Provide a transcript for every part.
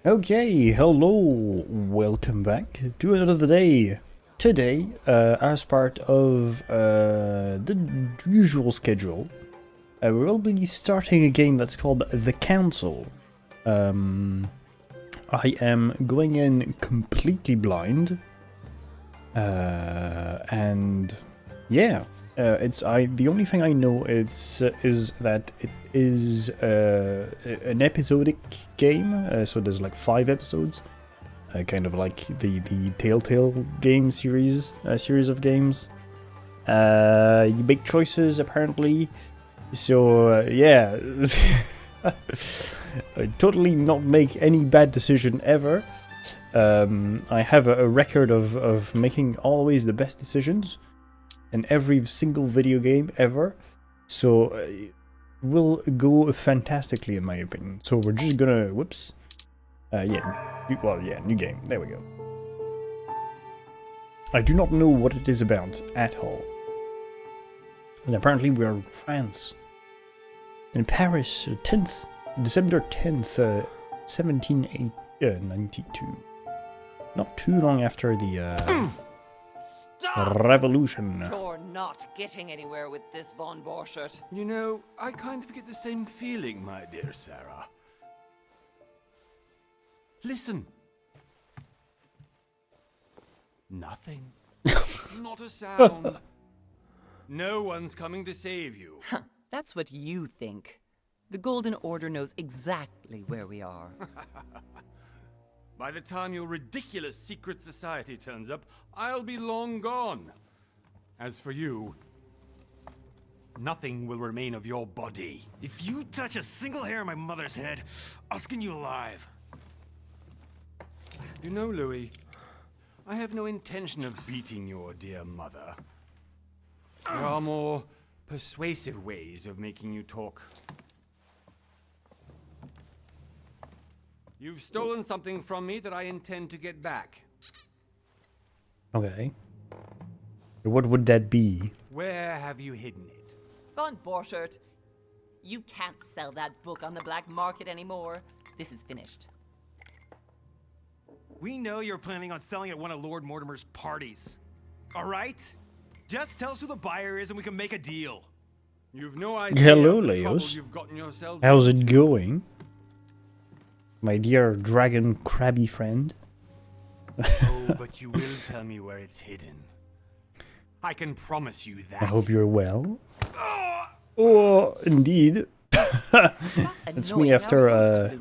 Okay, hello, welcome back to another day. Today, as part of the usual schedule, we will be starting a game that's called The Council. I am going in completely blind, and yeah, the only thing I know is that it is an episodic game. So there's like 5 episodes, kind of like the Telltale game series of games. You make choices apparently, so yeah. I totally not make any bad decision ever. I have a record of making always the best decisions in every single video game ever, so it will go fantastically in my opinion. So we're just gonna, whoops, new game, there we go. I do not know what it is about at all, and apparently we are in France, in Paris, December 10th, 1792. Not too long after the revolution. You're not getting anywhere with this, Von Borchert. You know, I kind of get the same feeling, my dear Sarah. Listen. Nothing. Not a sound. No one's coming to save you. That's what you think. The Golden Order knows exactly where we are. By the time your ridiculous secret society turns up, I'll be long gone. As for you, nothing will remain of your body. If you touch a single hair on my mother's head, I'll skin you alive. You know, Louis, I have no intention of beating your dear mother. There are more persuasive ways of making you talk. You've stolen something from me that I intend to get back. Okay. What would that be? Where have you hidden it? Von Borchert, you can't sell that book on the black market anymore. This is finished. We know you're planning on selling at one of Lord Mortimer's parties. All right? Just tell us who the buyer is and we can make a deal. You've no idea Hello, the trouble Leos. you've gotten yourself How's into. it going? My dear dragon crabby friend. Oh, but you will tell me where it's hidden. I can promise you that. I hope you're well. Oh, indeed. It's me after I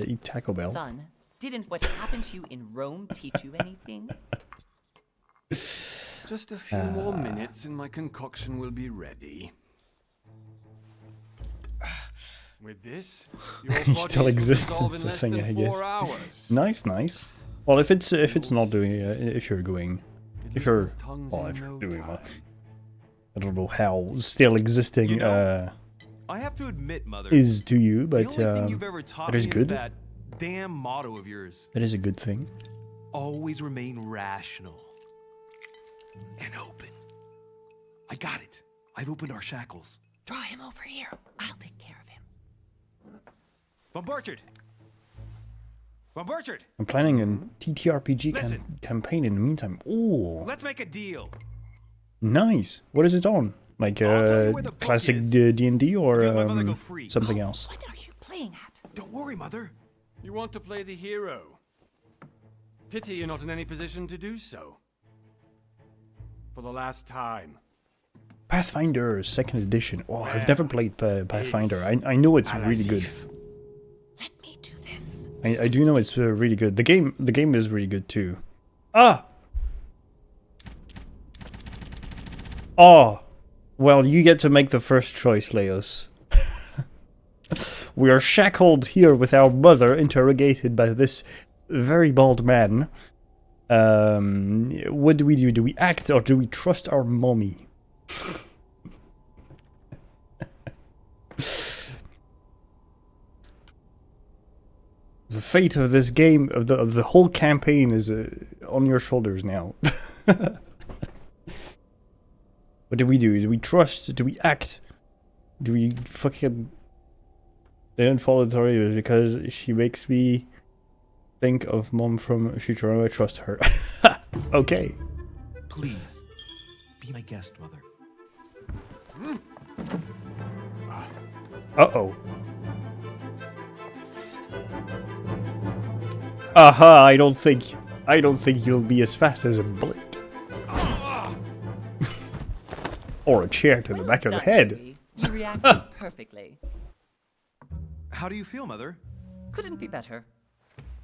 eat Taco Bell. Son, didn't what happened to you in Rome teach you anything? Just a few more minutes and my concoction will be ready. With this, your He still bodies will exists, dissolve in it's a less thing, than I 4 guess. hours. Nice. Well, if it's not doing, if you're going, if you're, loses tongues well, in if you're no doing, time. I don't know how still existing You know, I have to admit, Mother, is to you, the but only thing you've ever taught that is me good. is that damn motto of yours. That is a good thing. Always remain rational and open. I got it. I've opened our shackles. Draw him over here. I'll take care of him. Von Borchert! Von Borchert! I'm planning a TTRPG Listen. campaign in the meantime. Oh, Let's make a deal. nice. What is it on? Like I'll tell you where the book classic is. D&D or If you let my mother go free. something else? What are you playing at? Don't worry, Mother. You want to play the hero. Pity you're not in any position to do so. For the last time. Pathfinder 2nd edition. Oh, I've Where never played Pathfinder. is I know it's really good. Alasif? Let me do this. I do know it's really good. The game is really good too. Ah. Oh. Well, you get to make the first choice, Leos. We are shackled here with our mother, interrogated by this very bald man. What do we do? Do we act or do we trust our mommy? The fate of this game, of the whole campaign, is on your shoulders now. What do we do? Do we trust? Do we act? Do we fucking... They don't follow Tori because she makes me think of Mom from Futurama. Trust her. Okay. Please, be my guest, Mother. Uh-oh. Aha, I don't think you'll be as fast as a bullet. Or a chair to the Well back of the done, head. Louis. You reacted perfectly. How do you feel, Mother? Couldn't be better.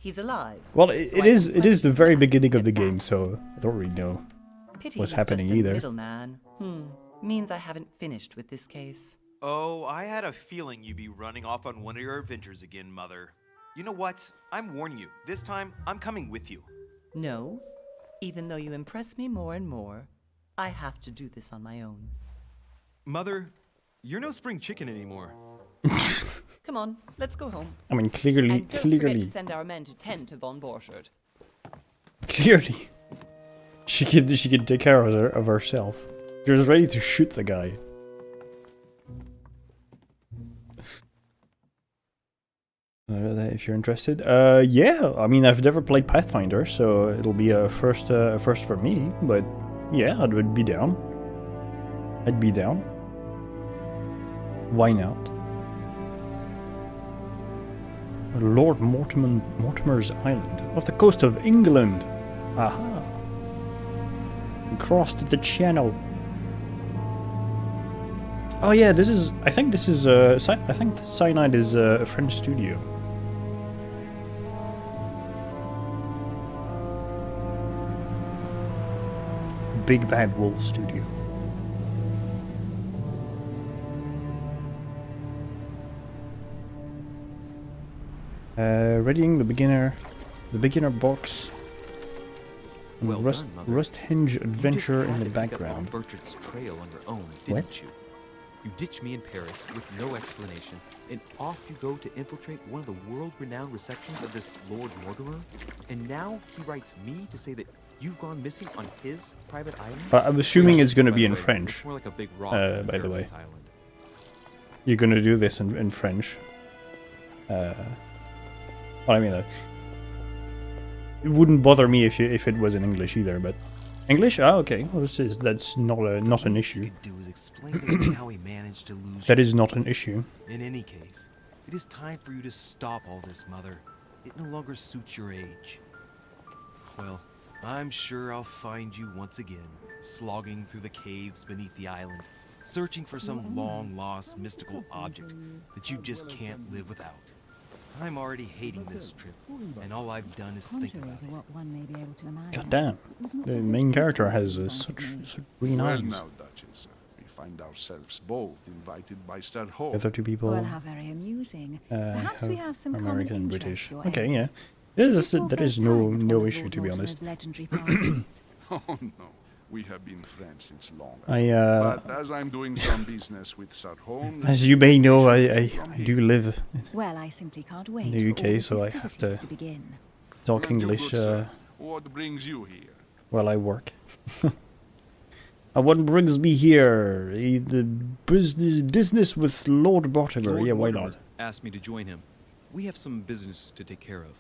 He's alive. Well, so it I is can it is the question very that beginning of and the get game, back. so I don't really know. Pity what's he's happening just a either. middleman. Means I haven't finished with this case. Oh, I had a feeling you'd be running off on one of your adventures again, Mother. You know what? I'm warning you. This time, I'm coming with you. No. Even though you impress me more and more, I have to do this on my own. Mother, you're no spring chicken anymore. Come on, let's go home. I mean, clearly, And don't forget clearly, to send our men to tend to von Borchardt. clearly, she could take care of herself. She was ready to shoot the guy. If you're interested, yeah. I mean, I've never played Pathfinder, so it'll be a first for me. But yeah, I would be down. I'd be down. Why not? Lord Mortimer's Island, off the coast of England. Aha. We crossed the channel. Oh yeah, this is. I think this is. I think Cyanide is a French studio. Big Bad Wolf Studio. Readying the beginner box. And Well Rust done, Mother. Rust Hinge You just Adventure had in the to pick up background. Burchard's trail on your own, didn't What? you? You ditched me in Paris with no explanation, and off you go to infiltrate one of the world-renowned receptions of this Lord Mortimer. And now he writes me to say that you've gone missing on his private island. I'm assuming it's going to By be the in way, French. it's more like a big rock by the way. Paradise Island. You're going to do this in French. Well, I mean, it wouldn't bother me if it was in English either, but English? Ah, okay. Well, that's not an issue. Could do is explain to me how he managed to lose. That is not an issue. In any case, it is time for you to stop all this, Mother. It no longer suits your age. Well, I'm sure I'll find you once again, slogging through the caves beneath the island, searching for some long-lost mystical object that you just can't live without. I'm already hating this trip, and all I've done is think about it. What one may be able to imagine. God damn. The main character has such green Well eyes. now, Duchess, we find ourselves both invited by Sir The Hall. other two people, Well, how very amusing. Perhaps we have some American common and British. interests or Okay, yeah. aims. There Is it your is first no time at one of issue, Lord to be Mortimer's honest. legendary parties? Oh no, we have been friends since long. I But as I'm doing some business with Sir Holmes, as you may know, I do live Well, I simply can't wait the for all UK, the so I have festivities to begin. talk And you, English good sir, what brings you here? while I work. What brings me here? The business with Lord Mortimer. Lord Yeah, why Mortimer not? asked me to join him. We have some business to take care of.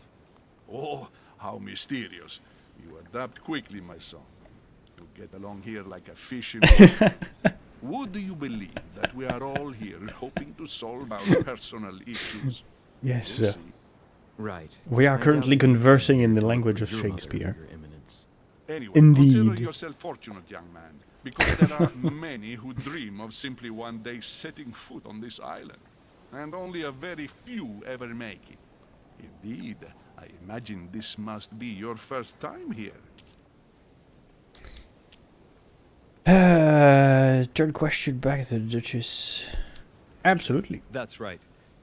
Oh, how mysterious. You adapt quickly, my son. You get along here like a fish in water. Would you believe that we are all here hoping to solve our personal issues? Yes, We'll see. Right. we are I currently doubt you conversing came in here the to look language for of your mother, Shakespeare. Your Eminence. Anyway, Indeed. consider yourself fortunate, young man, because there are many who dream of simply one day setting foot on this island, and only a very few ever make it. Indeed, I imagine this must be your first time here. Third question back to the Duchess. Absolutely. That's right.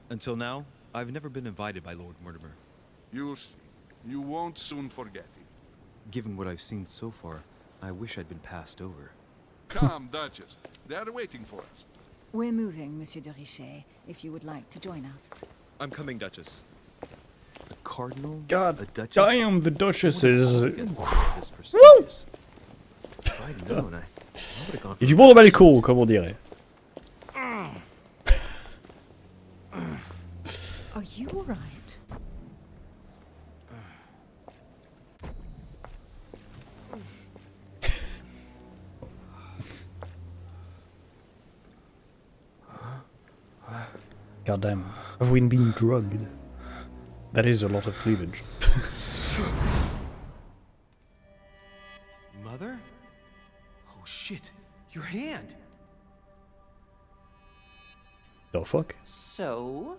Until now, I've never been invited by Lord Mortimer. You'll see. You won't soon forget it. Given what I've seen so far, I wish I'd been passed over. Come, Duchess. They are waiting for us. We're moving, Monsieur de Richet, if you would like to join us. I'm coming, Duchess. A cardinal? God a duchess? damn, the Duchess is... This prestigious. If I'd known, I would have gone for Il est du bon bel coup, comme on dirait. Are you all right? Goddamn. Have we been drugged? That is a lot of cleavage. Mother? Oh shit, your hand! The fuck? So,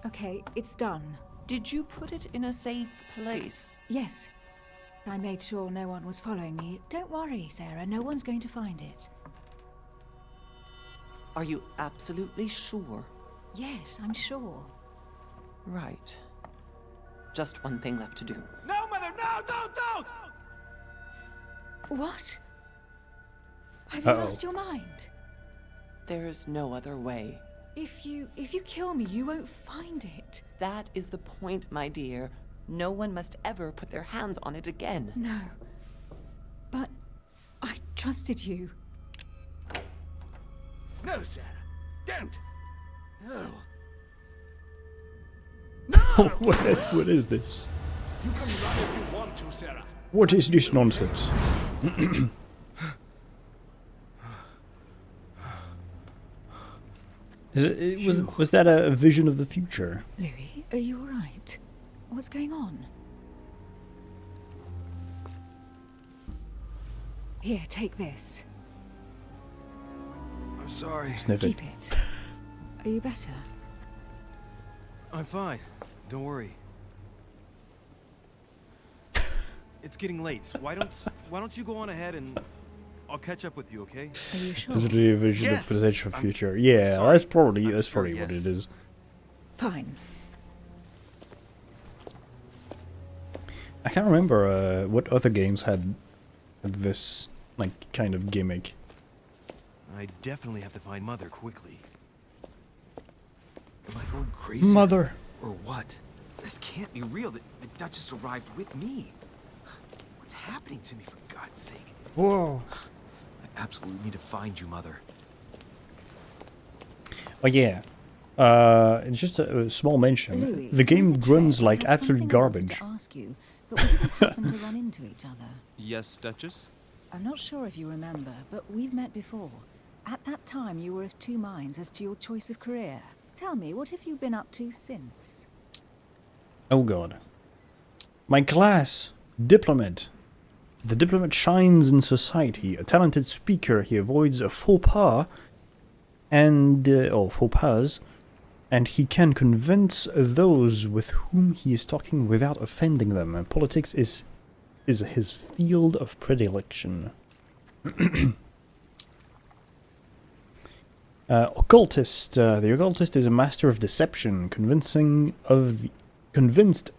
Okay, it's done. did you put it in a safe place? Yes. I made sure no one was following me. Don't worry, Sarah. No one's going to find it. Are you absolutely sure? Yes, I'm sure. Right. Just one thing left to do. No, Mother, no, don't! What? Have you Uh-oh. lost your mind? There's no other way. If you kill me, you won't find it. That is the point, my dear. No one must ever put their hands on it again. No. But I trusted you. No, Sarah, don't! No. What is this? You can run if you want to, Sarah. What is this nonsense? Was that a vision of the future? Louis, are you alright? What's going on? Here, take this. I'm sorry. Sniff it. Keep it. Are you better? I'm fine. Don't worry. It's getting late. Why don't you go on ahead and I'll catch up with you, okay? Are you sure? Is it a vision Yes! of potential I'm future? Yeah, sorry. that's probably I'm that's sure, probably what yes. it is. Fine. I can't remember what other games had this like kind of gimmick. I definitely have to find Mother quickly. Am I going crazy? Mother. Or what? This can't be real. The Duchess arrived with me. What's happening to me, for God's sake? Whoa. I absolutely need to find you, Mother. Oh yeah. It's just a small mention. Louis, The game on the runs train, I like had absolute something I wanted garbage. to ask you, but we didn't happen to run into each other. Yes, Duchess? I'm not sure if you remember, but we've met before. At that time, you were of two minds as to your choice of career. Tell me, what have you been up to since? Oh god. My class, diplomat. The diplomat shines in society. A talented speaker, he avoids a faux pas and faux pas, and he can convince those with whom he is talking without offending them. And politics is his field of predilection. Occultist. The occultist is a master of deception, convinced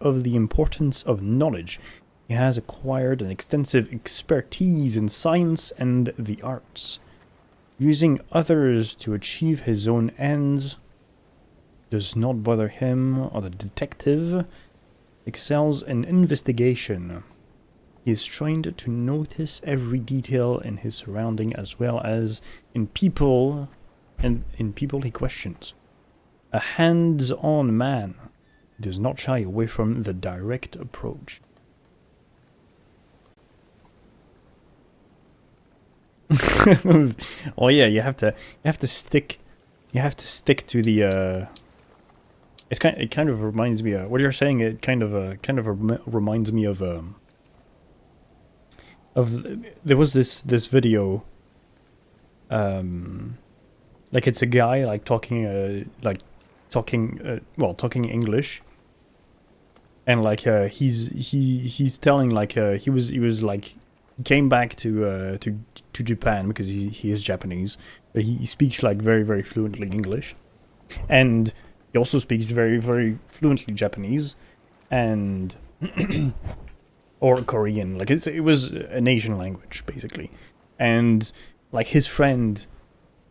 of the importance of knowledge. He has acquired an extensive expertise in science and the arts. Using others to achieve his own ends does not bother him, or the detective excels in investigation. He is trained to notice every detail in his surrounding as well as in people he questions. A hands-on man, does not shy away from the direct approach. Oh yeah, you have to stick to the it kind of reminds me of what you're saying. It kind of reminds me of there was this video, like it's a guy like talking English, and like he's telling like he was like he came back to Japan because he is Japanese, but he speaks like very fluently English, and he also speaks very fluently Japanese, and or Korean, like it was an Asian language basically, and like his friend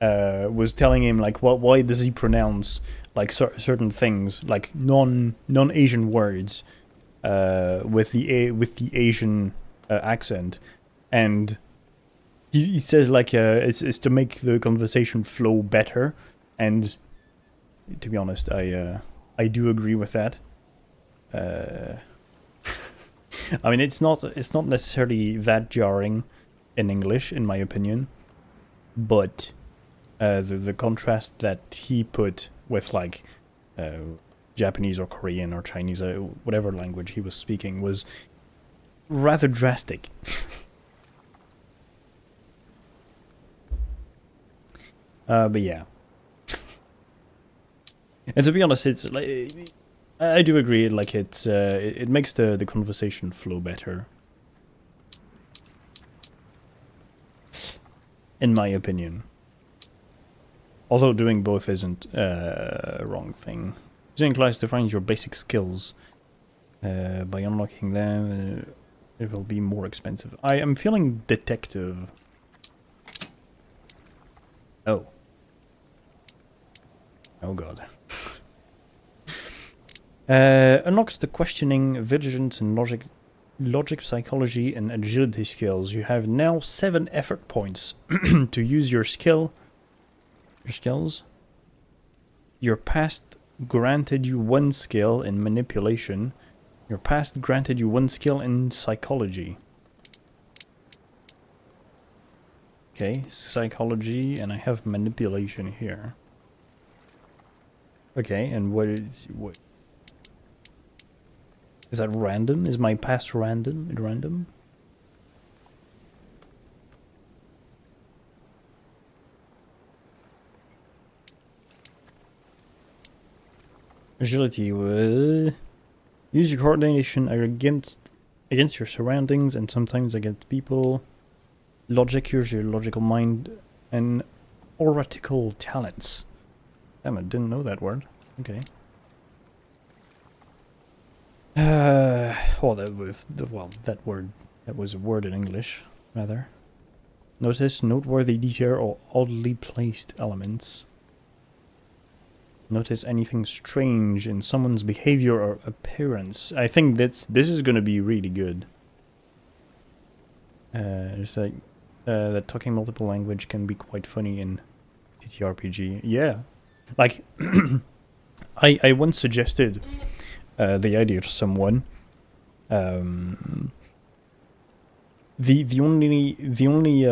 was telling him like why does he pronounce like certain things like non-Asian words with the Asian accent, and he says like it's to make the conversation flow better, and to be honest I do agree with that. I mean it's not necessarily that jarring in English in my opinion, but the contrast that he put with like Japanese or Korean or Chinese, whatever language he was speaking, was rather drastic. But yeah. And to be honest, it's like, I do agree. Like it makes the conversation flow better, in my opinion. Although doing both isn't a wrong thing. Using class defines your basic skills. By unlocking them, it will be more expensive. I am feeling detective. Oh. Oh god. Unlocks the questioning, vigilance, and logic, psychology, and agility skills. You have now 7 effort points to use your skills. Your past granted you 1 skill in manipulation. Your past granted you 1 skill in psychology. Okay, psychology, and I have manipulation here. Okay, and what is that random? Is my past random? Random? Agility. Use your coordination against your surroundings and sometimes against people. Logic. Use your logical mind and oratical talents. Damn, I didn't know that word. Okay. Well, that was a word in English, rather. Notice noteworthy detail or oddly placed elements. Notice anything strange in someone's behavior or appearance. I think this is going to be really good. Just like that talking multiple language can be quite funny in TTRPG. Yeah, like I once suggested the idea to someone. The only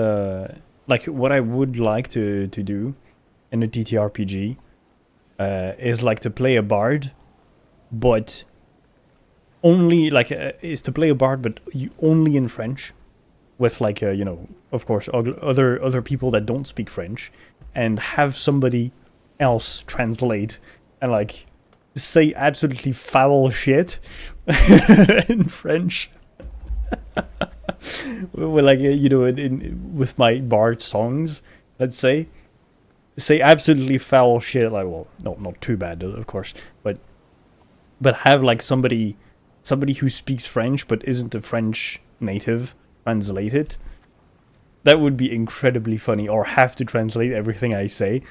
like what I would like to do in a TTRPG is like to play a bard, but only like is to play a bard, but only in French, with like you know, of course, other people that don't speak French, and have somebody else translate and like say absolutely foul shit in French. Well, like you know, with my bard songs, let's say absolutely foul shit. Like, well, not too bad, of course, but have like somebody who speaks French but isn't a French native translate it. That would be incredibly funny. Or have to translate everything I say,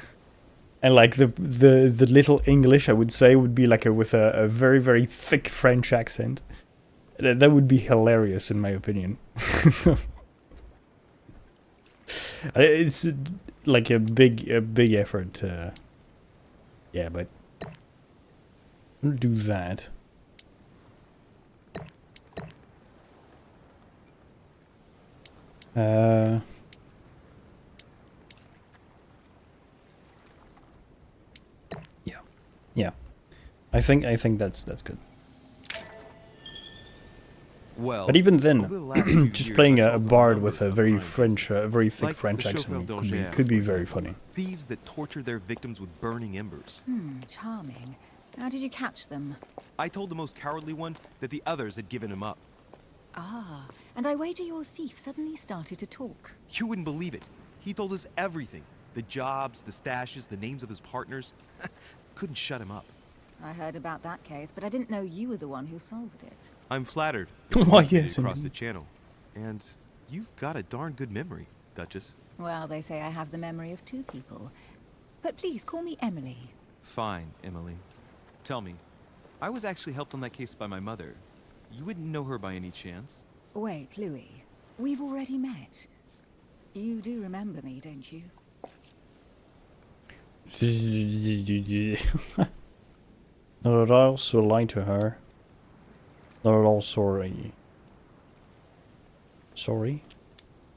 and like the little English I would say would be like with a very, very thick French accent. That would be hilarious, in my opinion. It's like a big effort. Yeah, but I'll do that. Yeah. I think that's good. Well, But even over the then, last few just years, playing I've a solved bard number with a of very crimes. very thick Like French the accent chauffeur d'Angers, could be for very example. funny. Thieves that torture their victims with burning embers. Charming. How did you catch them? I told the most cowardly one that the others had given him up. Ah, and I wager your thief suddenly started to talk. You wouldn't believe it. He told us everything. The jobs, the stashes, the names of his partners. Couldn't shut him up. I heard about that case, but I didn't know you were the one who solved it. I'm flattered. Why, yes, Across the indeed. channel. And you've got a darn good memory, Duchess. Well, they say I have the memory of 2 people. But please call me Emily. Fine, Emily. Tell me, I was actually helped on that case by my mother. You wouldn't know her by any chance? Wait, Louis. We've already met. You do remember me, don't you? Not at all, so lie to her. Not at all sorry. Sorry?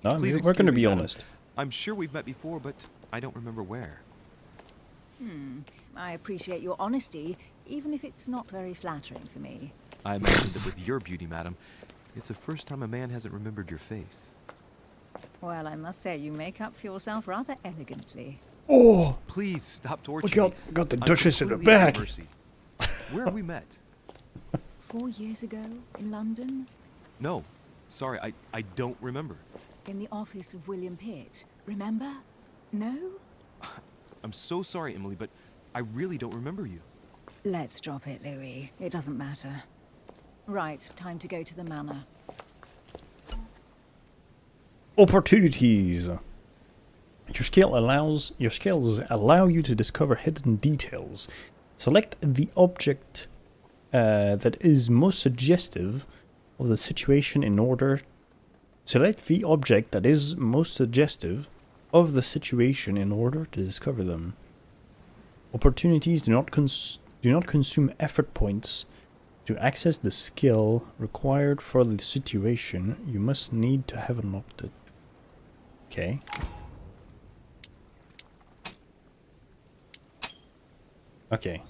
No, Please we're excuse gonna me, be madam. honest. I'm sure we've met before, but I don't remember where. I appreciate your honesty, even if it's not very flattering for me. I imagine that with your beauty, madam, it's the first time a man hasn't remembered your face. Well, I must say, you make up for yourself rather elegantly. Oh, Please stop we torturing me. got the I'm Duchess in the completely at back. your mercy. Where have we met? 4 years ago, in London, No. Sorry, I don't remember. in the office of William Pitt. Remember? No? I'm so sorry, Emily, but I really don't remember you. Let's drop it, Louis. It doesn't matter. Right, time to go to the manor. Opportunities. Your skills allow you to discover hidden details. Select the object that is most suggestive of the situation in order. Select the object that is most suggestive of the situation in order to discover them. Opportunities do not consume effort points. To access the skill required for the situation, you must need to have unlocked it. Okay. Okay.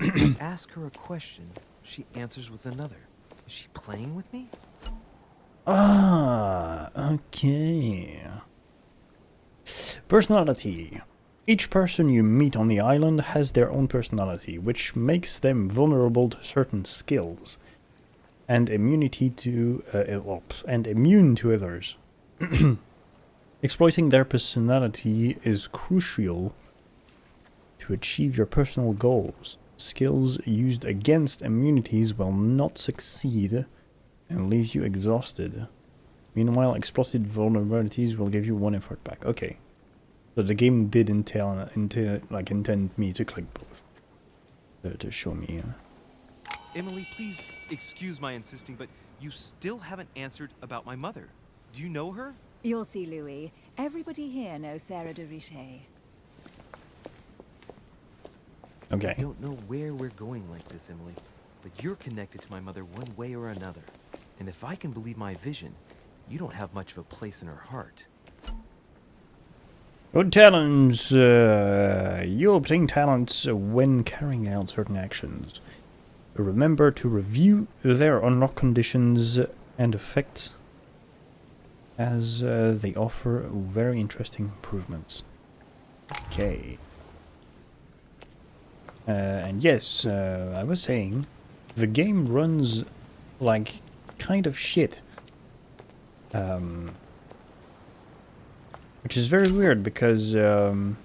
I ask her a question, she answers with another. Is she playing with me? Ah, okay. Personality. Each person you meet on the island has their own personality, which makes them vulnerable to certain skills and immunity to and immune to others. Exploiting their personality is crucial to achieve your personal goals. Skills used against immunities will not succeed and leave you exhausted. Meanwhile, exploited vulnerabilities will give you 1 effort back. Okay. So the game did intend me to click both. To show me. Emily, please excuse my insisting, but you still haven't answered about my mother. Do you know her? You'll see, Louis. Everybody here knows Sarah de Richet. Okay. I don't know where we're going like this, Emily, but you're connected to my mother one way or another. And if I can believe my vision, you don't have much of a place in her heart. Good talents. You obtain talents when carrying out certain actions. Remember to review their unlock conditions and effects, as they offer very interesting improvements. Okay. And yes, I was saying, the game runs like kind of shit. Which is very weird because the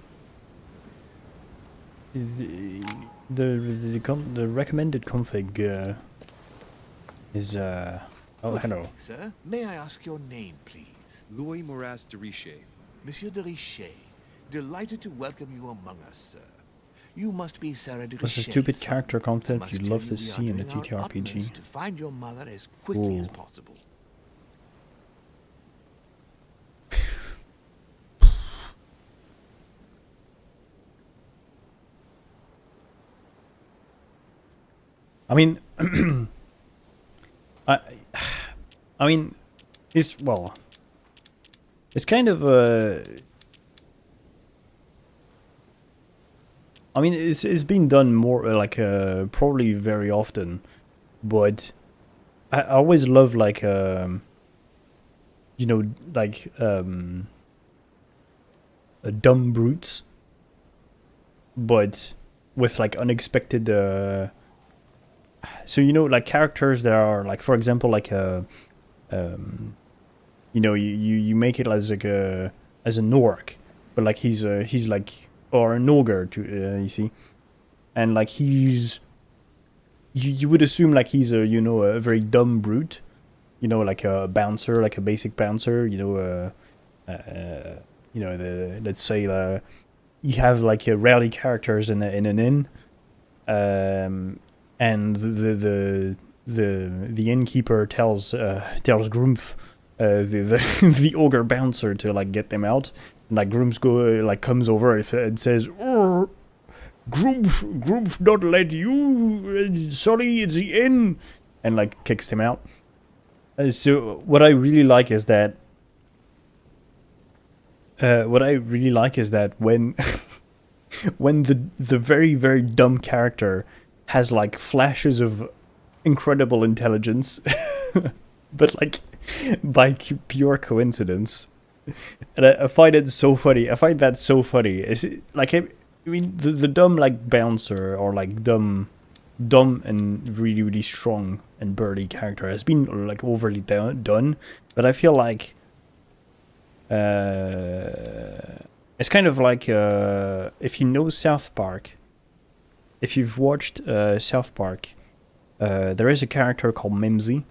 recommended config is oh, hello. Sir, may I ask your name, please? Louis Moras de Richet. Monsieur de Richet. Delighted to welcome you among us, sir. You must be Sarah de What's the Richet, stupid sir. character I content must you'd tell love you to we are see in a doing our TTRPG? utmost to find your mother as quickly as Ooh. possible. I mean, I mean, it's kind of I mean, it's been done more probably very often, but I always love dumb brutes, but with like unexpected so like characters that are like, for example, like you make it as like as an orc, but like he's like, or an ogre to you see, and like he's you would assume like he's a very dumb brute, like a bouncer, like a basic bouncer, let's say you have like rowdy characters in an inn, and the innkeeper tells Grumpf, the ogre bouncer, to like get them out. And, like Grumpf comes over and says, "Oh, Grumpf not let you. Sorry, it's the inn," and like kicks him out. So what I really like is that when when the very, very dumb character has like flashes of incredible intelligence, but like by pure coincidence. And I find it so funny. I find that so funny. Is it, like, I mean, the dumb like bouncer or like dumb and really, really strong and burly character has been like overly done, but I feel like it's kind of like if you know South Park, if you've watched South Park, there is a character called Mimsy.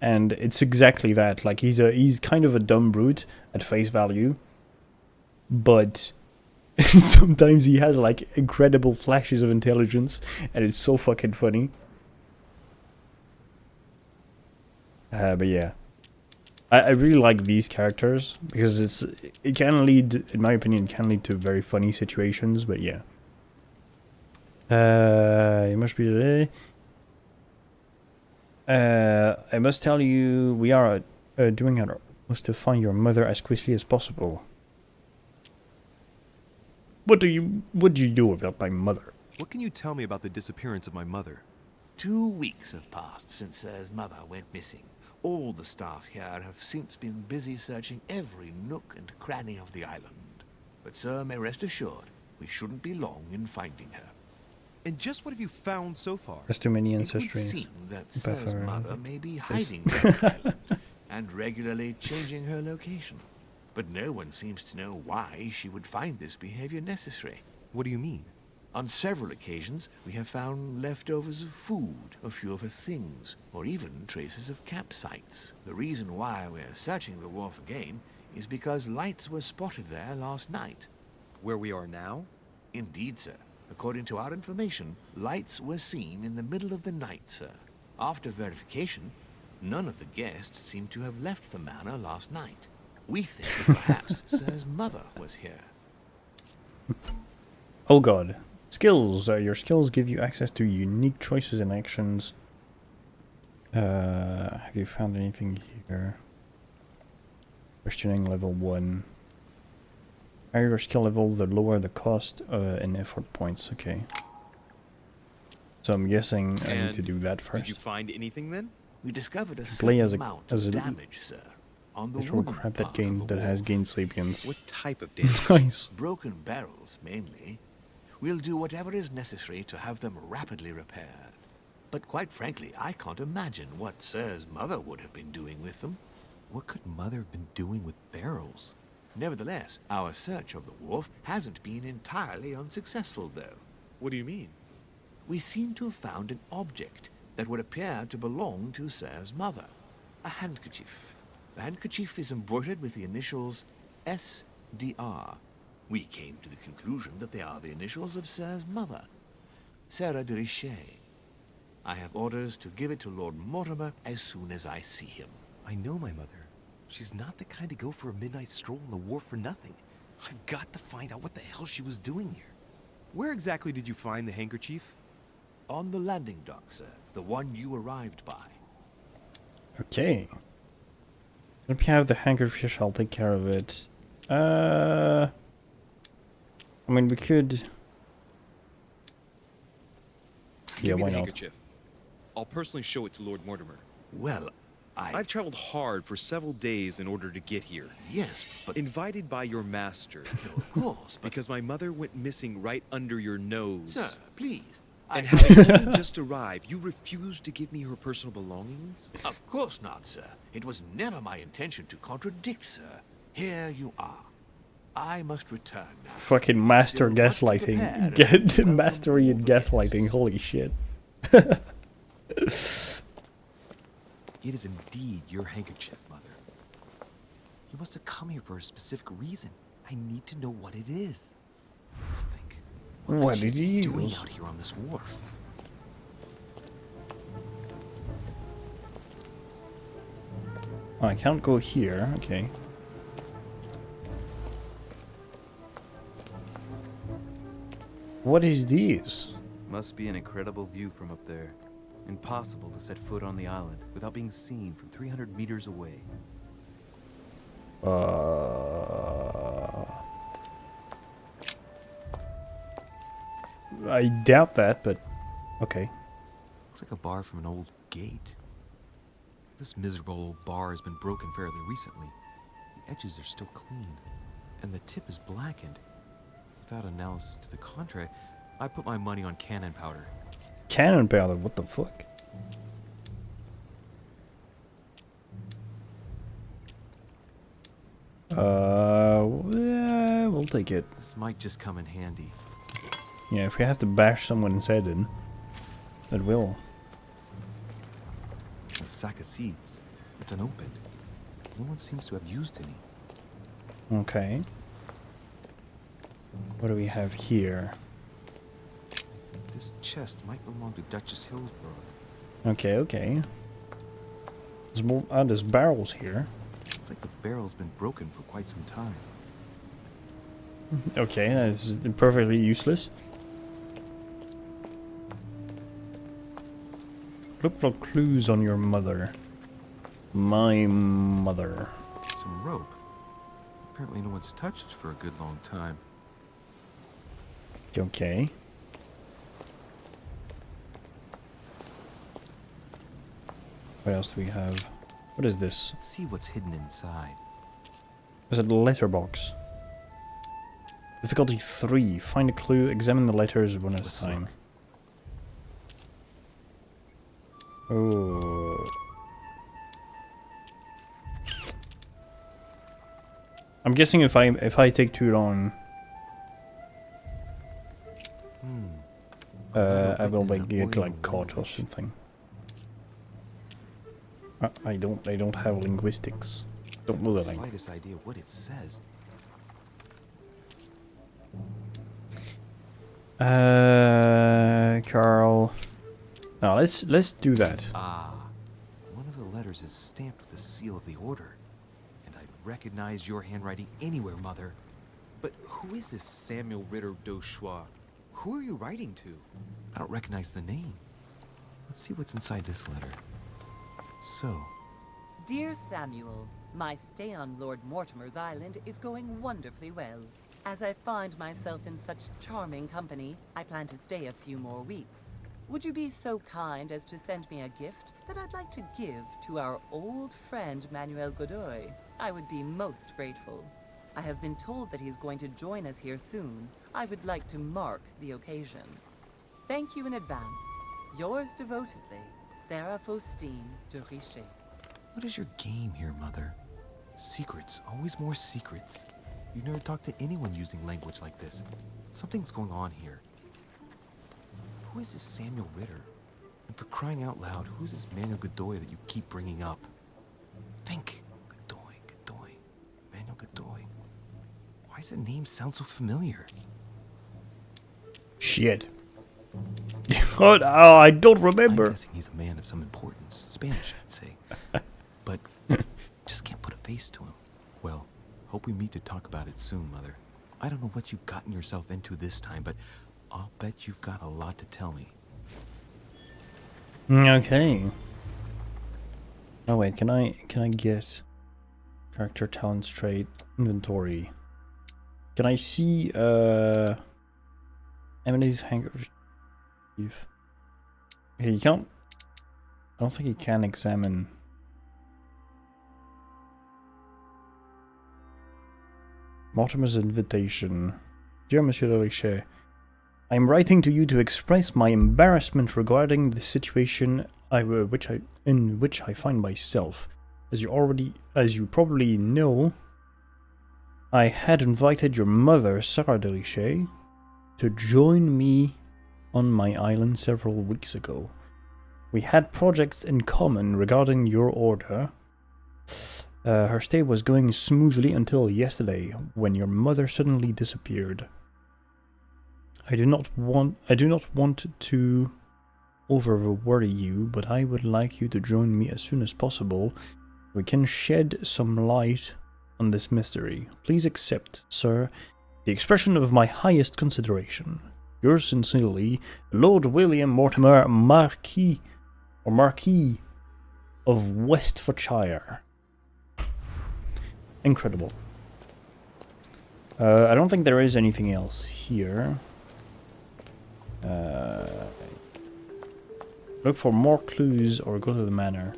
And it's exactly that. Like he's kind of a dumb brute at face value, but sometimes he has like incredible flashes of intelligence, and it's so fucking funny. But yeah, I really like these characters because it can lead, in my opinion, it can lead to very funny situations. But yeah, it must be. I must tell you, we are doing our utmost to find your mother as quickly as possible. What do you do about my mother? What can you tell me about the disappearance of my mother? 2 weeks have passed since Sir's mother went missing. All the staff here have since been busy searching every nook and cranny of the island. But Sir may rest assured, we shouldn't be long in finding her. And just what have you found so far? There's too many It ancestry. would seem that Sir's buffer. mother may be hiding on the island and regularly changing her location. But no one seems to know why she would find this behavior necessary. What do you mean? On several occasions, we have found leftovers of food, a few of her things, or even traces of campsites. The reason why we're searching the wharf again is because lights were spotted there last night. Where we are now? Indeed, sir. According to our information, lights were seen in the middle of the night, sir. After verification, none of the guests seem to have left the manor last night. We think that perhaps Sir's mother was here. Oh god. Skills. Your skills give you access to unique choices and actions. Have you found anything here? Questioning level 1. Higher your skill level, the lower the cost and effort points. Okay. So I'm guessing I need to do that first. Did you find anything then? We discovered a Play certain as a amount of damage, sir, on the literal wooden crap part that of the has wharf. gained sapience. What type of damage? Nice. Broken barrels, mainly. We'll do whatever is necessary to have them rapidly repaired. But quite frankly, I can't imagine what Sir's mother would have been doing with them. What could Mother have been doing with barrels? Nevertheless, our search of the wharf hasn't been entirely unsuccessful, though. What do you mean? We seem to have found an object that would appear to belong to Sir's mother. A handkerchief. The handkerchief is embroidered with the initials SDR. We came to the conclusion that they are the initials of Sir's mother, Sarah de Richet. I have orders to give it to Lord Mortimer as soon as I see him. I know my mother. She's not the kind to go for a midnight stroll on the wharf for nothing. I've got to find out what the hell she was doing here. Where exactly did you find the handkerchief? On the landing dock, sir. The one you arrived by. Okay. Let me have the handkerchief, I'll take care of it. I mean, we could... Yeah, Give me why the not? handkerchief. I'll personally show it to Lord Mortimer. Well, I've traveled hard for several days in order to get here. Yes, but... Invited by your master. No, of course, but... Because my mother went missing right under your nose. Sir, please. And having only just arrived, you refused to give me her personal belongings? Of course not, sir. It was never my intention to contradict, sir. Here you are. I must return now. Fucking master Still much to gaslighting. prepare Get and mastery in welcome all the gaslighting, guests. holy shit. It is indeed your handkerchief, Mother. You must have come here for a specific reason. I need to know what it is. Let's think. What could did she he be doing use? out here on this wharf? Oh, I can't go here, okay. What is this? Must be an incredible view from up there. Impossible to set foot on the island without being seen from 300 meters away. I doubt that, but okay. Looks like a bar from an old gate. This miserable old bar has been broken fairly recently. The edges are still clean, and the tip is blackened. Without analysis to the contrary, I put my money on cannon powder. Cannon powder, what the fuck? Yeah, we'll take it. This might just come in handy. Yeah, if we have to bash someone's head in, it will. A sack of seeds. It's unopened. No one seems to have used any. Okay. What do we have here? This chest might belong to Duchess Hillsborough. Okay, okay. There's more. There's barrels here. Looks like the barrel's been broken for quite some time. Okay, that's perfectly useless. Look for clues on your mother. My mother. Some rope. Apparently no one's touched it for a good long time. Okay. What else do we have? What is this? Let's see what's hidden inside. There's a letterbox. Difficulty 3. Find a clue. Examine the letters one at a time. Oh. I'm guessing if I take too long, I will get like caught or something. I don't have linguistics. Don't know the language. Slightest idea what it says. Carl. Now let's do that. Ah, one of the letters is stamped with the seal of the order, and I'd recognize your handwriting anywhere, Mother. But who is this Samuel Ritter d'Auchois? Who are you writing to? I don't recognize the name. Let's see what's inside this letter. So, Dear Samuel, my stay on Lord Mortimer's island is going wonderfully well. As I find myself in such charming company, I plan to stay a few more weeks. Would you be so kind as to send me a gift that I'd like to give to our old friend Manuel Godoy? I would be most grateful. I have been told that he's going to join us here soon. I would like to mark the occasion. Thank you in advance. Yours devotedly, Sarah Faustine de Richer. what is your game here, Mother? Secrets, always more secrets. You never talk to anyone using language like this. Something's going on here. Who is this Samuel Ritter? And for crying out loud, who's this Manuel Godoy that you keep bringing up? Think. Godoy. Manuel Godoy. Why does the name sound so familiar? Shit. Oh, I don't I'm remember. guessing he's a man of some importance. Spanish, I'd say. But just can't put a face to him. Well, hope we meet to talk about it soon, Mother. I don't know what you've gotten yourself into this time, but I'll bet you've got a lot to tell me. Okay. Oh wait, can I get character talent trait inventory? Can I see Emily's handkerchief? Okay, you can't. I don't think you can examine. Mortimer's invitation. Dear Monsieur de Richet, I am writing to you to express my embarrassment regarding the situation in which I find myself. As you probably know, I had invited your mother, Sarah de Richet, to join me on my island several weeks ago. We had projects in common regarding your order. Her stay was going smoothly until yesterday, when your mother suddenly disappeared. I do not want to over-worry you, but I would like you to join me as soon as possible. We can shed some light on this mystery. Please accept, sir, the expression of my highest consideration. Yours sincerely, Lord William Mortimer, Marquis of Westfordshire. Incredible. I don't think there is anything else here. Look for more clues or go to the manor.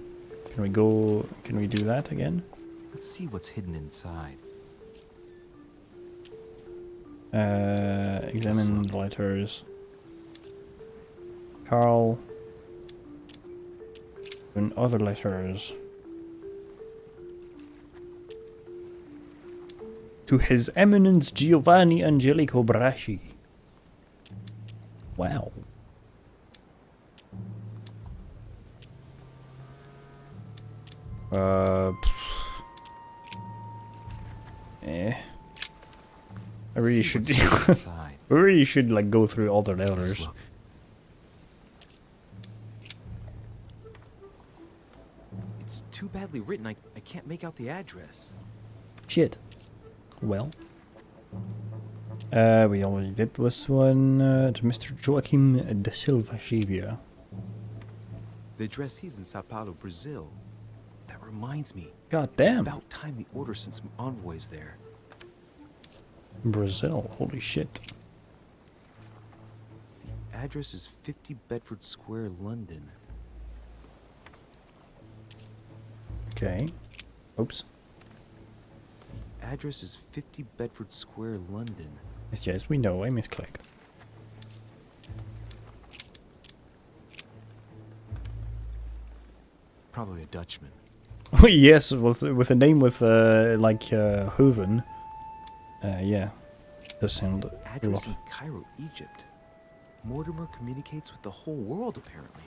Can we go? Can we do that again? Let's see what's hidden inside. Examine the letters. Carl. And other letters. To His Eminence Giovanni Angelico Braschi. Wow. I really should. We really should like go through all the letters. It's too badly written. I can't make out the address. Shit. Well. We already did this one. To Mr. Joaquim da Silva Xavier. The address is in Sao Paulo, Brazil. That reminds me. God damn. It's about time the Order sent some envoys there. Brazil. Holy shit. The address is 50 Bedford Square, London. Okay. Oops. Address is 50 Bedford Square, London. Yes, we know. I misclicked. Probably a Dutchman. Oh yes, with a name with like Hoven. Yeah, does sound a Address lot. in Cairo, Egypt. Mortimer communicates with the whole world, apparently.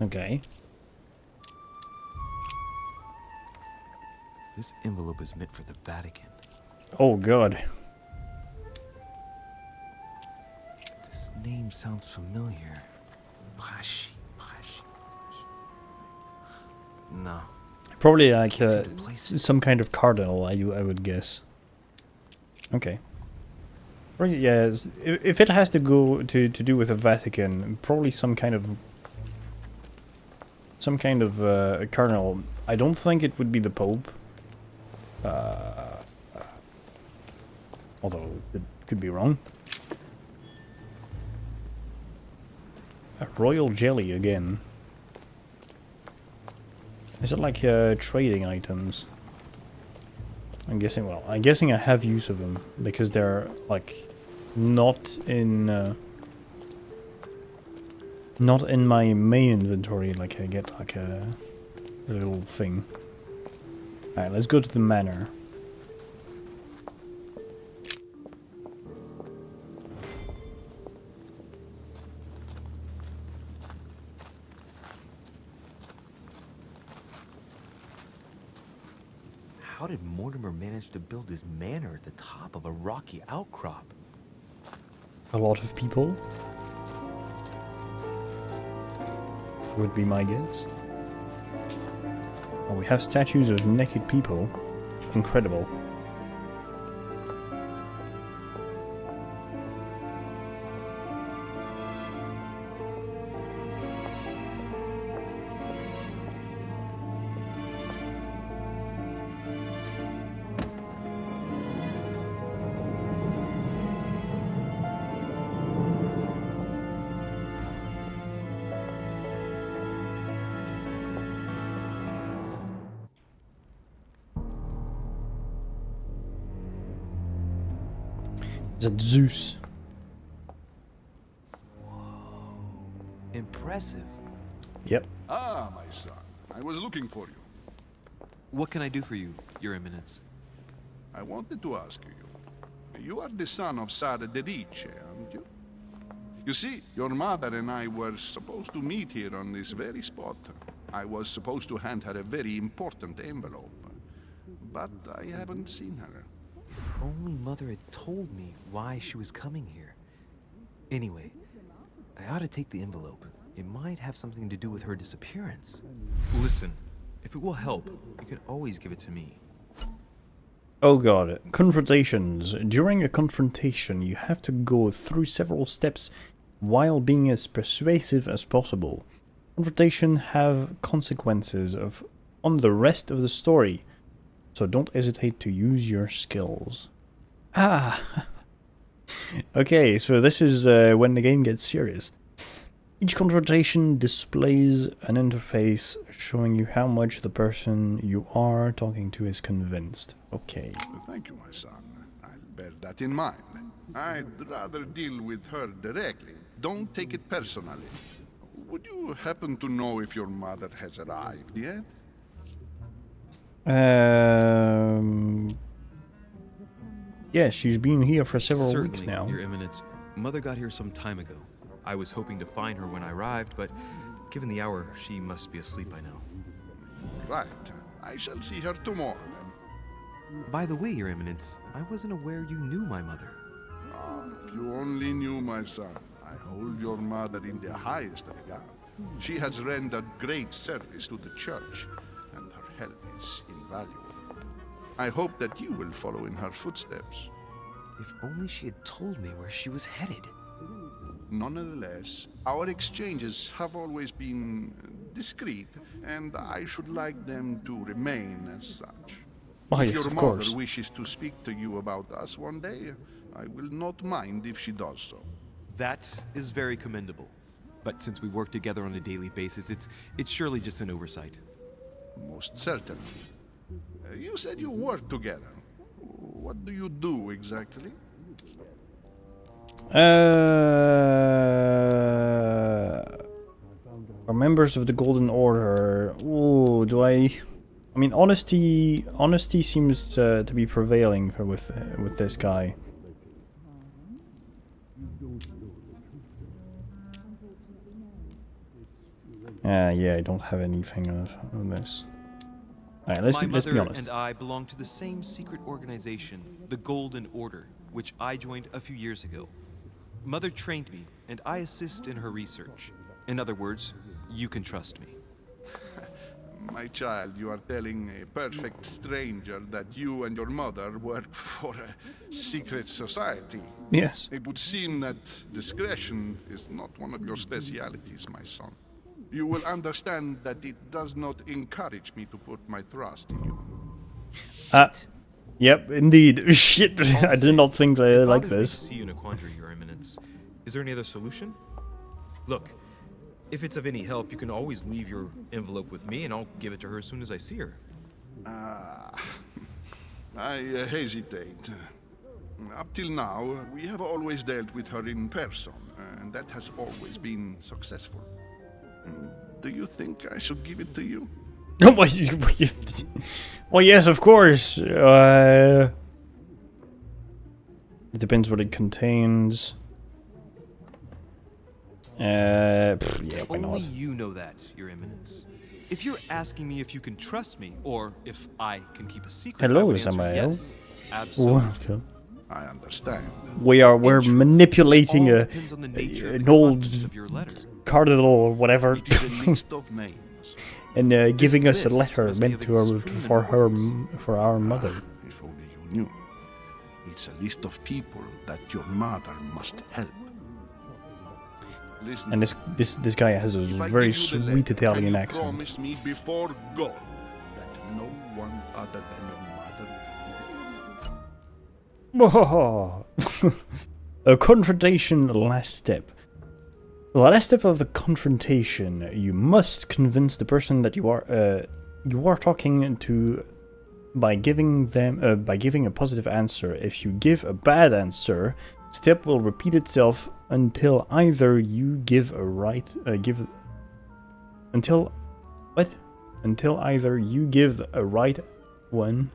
Okay. This envelope is meant for the Vatican. Oh god. This name sounds familiar. Braschi. No. Probably like Can't seem to place it. some kind of cardinal, I would guess. Okay. Or yes, if it has to go to do with the Vatican, probably some kind of cardinal. I don't think it would be the Pope. Although it could be wrong. A royal jelly again. Is it like trading items? I'm guessing. Well, I'm guessing I have use of them because they're like not in my main inventory. Like I get like a little thing. All right, let's go to the manor. How did Mortimer manage to build his manor at the top of a rocky outcrop? A lot of people would be my guess. Oh, we have statues of naked people. Incredible. Is it Zeus? Impressive. Yep. Ah, my son. I was looking for you. What can I do for you, Your Eminence? I wanted to ask you. You are the son of Sara de Riche, aren't you? You see, your mother and I were supposed to meet here on this very spot. I was supposed to hand her a very important envelope. But I haven't seen her. If only Mother had told me why she was coming here. Anyway, I ought to take the envelope. It might have something to do with her disappearance. Listen, if it will help, you can always give it to me. Oh god. Confrontations. During a confrontation, you have to go through several steps while being as persuasive as possible. Confrontation have consequences on the rest of the story, so don't hesitate to use your skills. Ah! Okay, so this is when the game gets serious. Each confrontation displays an interface showing you how much the person you are talking to is convinced. Okay. Thank you, my son. I'll bear that in mind. I'd rather deal with her directly. Don't take it personally. Would you happen to know if your mother has arrived yet? Yeah, she's been here for several Certainly, weeks now. Your Eminence. Mother got here some time ago. I was hoping to find her when I arrived, but given the hour, she must be asleep by now. Right. I shall see her tomorrow, then. By the way, Your Eminence, I wasn't aware you knew my mother. Ah, if you only knew, my son. I hold your mother in the highest regard. She has rendered great service to the church, and her help is invaluable. I hope that you will follow in her footsteps. If only she had told me where she was headed. Nonetheless, our exchanges have always been discreet, and I should like them to remain as such. Oh, If yes, your of mother course. wishes to speak to you about us one day, I will not mind if she does so. That is very commendable. But since we work together on a daily basis, it's surely just an oversight. Most certainly. You said you work together. What do you do exactly? Are members of the Golden Order. Ooh, do I mean, honesty seems to be prevailing with this guy. Yeah, I don't have anything on this. Alright, let's be mother honest. and I belong to the same secret organization, the Golden Order, which I joined a few years ago. Mother trained me, and I assist in her research. In other words, you can trust me. My child, you are telling a perfect stranger that you and your mother work for a secret society. Yes. It would seem that discretion is not one of your specialities, my son. You will understand that it does not encourage me to put my trust in you. Yep, indeed. Shit, I did not think like It bothers me this. to see you in a quandary, Your Eminence. Is there any other solution? Look, if it's of any help, you can always leave your envelope with me, and I'll give it to her as soon as I see her. I hesitate. Up till now, we have always dealt with her in person, and that has always been successful. Do you think I should give it to you? Well, yes, of course. It depends what it contains. Yeah, why Only not? you know that, Your Eminence. If you're asking me if you can trust me, or if I can keep a secret, Hello, I would answer Samael. yes, absolutely. Welcome. I understand. We're In truth, manipulating all depends on the nature of an the old contents of your letter. cardinal or whatever, It is a list of names. and giving us a list letter must be meant of to extreme for our mother. If only you knew. It's a list of people that your mother must help. Listen, And this guy has a if I very give you the sweet letter, Italian can you accent. promise me before God that no one other than your mother will read it? A confrontation last step. The last step of the confrontation, you must convince the person that you are talking to by giving a positive answer. If you give a bad answer, step will repeat itself until either you give a right until either you give a right one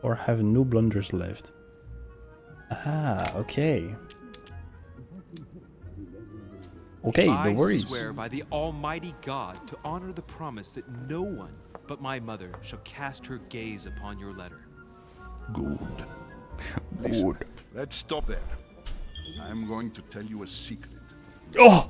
or have no blunders left. Ah, okay. Okay, no I worries. swear by the Almighty God to honor the promise that no one but my mother shall cast her gaze upon your letter. Good. Listen, let's stop there. I'm going to tell you a secret. Oh!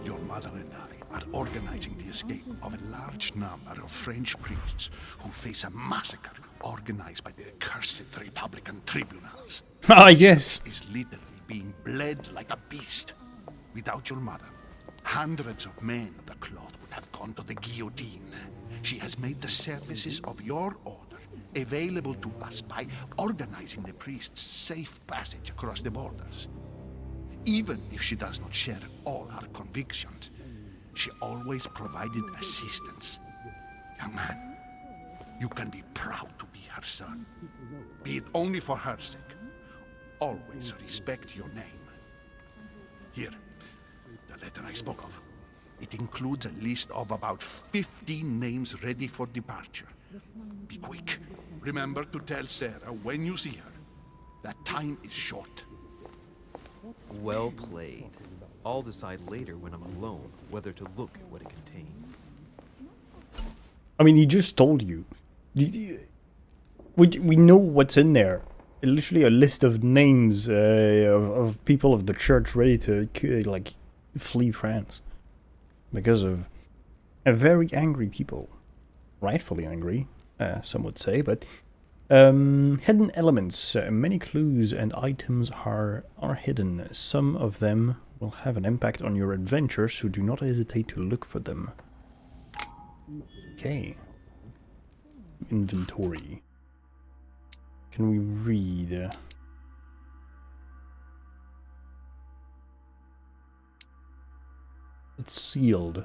Your mother and I are organizing the escape of a large number of French priests who face a massacre organized by the accursed Republican tribunals. Ah, yes. Is literally being bled like a beast. Without your mother, hundreds of men of the cloth would have gone to the guillotine. She has made the services of your order available to us by organizing the priest's safe passage across the borders. Even if she does not share all our convictions, she always provided assistance. Young man, you can be proud to be her son. Be it only for her sake. Always respect your name. Here, the letter I spoke of. It includes a list of about 15 names ready for departure. Be quick. Remember to tell Sarah when you see her that time is short. Well played. I'll decide later when I'm alone whether to look at what it contains. I mean, he just told you. We know what's in there. Literally a list of names of people of the church ready to like flee France because of very angry people, rightfully angry, some would say. But hidden elements. Many clues and items are hidden. Some of them will have an impact on your adventure, so do not hesitate to look for them. Okay. Inventory. Can we read? It's sealed.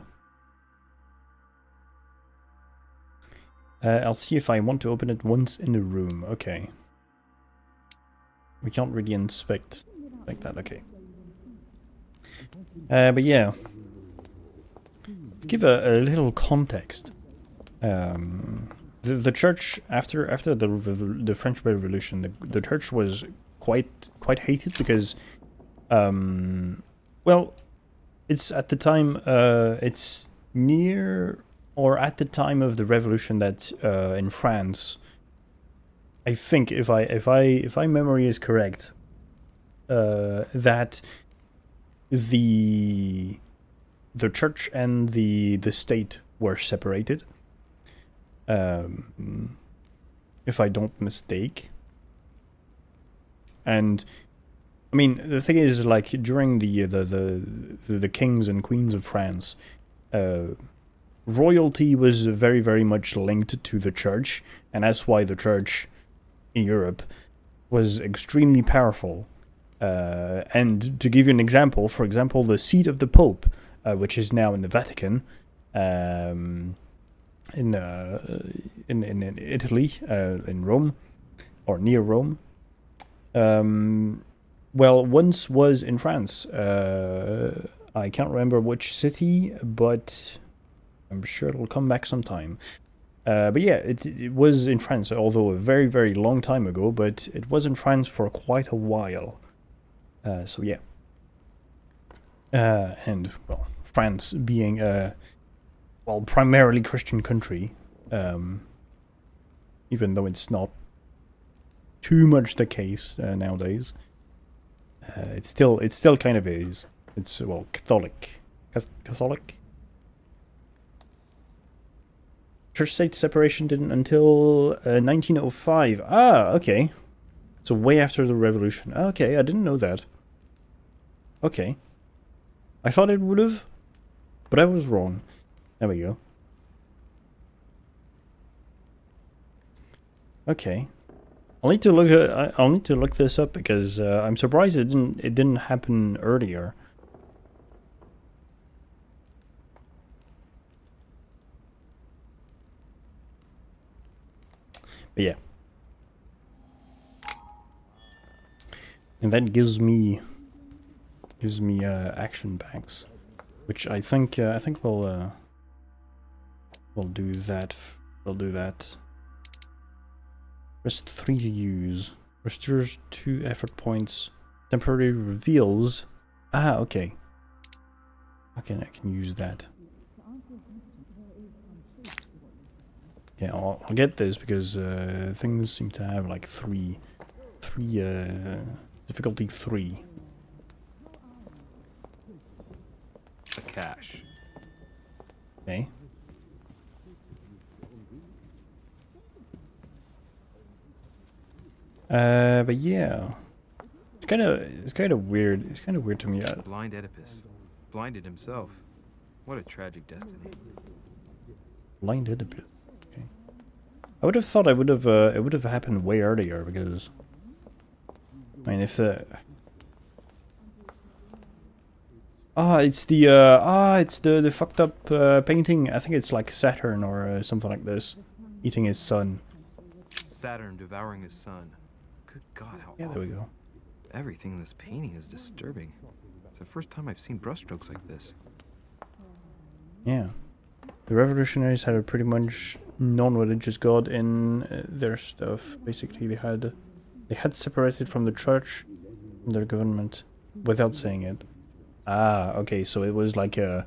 I'll see if I want to open it once in the room. Okay. We can't really inspect like that. Okay. But yeah. Give a little context. The church after the French Revolution, the church was quite hated because, well, it's at the time it's near or at the time of the revolution that in France, I think if my memory is correct, that the church and the state were separated. If I don't mistake. And I mean, the thing is, like, during the kings and queens of France, royalty was very, very much linked to the church, and that's why the church in Europe was extremely powerful. And to give you an example, for example, the seat of the Pope, which is now in the Vatican, in Italy, in Rome, or near Rome. Well, once was in France. I can't remember which city, but I'm sure it'll come back sometime. But yeah, it was in France, although a very, very long time ago, but it was in France for quite a while. So yeah. And, well, France being well, primarily Christian country, even though it's not too much the case nowadays. It still kind of is. It's, well, Catholic. Catholic? Church-state separation didn't until 1905. Ah, okay. So way after the revolution. Okay, I didn't know that. Okay. I thought it would have, but I was wrong. There we go. Okay. I'll need to look this up because I'm surprised it didn't happen earlier. But yeah. And that gives me action packs, which I think we'll do that. We'll do that. Rest 3 to use. Restores 2 effort points. Temporarily reveals. Ah, okay. Okay, I can use that. Okay, I'll get this because things seem to have like three difficulty 3. A cache. Okay. But yeah, it's kind of weird. It's kind of weird to me. Blind Oedipus. Blinded himself. What a tragic destiny. Blind Oedipus. Okay. I would have thought it would have happened way earlier because, I mean, if the it's the fucked up painting. I think it's like Saturn or something like this, eating his son. Saturn devouring his son. Good God, how Yeah, there we go. Everything in this painting is disturbing. It's the first time I've seen brushstrokes like this. Yeah, the revolutionaries had a pretty much non-religious god in their stuff. Basically, they had separated from the church, from their government, without saying it. Ah, okay, so it was like a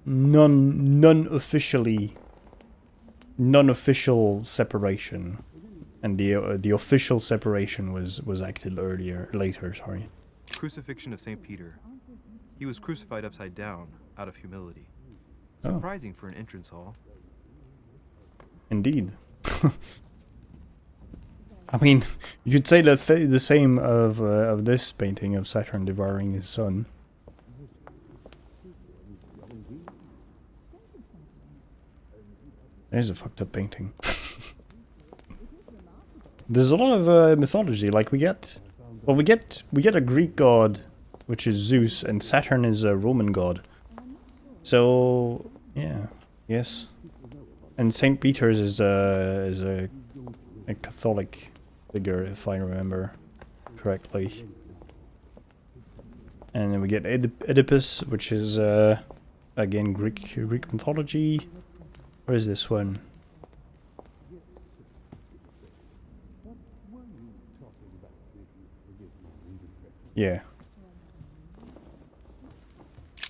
non-official separation, and the official separation was acted later. Sorry. Crucifixion of St. Peter. He was crucified upside down, out of humility. Oh. Surprising for an entrance hall. Indeed. I mean, you could say the same of this painting of Saturn devouring his son. There's a fucked up painting. There's a lot of mythology. Like we get a Greek god, which is Zeus, and Saturn is a Roman god. So yeah, yes. And Saint Peter's is a Catholic figure, if I remember correctly. And then we get Oedipus, which is again Greek mythology. Where is this one? Yeah.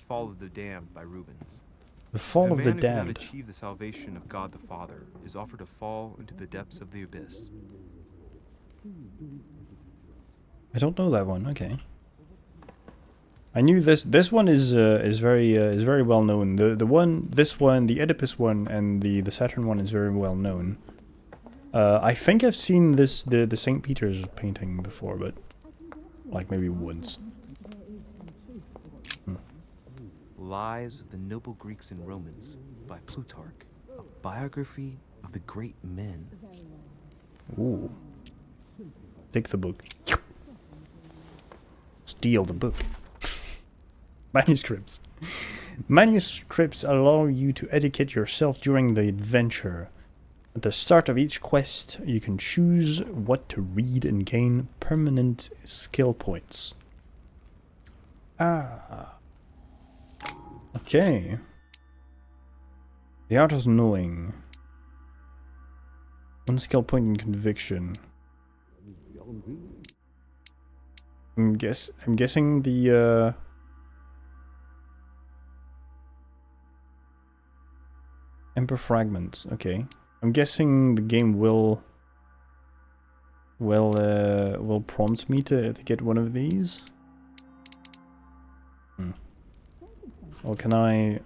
Fall of the Damned by Rubens. The Fall of the man who cannot Damned. achieve the salvation of God the Father is offered to fall into the depths of the abyss. I don't know that one. Okay. I knew this one is very well known. This one, the Oedipus one, and the Saturn one is very well known. I think I've seen the St. Peter's painting before, but like maybe once. Lives of the Noble Greeks and Romans by Plutarch, a biography of the great men. Ooh. Take the book. Steal the book. Manuscripts. Manuscripts allow you to educate yourself during the adventure. At the start of each quest, you can choose what to read and gain permanent skill points. Ah. Okay. The art of knowing. One skill point in conviction. I'm guessing the Emperor fragments. Okay. I'm guessing the game will prompt me to get one of these. Or can I...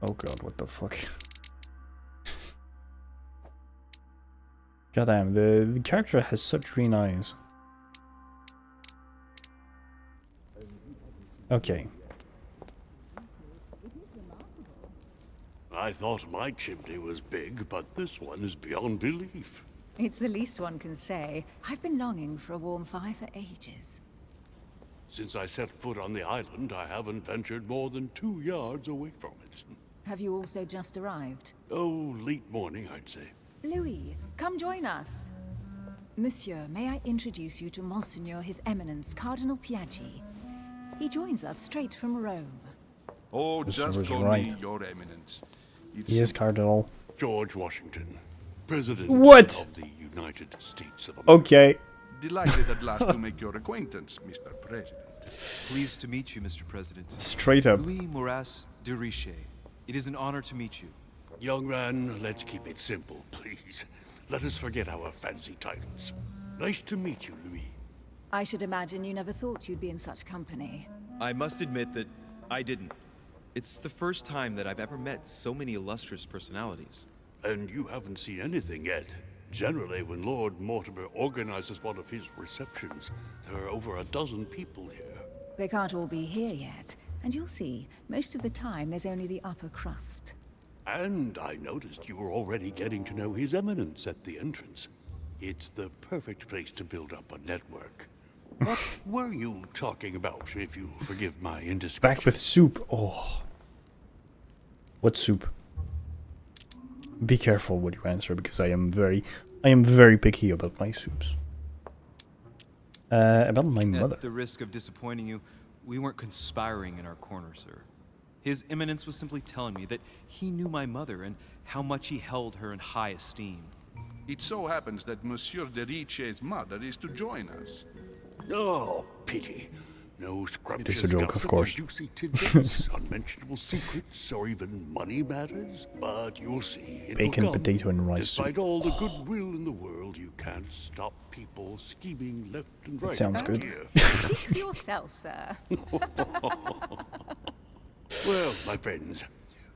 Oh god, what the fuck? Goddamn, the character has such green eyes. Okay. I thought my chimney was big, but this one is beyond belief. It's the least one can say. I've been longing for a warm fire for ages. Since I set foot on the island, I haven't ventured more than 2 yards away from it. Have you also just arrived? Oh, late morning, I'd say. Louis, come join us. Monsieur, may I introduce you to Monseigneur His Eminence, Cardinal Piaggi. He joins us straight from Rome. Oh, This just was call me right. Your Eminence. He is Cardinal. George Washington, President What? of the United States of America. Okay. Delighted at last to make your acquaintance, Mr. President. Pleased to meet you, Mr. President. Straight up. Louis Maurras de Richet. It is an honor to meet you. Young man, let's keep it simple, please. Let us forget our fancy titles. Nice to meet you, Louis. I should imagine you never thought you'd be in such company. I must admit that I didn't. It's the first time that I've ever met so many illustrious personalities. And you haven't seen anything yet. Generally, when Lord Mortimer organizes one of his receptions, there are over a dozen people here. They can't all be here yet, and you'll see, most of the time there's only the upper crust. And I noticed you were already getting to know His Eminence at the entrance. It's the perfect place to build up a network. What were you talking about, if you'll forgive my indiscretion? Back with soup. Oh. What soup? Be careful what you answer, because I am very picky about my soups. About my mother. At the risk of disappointing you, we weren't conspiring in our corner, sir. His Eminence was simply telling me that he knew my mother and how much he held her in high esteem. It so happens that Monsieur de Riche's mother is to join us. Oh, pity. No scrumptious a joke, of gossip course. or juicy tidbits, unmentionable secrets, or even money matters. But you'll see, it Bacon, will come. potato, and rice Despite soup. all the goodwill in the world, you can't stop people scheming left and right. sounds around good. here. Speak for yourself, sir. Well, my friends,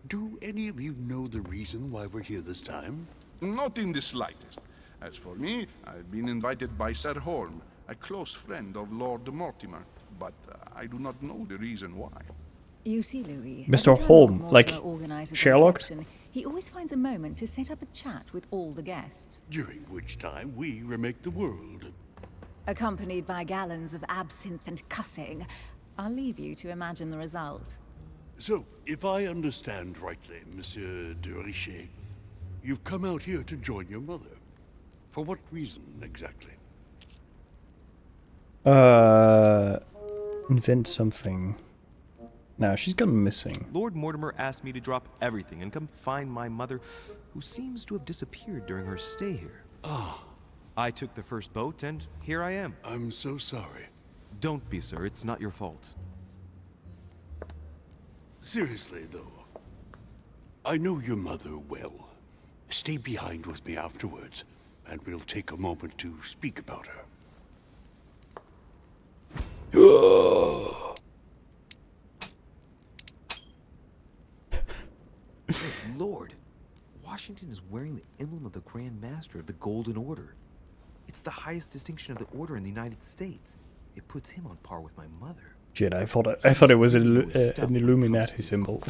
do any of you know the reason why we're here this time? Not in the slightest. As for me, I've been invited by Sir Holm, a close friend of Lord Mortimer, but I do not know the reason why. You see, Louis, Mr. every time Holm, Lord like Mortimer organises a Sherlock? reception, he always finds a moment to set up a chat with all the guests, During which time we remake the world. accompanied by gallons of absinthe and cussing. I'll leave you to imagine the result. So, if I understand rightly, Monsieur de Richet, you've come out here to join your mother. For what reason, exactly? Invent something. Now she's gone missing. Lord Mortimer asked me to drop everything and come find my mother, who seems to have disappeared during her stay here. Ah, I took the first boat, and here I am. I'm so sorry. Don't be, sir. It's not your fault. Seriously, though, I know your mother well. Stay behind with me afterwards, and we'll take a moment to speak about her. Good Lord, Washington is wearing the emblem of the Grand Master of the Golden Order. It's the highest distinction of the order in the United States. It puts him on par with my mother. Shit, I thought it was an Illuminati symbol.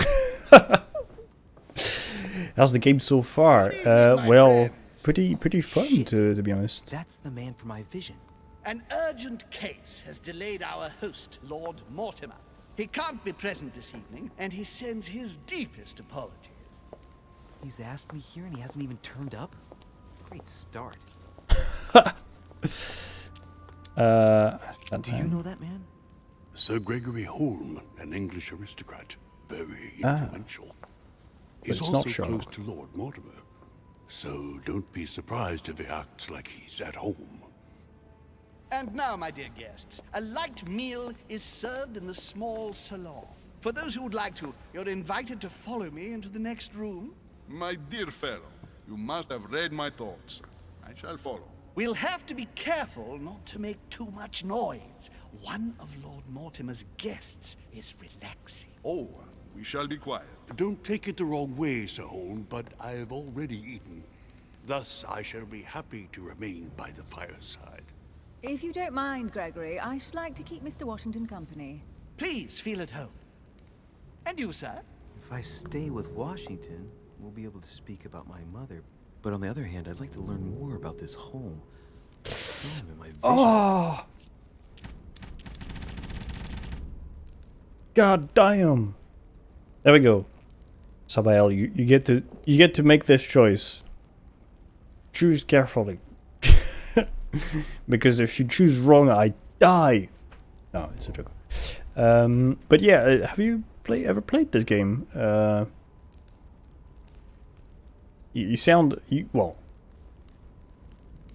How's the game so far? Well, pretty fun to be honest. That's the man for my vision. An urgent case has delayed our host, Lord Mortimer. He can't be present this evening, and he sends his deepest apologies. He's asked me here and he hasn't even turned up? Great start. Do you know that man? Sir Gregory Holm, an English aristocrat, very influential. He's it's not also close Sherlock. to Lord Mortimer, so don't be surprised if he acts like he's at home. And now, my dear guests, a light meal is served in the small salon. For those who would like to, you're invited to follow me into the next room. My dear fellow, you must have read my thoughts. I shall follow. We'll have to be careful not to make too much noise. One of Lord Mortimer's guests is relaxing. Oh, we shall be quiet. Don't take it the wrong way, Sir Holm, but I have already eaten. Thus, I shall be happy to remain by the fireside. If you don't mind, Gregory, I should like to keep Mr. Washington company. Please feel at home. And you, sir? If I stay with Washington, we'll be able to speak about my mother. But on the other hand, I'd like to learn more about this home. Damn, in my vision. Oh, god damn! There we go. Sabael, you get to make this choice. Choose carefully. Because if you choose wrong, I die. No, it's a joke. But yeah, have you ever played this game? You sound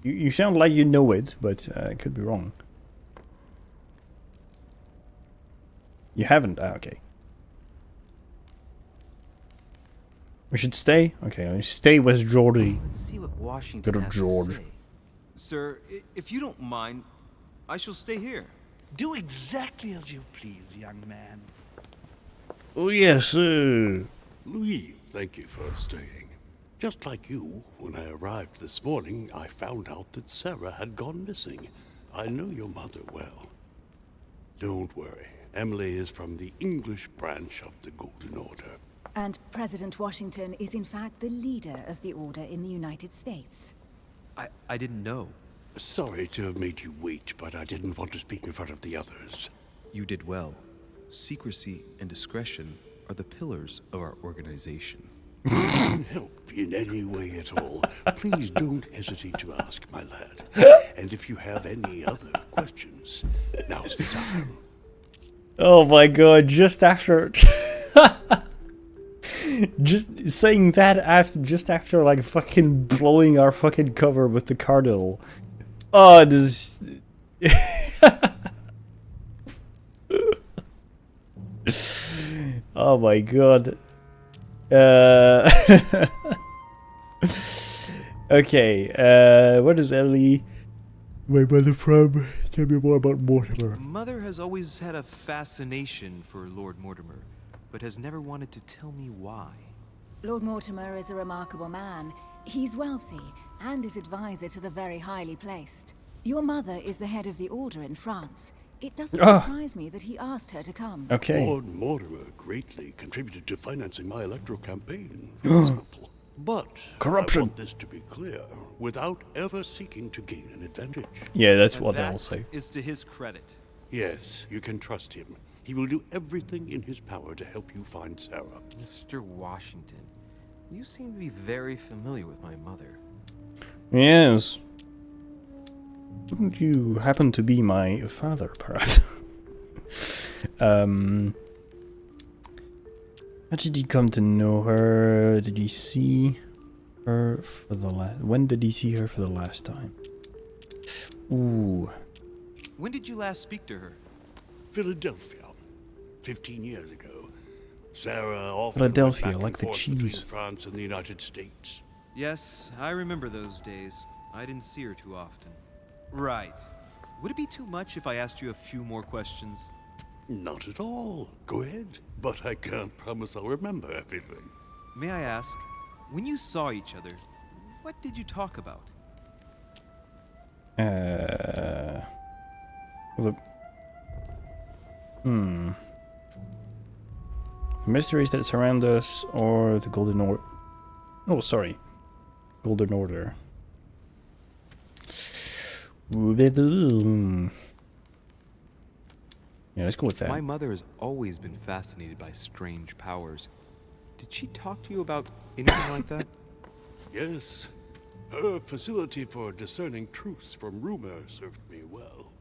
you sound like you know it, but I could be wrong. You haven't? Ah, okay. We should stay? Okay, I stay with Geordie. Let's see what Washington Bit of has George. to say. Sir, if you don't mind, I shall stay here. Do exactly as you please, young man. Oh yes, Louis, thank you for staying. Just like you, when I arrived this morning, I found out that Sarah had gone missing. I know your mother well. Don't worry, Emily is from the English branch of the Golden Order. And President Washington is in fact the leader of the Order in the United States. I didn't know. Sorry to have made you wait, but I didn't want to speak in front of the others. You did well. Secrecy and discretion are the pillars of our organization. Help in any way at all, please don't hesitate to ask, my lad. And if you have any other questions, now's the time. Oh my god, just after... just saying that after like fucking blowing our fucking cover with the cardinal. Oh, this... Oh my god. Okay, where does Ellie... my mother from? Tell me more about Mortimer. Mother has always had a fascination for Lord Mortimer, but has never wanted to tell me why. Lord Mortimer is a remarkable man. He's wealthy and is advisor to the very highly placed. Your mother is the head of the Order in France. It doesn't surprise me that he asked her to come. Okay. Lord Mortimer greatly contributed to financing my electoral campaign, for example. But Corruption. I want this to be clear, without ever seeking to gain an advantage. Yeah, that's And what that they'll say. is to his credit. Yes, you can trust him. He will do everything in his power to help you find Sarah. Mr. Washington, you seem to be very familiar with my mother. Yes. Wouldn't you happen to be my father, perhaps? How did he come to know her? Did he see her for the last... When did he see her for the last time? Ooh. When did you last speak to her? Philadelphia, 15 years ago. Sarah often Philadelphia, went back like and the forth cheese. between France and the United States. Yes, I remember those days. I didn't see her too often. Right. Would it be too much if I asked you a few more questions? Not at all. Go ahead. But I can't promise I'll remember everything. May I ask, when you saw each other, what did you talk about? The mysteries that surround us, or the Golden Order. Oh, sorry. Golden Order. Yeah, let's go with that. My mother has always been fascinated by strange powers. Did she talk to you about anything like that? Yes. Her facility for discerning truths from rumor served me well.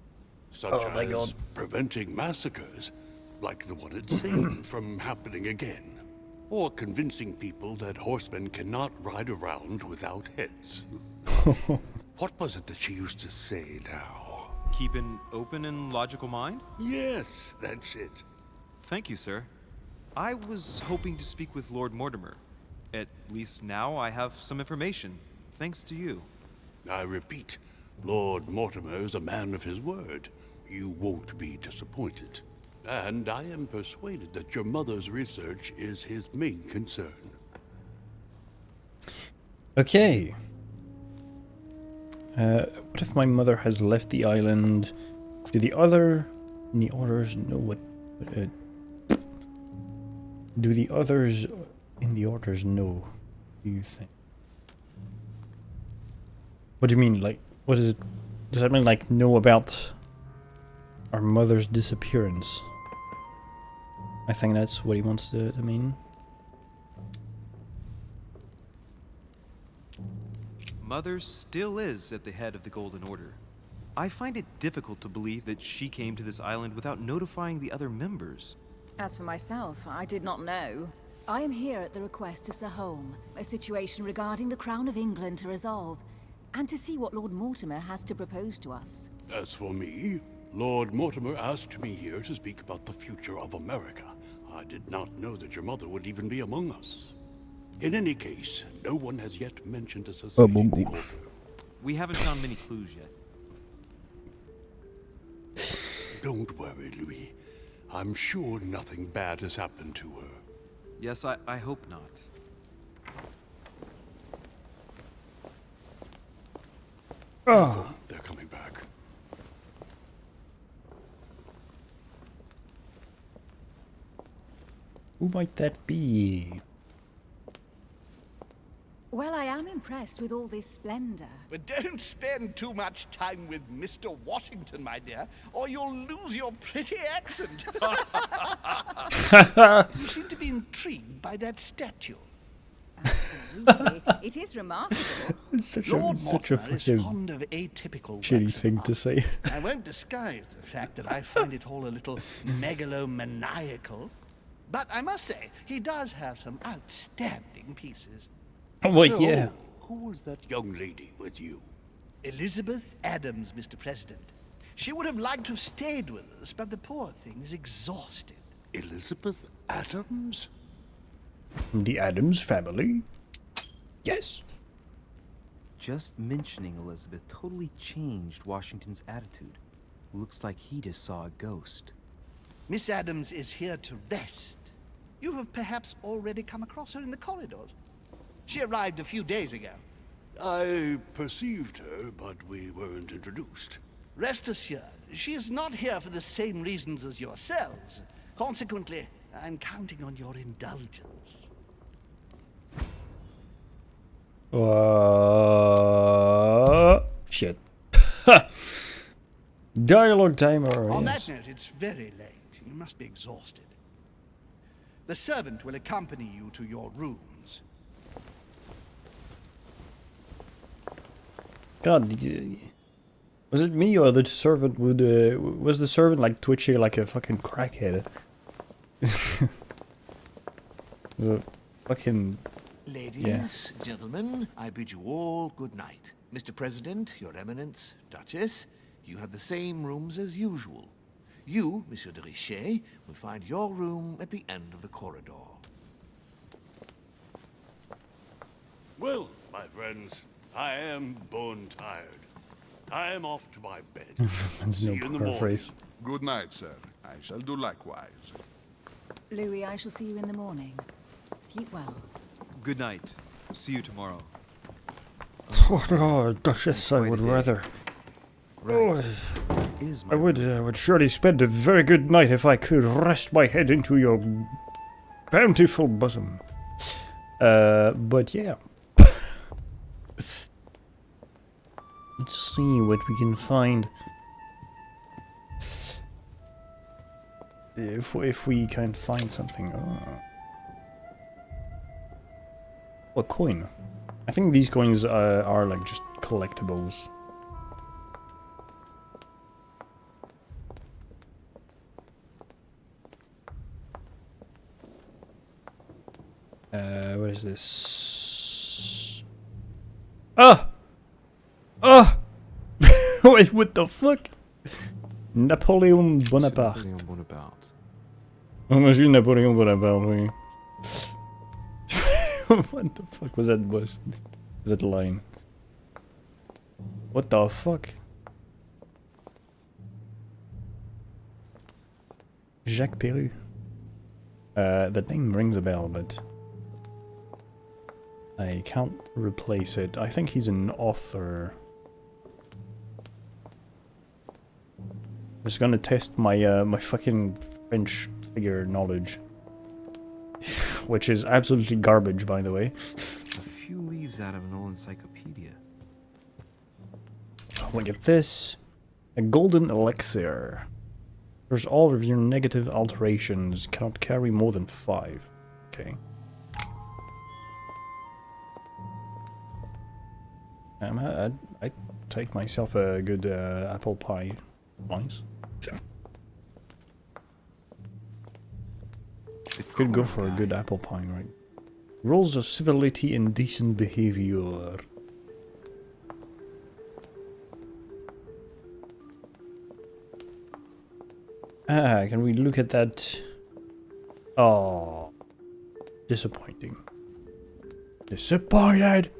Such Oh my as God. preventing massacres, like the one at Salem, from happening again. Or convincing people that horsemen cannot ride around without heads. What was it that she used to say now? Keep an open and logical mind? Yes, that's it. Thank you, sir. I was hoping to speak with Lord Mortimer. At least now I have some information, thanks to you. I repeat, Lord Mortimer is a man of his word. You won't be disappointed. And I am persuaded that your mother's research is his main concern. Okay. What if my mother has left the island? Do the other in the orders know what? Do the others in the orders know? Do you think? What do you mean? Like, what is it? Does that mean like know about our mother's disappearance? I think that's what he wants to mean. Mother still is at the head of the Golden Order. I find it difficult to believe that she came to this island without notifying the other members. As for myself, I did not know. I am here at the request of Sir Holm, a situation regarding the Crown of England to resolve, and to see what Lord Mortimer has to propose to us. As for me, Lord Mortimer asked me here to speak about the future of America. I did not know that your mother would even be among us. In any case, no one has yet mentioned associating the order. We haven't found many clues yet. Don't worry, Louis. I'm sure nothing bad has happened to her. Yes, I hope not. Careful, they're coming back. Who might that be? Well, I am impressed with all this splendor. But don't spend too much time with Mr. Washington, my dear, or you'll lose your pretty accent. You seem to be intrigued by that statue. Absolutely. It is remarkable. It's such Lord such a Mortimer is fucking fond of atypical shitty works of thing art. to say. I won't disguise the fact that I find it all a little megalomaniacal. But I must say, he does have some outstanding pieces. Well, So, yeah. who was that young lady with you? Elizabeth Adams, Mr. President. She would have liked to have stayed with us, but the poor thing is exhausted. Elizabeth Adams? The Adams family? Yes. Just mentioning Elizabeth totally changed Washington's attitude. Looks like he just saw a ghost. Miss Adams is here to rest. You have perhaps already come across her in the corridors. She arrived a few days ago. I perceived her, but we weren't introduced. Rest assured, she is not here for the same reasons as yourselves. Consequently, I'm counting on your indulgence. Shit. Dialogue timer. On Yes. that note, it's very late. You must be exhausted. The servant will accompany you to your rooms. God, was it me or the servant would? Was the servant like twitching like a fucking crackhead? The fucking Ladies, gentlemen, I bid you all good night. Mr. President, Your Eminence, Duchess, you have the same rooms as usual. You, Monsieur de Richet, will find your room at the end of the corridor. Well, my friends, I am bone tired. I am off to my bed. That's See no you in the poker morning. phrase. Good night, sir. I shall do likewise. Louis, I shall see you in the morning. Sleep well. Good night. See you tomorrow. Oh, Duchess, I would rather. Right. Is my I would surely spend a very good night if I could rest my head into your bountiful bosom. But yeah. Let's see what we can find. If we can find something. Oh. A coin. I think these coins are like just collectibles. What is this? Ah! Ah! Wait, what the fuck? Napoleon Bonaparte. Napoleon Bonaparte. Oh, monsieur Napoleon Bonaparte, oui. What the fuck was that Was that line? What the fuck? Jacques Perru. The name rings a bell, but I can't replace it. I think he's an author. Just gonna test my my fucking French figure knowledge, which is absolutely garbage, by the way. A few leaves out of an old encyclopedia. Look at this. A golden elixir. There's all of your negative alterations. Cannot carry more than 5. Okay. I'd take myself a good apple pie. Nice. Could go for a good apple pie, right? Rules of civility and decent behavior. Ah, can we look at that? Oh, disappointing. Disappointed.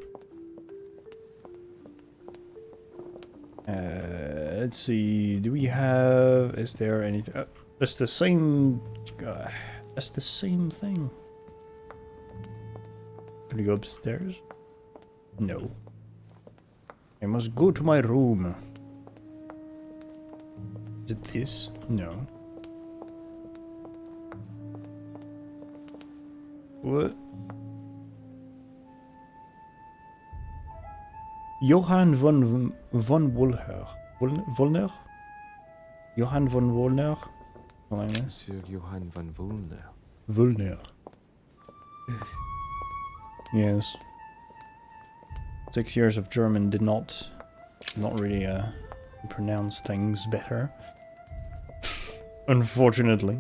Let's see. Do we have? Is there anything? It's the same. That's the same thing. Can we go upstairs? No. I must go to my room. Is it this? No. What? Johann von Wollner. Wollner? Johann von Wollner? Monsieur Johann von Wollner. Wollner. Yes. 6 years of German did not really pronounce things better. Unfortunately.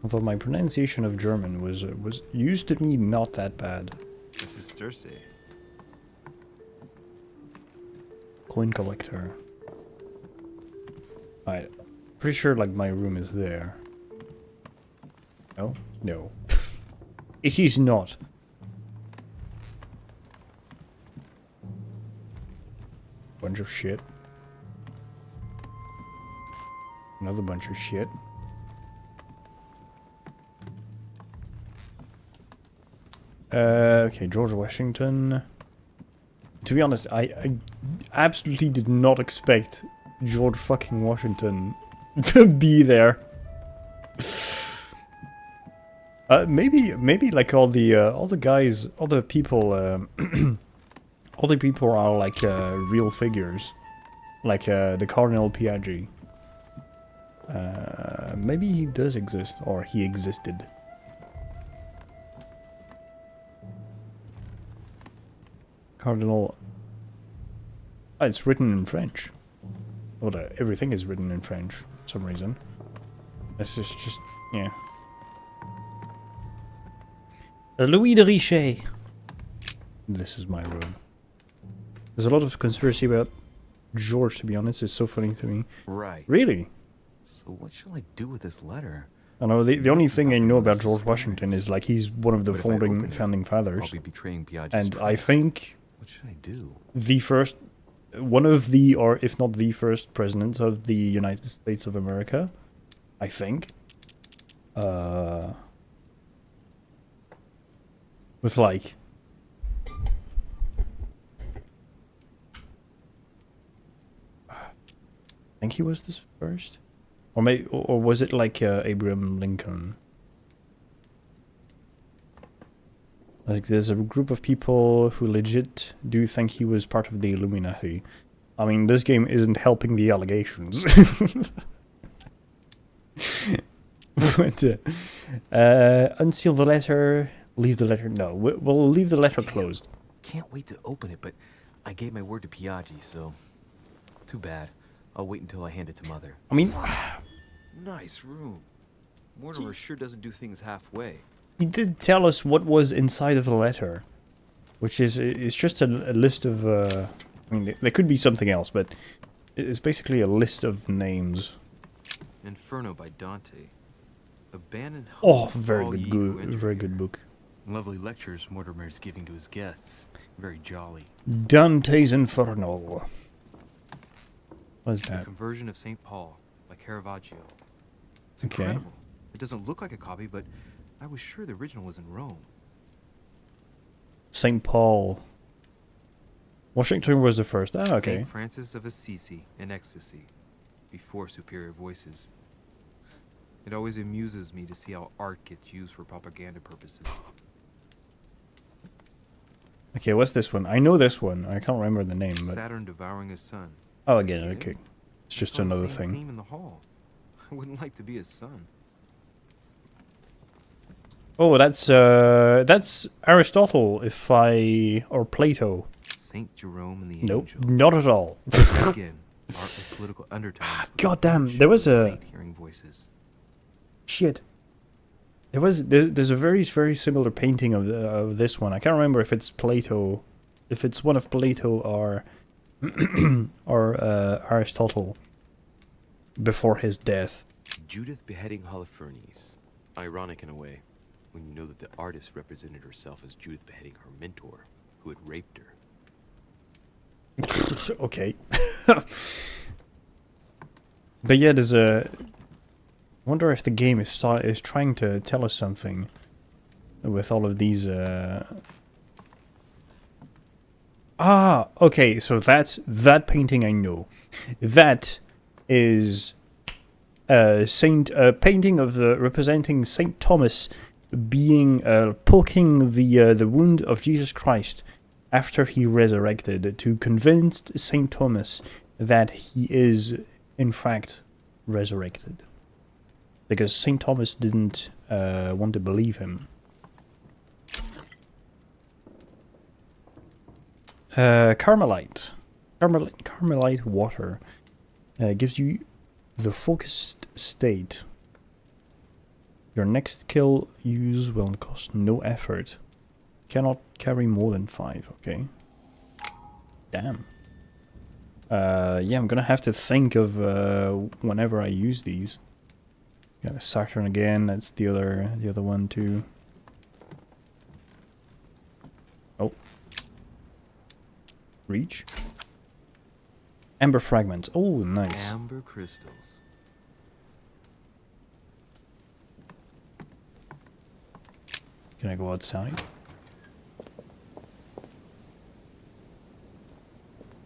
Although my pronunciation of German was used to be not that bad. This is Thursday. Coin collector. Alright. Pretty sure like my room is there. No? No. It is not. Bunch of shit. Another bunch of shit. Okay, George Washington. To be honest, I absolutely did not expect George fucking Washington to be there. Maybe like all the guys, all the people, all the people are like real figures, like the Cardinal Piaggi. Maybe he does exist, or he existed. Cardinal. Oh, it's written in French. Well, everything is written in French for some reason. It's just yeah. Louis de Richet. This is my room. There's a lot of conspiracy about George, to be honest. It's so funny to me. Right. Really? So what shall I do with this letter? I know the only thing I know about George Washington is like he's one of the founding fathers. I'll be betraying Piaggi's And trust. I think What should I do? the first, one of the, or if not the first president of the United States of America, I think. With like, I think he was the first, or maybe, or was it like Abraham Lincoln? Like, there's a group of people who legit do think he was part of the Illuminati. I mean, this game isn't helping the allegations. But, unseal the letter, leave the letter. No, we'll leave the letter closed. Can't wait to open it, but I gave my word to Piaggi, so too bad. I'll wait until I hand it to Mother. I mean, Nice room. Mortimer sure doesn't do things halfway. he did tell us what was inside of the letter, which is it's just a list of. I mean, there could be something else, but it's basically a list of names. Inferno by Dante. Abandoned Oh, home, very all ye good, who enter very here. good book. Lovely lectures Mortimer is giving to his guests. Very jolly. Dante's Inferno. What is The that? Conversion of St. Paul by Caravaggio. It's Okay. incredible. It doesn't look like a copy, but I was sure the original was in Rome. St. Paul. Washington was the first. Ah, okay. St. Francis of Assisi in ecstasy, before superior voices. It always amuses me to see how art gets used for propaganda purposes. Okay, what's this one? I know this one. I can't remember the name, but Saturn devouring his son. oh, again, Get it? okay. It's I just saw the another same thing. theme in the hall. I wouldn't like to be his son. Oh, that's Aristotle, if I or Plato. Saint Jerome and the Nope, Angel. not at all. Again, art with political undertones. God damn, there was a Saint hearing voices. shit. There's a very similar painting of this one. I can't remember if it's Plato, if it's one of Plato or or Aristotle before his death. Judith beheading Holofernes. Ironic in a way, when you know that the artist represented herself as Judith beheading her mentor, who had raped her. Okay. But yeah, there's a. I wonder if the game is trying to tell us something with all of these Ah, okay, so that's that painting I know. That is a painting of representing Saint Thomas being poking the wound of Jesus Christ after he resurrected to convince Saint Thomas that he is in fact resurrected, because Saint Thomas didn't want to believe him. Carmelite water gives you the focused state. Your next skill use will cost no effort. Cannot carry more than 5, okay. Damn. Yeah, I'm gonna have to think of whenever I use these. Got a Saturn again, that's the other one too. Oh. Reach. Amber fragments. Oh, nice. Amber crystals. Can I go outside?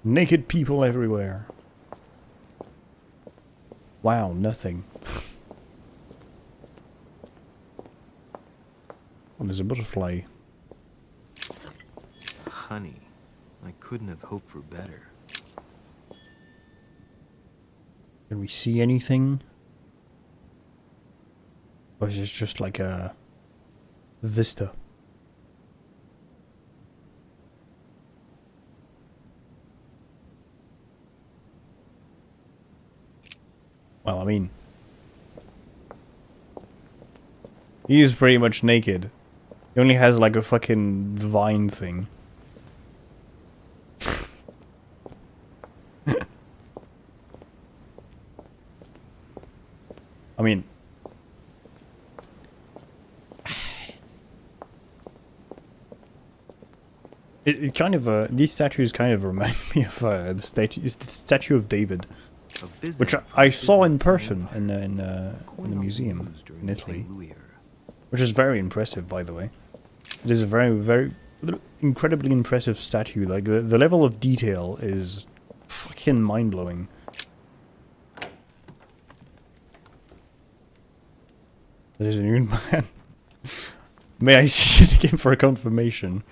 Naked people everywhere. Wow, nothing. Oh, there's a butterfly. Honey, I couldn't have hoped for better. Can we see anything? Or is this just like a vista? Well, I mean, he is pretty much naked. He only has like a fucking vine thing. I mean, it kind of these statues kind of remind me of the statue of David, which I saw in person in the museum in Italy, which is very impressive, by the way. It is a very incredibly impressive statue. Like the level of detail is fucking mind blowing. There's a nude man. May I see it again for a confirmation?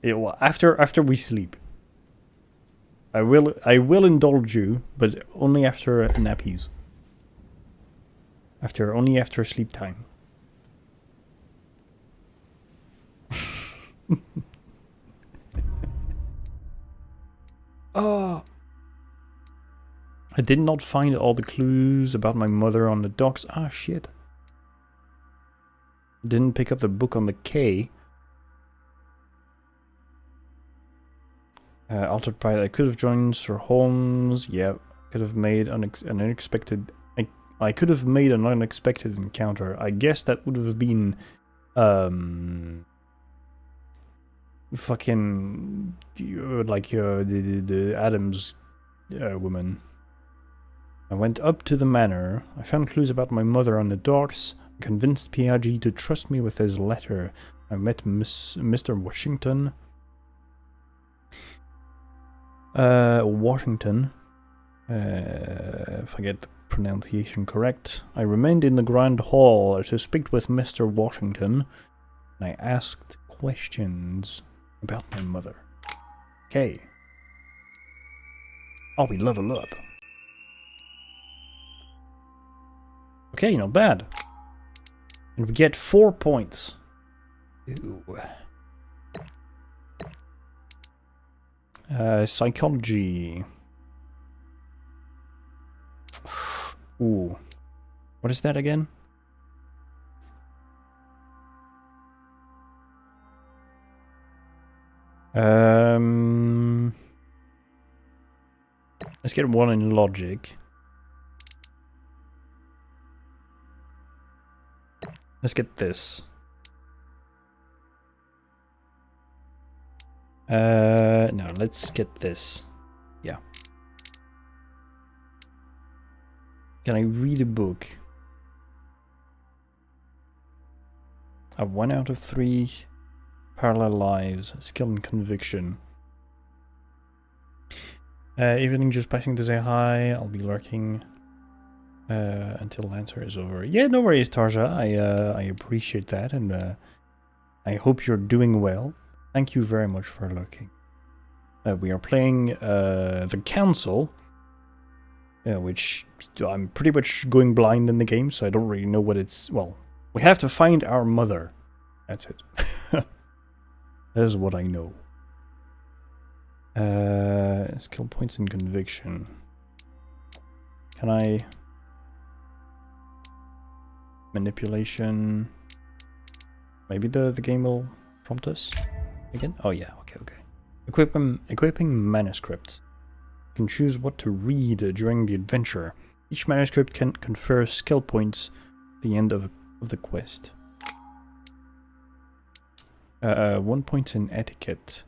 After we sleep. I will indulge you, but only after nappies. Only after sleep time. Oh. I did not find all the clues about my mother on the docks. Ah, shit. Didn't pick up the book on the quay. Altered Pride. I could have joined Sir Holmes. Yeah, could have made an unexpected. I could have made an unexpected encounter. I guess that would have been, fucking like the Adams woman. I went up to the manor. I found clues about my mother on the docks. I convinced Piaggi to trust me with his letter. I met Mr. Washington. Washington. If I get the pronunciation correct. I remained in the Grand Hall to speak with Mr. Washington. And I asked questions about my mother. Okay. Oh, we level up. Okay, not bad. And we get 4 points. Ooh. Psychology. Ooh. What is that again? Let's get one in logic. Let's get this. No, let's get this. Yeah. Can I read a book? A 1 out of 3. Parallel lives. Skill and conviction. Evening, just passing to say hi. I'll be lurking until Lancer is over. Yeah, no worries, Tarja. I appreciate that, and I hope you're doing well. Thank you very much for lurking. We are playing The Council, which I'm pretty much going blind in the game, so I don't really know what it's... Well, we have to find our mother. That's it. That is what I know. Skill points and conviction. Can I... Manipulation... Maybe the game will prompt us again? Oh yeah, okay. Equipping manuscript. You can choose what to read during the adventure. Each manuscript can confer skill points at the end of the quest. 1 point in etiquette.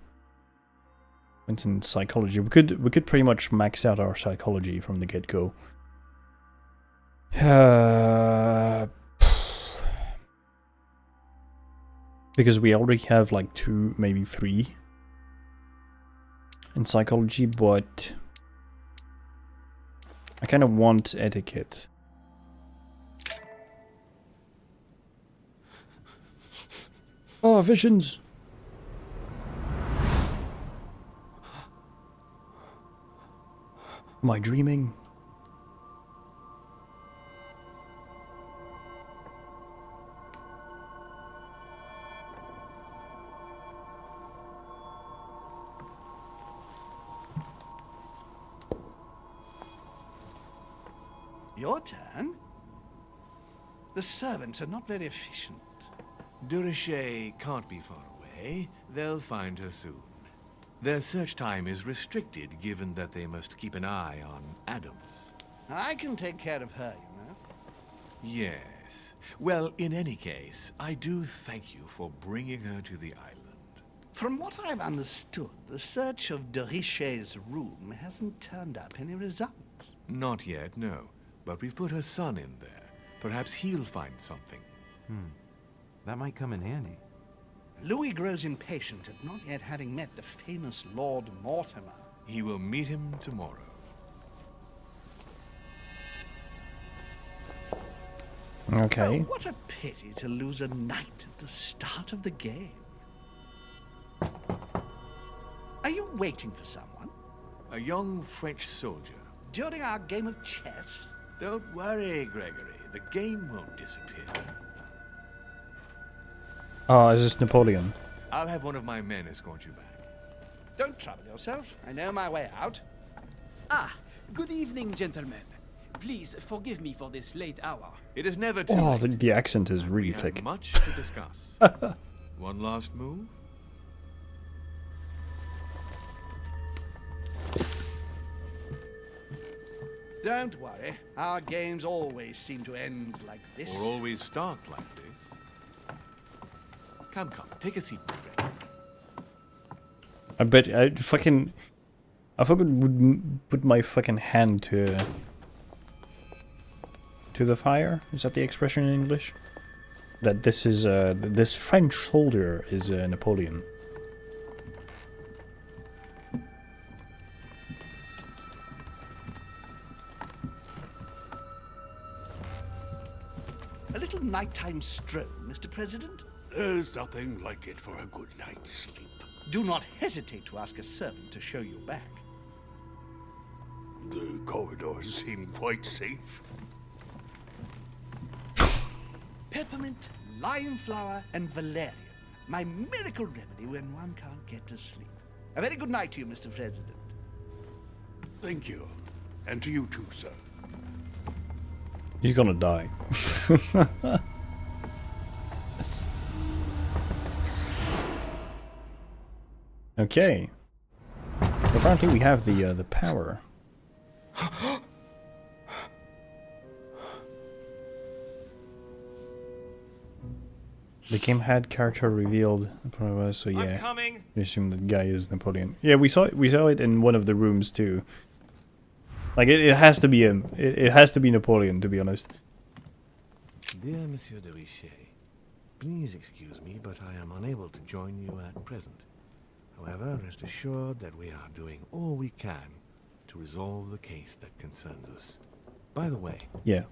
Points in psychology. We could pretty much max out our psychology from the get-go. Because we already have like 2, maybe 3 in psychology, but I kind of want etiquette. Oh, visions! Am I dreaming? Your turn? The servants are not very efficient. Durocher can't be far away. They'll find her soon. Their search time is restricted, given that they must keep an eye on Adams. I can take care of her, you know. Yes. Well, in any case, I do thank you for bringing her to the island. From what I've understood, the search of Durocher's room hasn't turned up any results. Not yet, no. But we've put her son in there. Perhaps he'll find something. That might come in handy. Louis grows impatient at not yet having met the famous Lord Mortimer. He will meet him tomorrow. Okay. Oh, what a pity to lose a knight at the start of the game. Are you waiting for someone? A young French soldier. During our game of chess? Don't worry, Gregory. The game won't disappear. Oh, is this Napoleon? I'll have one of my men escort you back. Don't trouble yourself. I know my way out. Ah, good evening, gentlemen. Please forgive me for this late hour. It is never too Oh, late. the accent is really We have thick. much to discuss. One last move? Don't worry. Our games always seem to end like this. Or always start like this. Come, take a seat, my friend. I bet I fucking would put my fucking hand to the fire. Is that the expression in English? That this is this French soldier is Napoleon. A little nighttime stroll, Mr. President? There's nothing like it for a good night's sleep. Do not hesitate to ask a servant to show you back. The corridors seem quite safe. Peppermint, lime flower, and valerian. My miracle remedy when one can't get to sleep. A very good night to you, Mr. President. Thank you. And to you too, sir. He's gonna die. Okay. Apparently we have the power. The game had character revealed. So yeah, I'm coming. we assume the guy is Napoleon. Yeah, we saw it in one of the rooms too. Like it has to be him. It has to be Napoleon, to be honest. Dear Monsieur de Richet, please excuse me, but I am unable to join you at present. However, rest assured that we are doing all we can to resolve the case that concerns us. By the way, Yeah.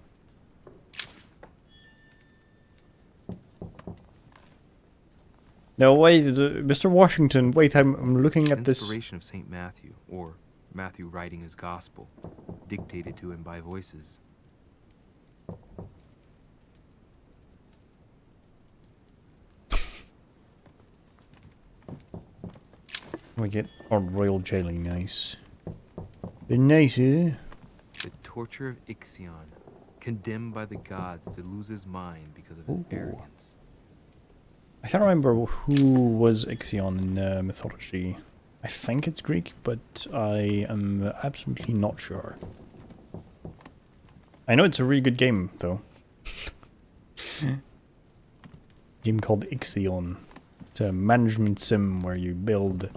No, wait, Mr. Washington, wait, I'm looking at this. Inspiration of St. Matthew, or Matthew writing his gospel, dictated to him by voices. We get our royal jailing, nice. Nice, eh? The torture of Ixion, condemned by the gods to lose his mind because of his arrogance. I can't remember who was Ixion in mythology. I think it's Greek, but I am absolutely not sure. I know it's a really good game, though. Game called Ixion. It's a management sim where you build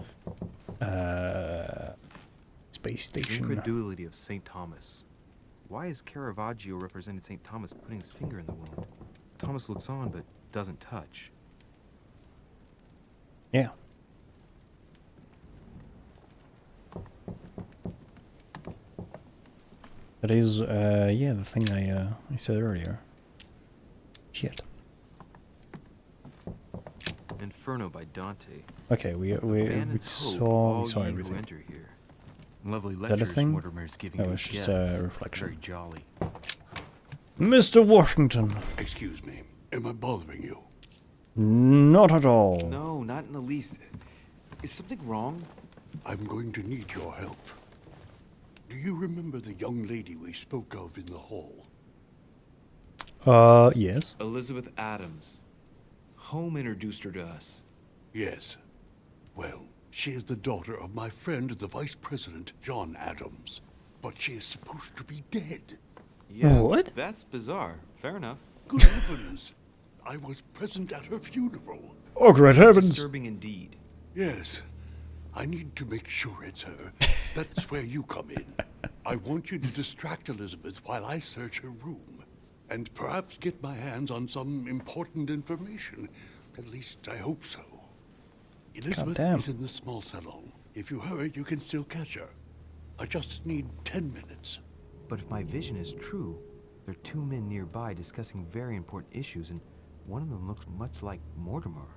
space The station. incredulity of St. Thomas. Why is Caravaggio represented St. Thomas putting his finger in the wound? Thomas looks on but doesn't touch. Yeah. That is, yeah, the thing I said earlier. Shit. Inferno by Dante. Okay, we saw everything. Enter here. Lovely that a lectures thing? Mortimer's giving No, to it's his just guests. a reflection. Very jolly. Mr. Washington. Excuse me. Am I bothering you? Not at all. No, not in the least. Is something wrong? I'm going to need your help. Do you remember the young lady we spoke of in the hall? Yes. Elizabeth Adams. Home introduced her to us. Yes. Well, she is the daughter of my friend, the Vice President, John Adams. But she is supposed to be dead. Yeah, What? That's bizarre. Fair enough. Good heavens! I was present at her funeral. Oh, great heavens! Disturbing indeed. Yes. I need to make sure it's her. That's where you come in. I want you to distract Elizabeth while I search her room. And perhaps get my hands on some important information. At least I hope so. Elizabeth Goddamn. is in the small salon. If you hurry, you can still catch her. I just need 10 minutes. But if my vision is true, there are two men nearby discussing very important issues, and one of them looks much like Mortimer.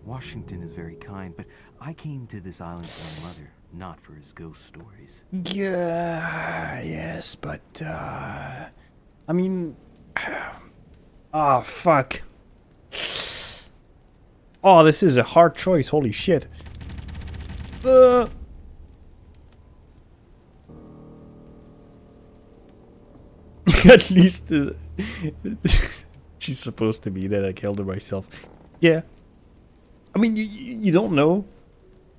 Washington is very kind, but I came to this island for my mother, not for his ghost stories. Yeah, yes, but, I mean... Oh, fuck. Oh, this is a hard choice, holy shit. At least she's supposed to be that I killed her myself. Yeah. I mean, you don't know.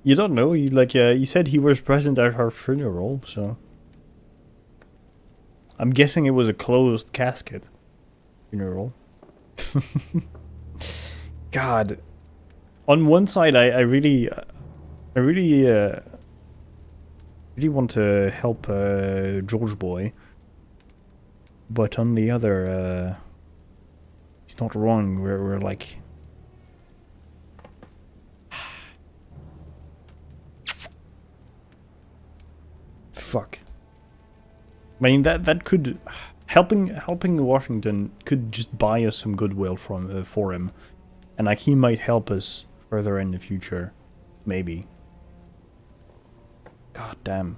You don't know. He said he was present at her funeral, so I'm guessing it was a closed casket funeral. God. On one side, I really want to help George Boy, but on the other, he's not wrong. We're like, fuck. I mean that could helping Washington could just buy us some goodwill for him, and like he might help us further in the future, maybe. God damn.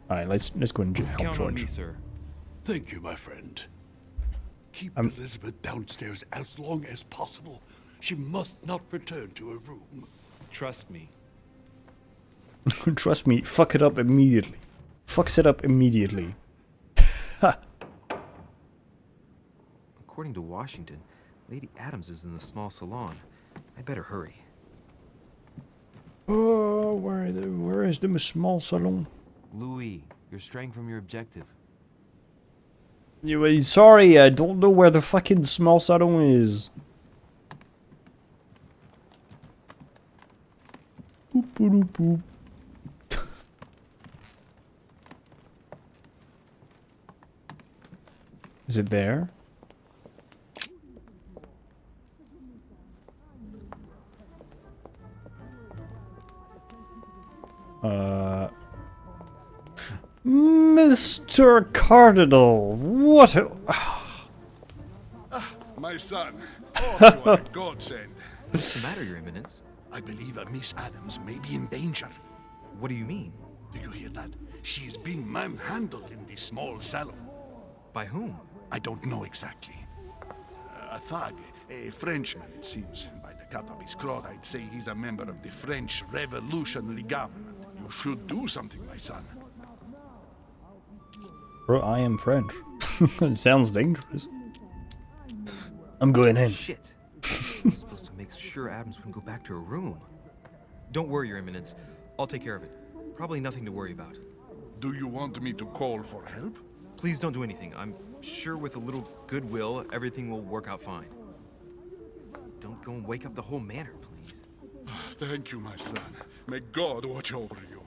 All right, let's go and help Count on George. me, sir. Thank you, my friend. Keep Elizabeth downstairs as long as possible. She must not return to her room. Trust me. Trust me, fuck it up immediately. Fucks it up immediately. According to Washington, Lady Adams is in the small salon. I better hurry. Oh, where is the small salon? Louis, you're straying from your objective. Sorry, I don't know where the fucking small salon is. Boop, boop, boop. Is it there? Mr. Cardinal, what a... My son. Oh, you are a godsend. What's the matter, Your Eminence? I believe Miss Adams may be in danger. What do you mean? Do you hear that? She is being manhandled in the small salon. By whom? I don't know exactly. A thug, a Frenchman, it seems. By the cut of his cloth, I'd say he's a member of the French Revolutionary Government. You should do something, my son. Bro, I am French. It sounds dangerous. I'm going in. Shit. I was supposed to make sure Adams wouldn't go back to her room. Don't worry, Your Eminence. I'll take care of it. Probably nothing to worry about. Do you want me to call for help? Please don't do anything. I'm sure with a little goodwill, everything will work out fine. Don't go and wake up the whole manor, please. Thank you, my son. May God watch over you.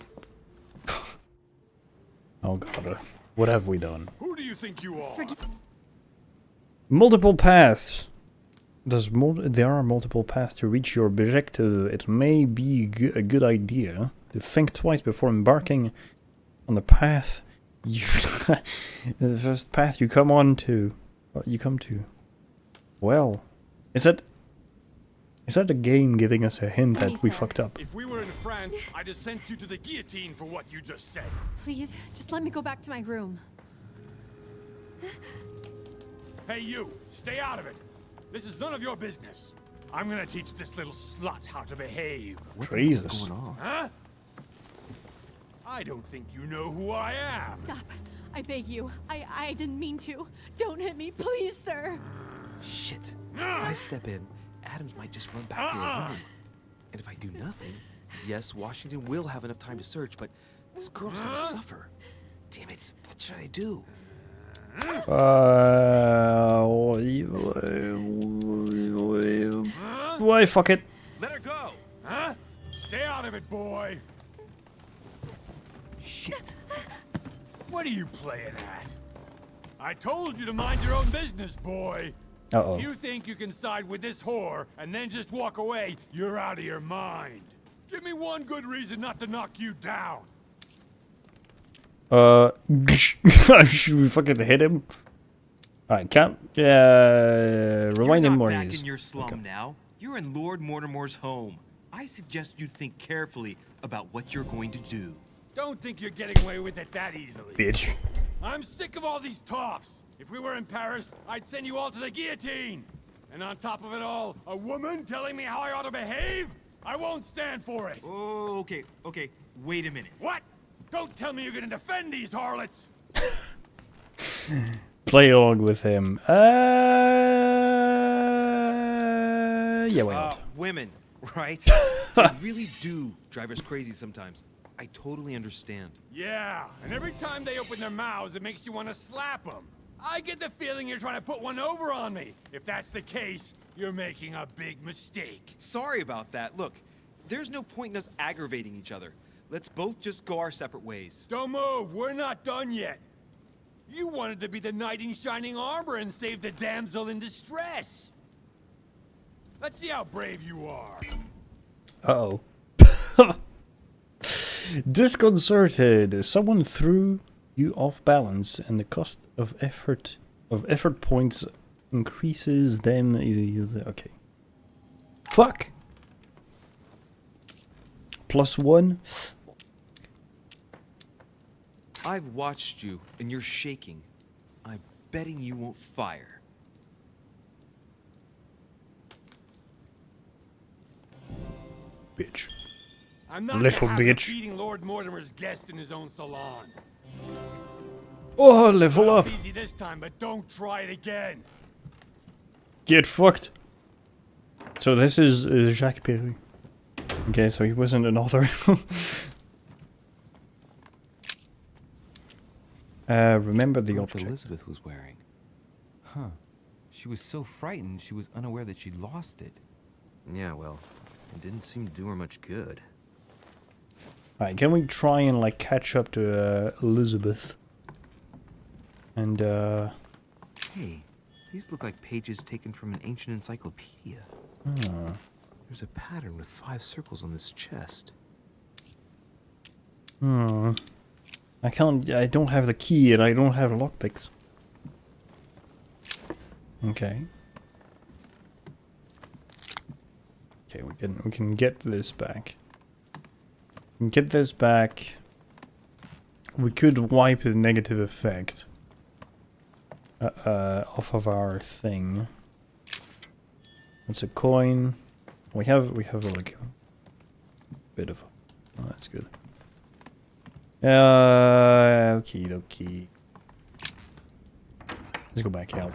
Oh god, what have we done? Who do you think you are? Multiple paths. There are multiple paths to reach your objective. It may be a good idea to think twice before embarking on the path. The first path you come to. Well, is that the game giving us a hint that we fucked up? If we were in France, I'd have sent you to the guillotine for what you just said. Please, just let me go back to my room. Hey, you! Stay out of it! This is none of your business. I'm gonna teach this little slut how to behave. What Jesus. is going on? Huh? I don't think you know who I am. Stop. I beg you. I didn't mean to. Don't hit me, please, sir. Shit. If I step in, Adams might just run back to her room. And if I do nothing, yes, Washington will have enough time to search, but this girl's gonna suffer. Damn it. What should I do? Why fuck it? Let her go! Huh? Stay out of it, boy! Shit. What are you playing at? I told you to mind your own business, boy! Uh-oh. If you think you can side with this whore and then just walk away, you're out of your mind. Give me one good reason not to knock you down. Should we fucking hit him? Alright, rewind him more. You're not back in your slum now. You're in Lord Mortimer's home. I suggest you think carefully about what you're going to do. Don't think you're getting away with it that easily. Bitch. I'm sick of all these toffs. If we were in Paris, I'd send you all to the guillotine. And on top of it all, a woman telling me how I ought to behave? I won't stand for it. Oh, okay. Wait a minute. What? Don't tell me you're gonna defend these harlots. Play along with him. Yeah, why not? Women, right? They really do drive us crazy sometimes. I totally understand. Yeah, and every time they open their mouths, it makes you want to slap them. I get the feeling you're trying to put one over on me. If that's the case, you're making a big mistake. Sorry about that. Look, there's no point in us aggravating each other. Let's both just go our separate ways. Don't move, we're not done yet. You wanted to be the knight in shining armor and save the damsel in distress. Let's see how brave you are. Uh-oh. Disconcerted. Someone threw you off balance, and the cost of effort points increases them. Okay. Fuck. +1. I've watched you, and you're shaking. I'm betting you won't fire. Bitch. I'm not Little happy bitch. beating Lord Mortimer's guest in his own salon. Oh, level up. Easy this time, but don't try it again. Get fucked. So this is Jacques Perry. Okay, so he wasn't an author. Remember the Brooch object. Elizabeth was wearing. Huh. She was so frightened she was unaware that she'd lost it. Yeah, well, it didn't seem to do her much good. Alright, can we try and like catch up to Elizabeth? And Hey, these look like pages taken from an ancient encyclopedia. There's a pattern with 5 circles on this chest. I can't. I don't have the key, and I don't have lockpicks. Okay. Okay, we can get this back. We can get this back. We could wipe the negative effect off of our thing. It's a coin. We have like a bit of. Oh, that's good. Okie dokie. Let's go back out.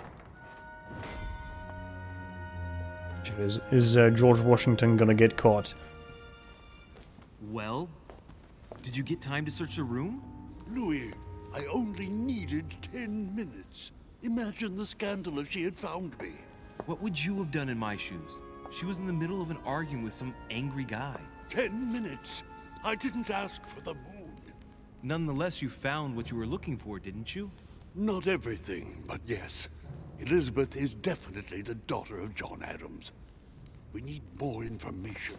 Is George Washington gonna get caught? Well, did you get time to search the room? Louis, I only needed 10 minutes. Imagine the scandal if she had found me. What would you have done in my shoes? She was in the middle of an argument with some angry guy. 10 minutes. I didn't ask for the moon. Nonetheless, you found what you were looking for, didn't you? Not everything, but yes. Elizabeth is definitely the daughter of John Adams. We need more information.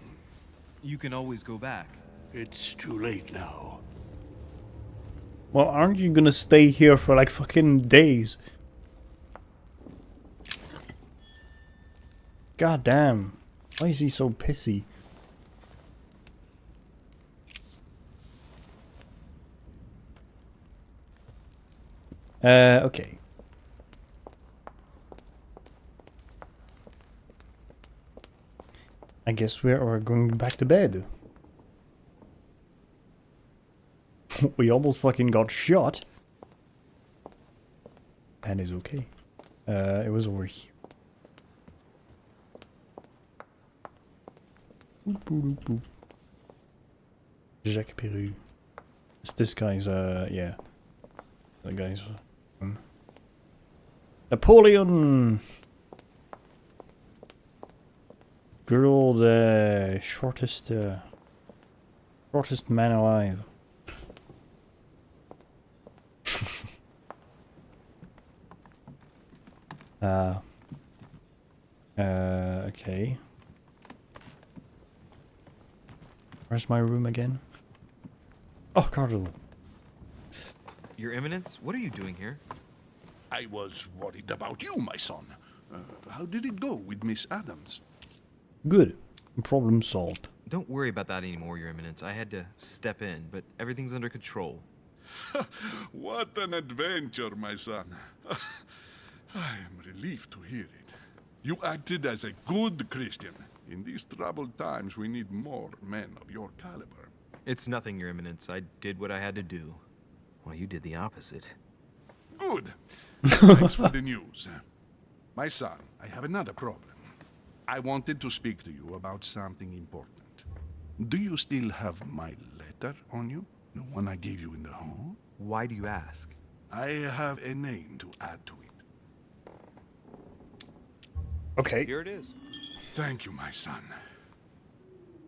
You can always go back. It's too late now. Well, aren't you gonna stay here for like fucking days? God damn. Why is he so pissy? Okay. I guess we're going back to bed. We almost fucking got shot. And it's okay. It was over here. Boop, boop, boop. Jacques Peru. It's this guy's, yeah. That guy's... Napoleon! Good old, shortest man alive. Okay. Where's my room again? Oh, Cardinal. Your Eminence, what are you doing here? I was worried about you, my son. How did it go with Miss Adams? Good. Problem solved. Don't worry about that anymore, Your Eminence. I had to step in, but everything's under control. What an adventure, my son. I am relieved to hear it. You acted as a good Christian. In these troubled times, we need more men of your caliber. It's nothing, Your Eminence. I did what I had to do. Well, you did the opposite. Good. Thanks for the news. My son, I have another problem. I wanted to speak to you about something important. Do you still have my letter on you? The one I gave you in the hall? Why do you ask? I have a name to add to it. Okay. Here it is. Thank you, my son.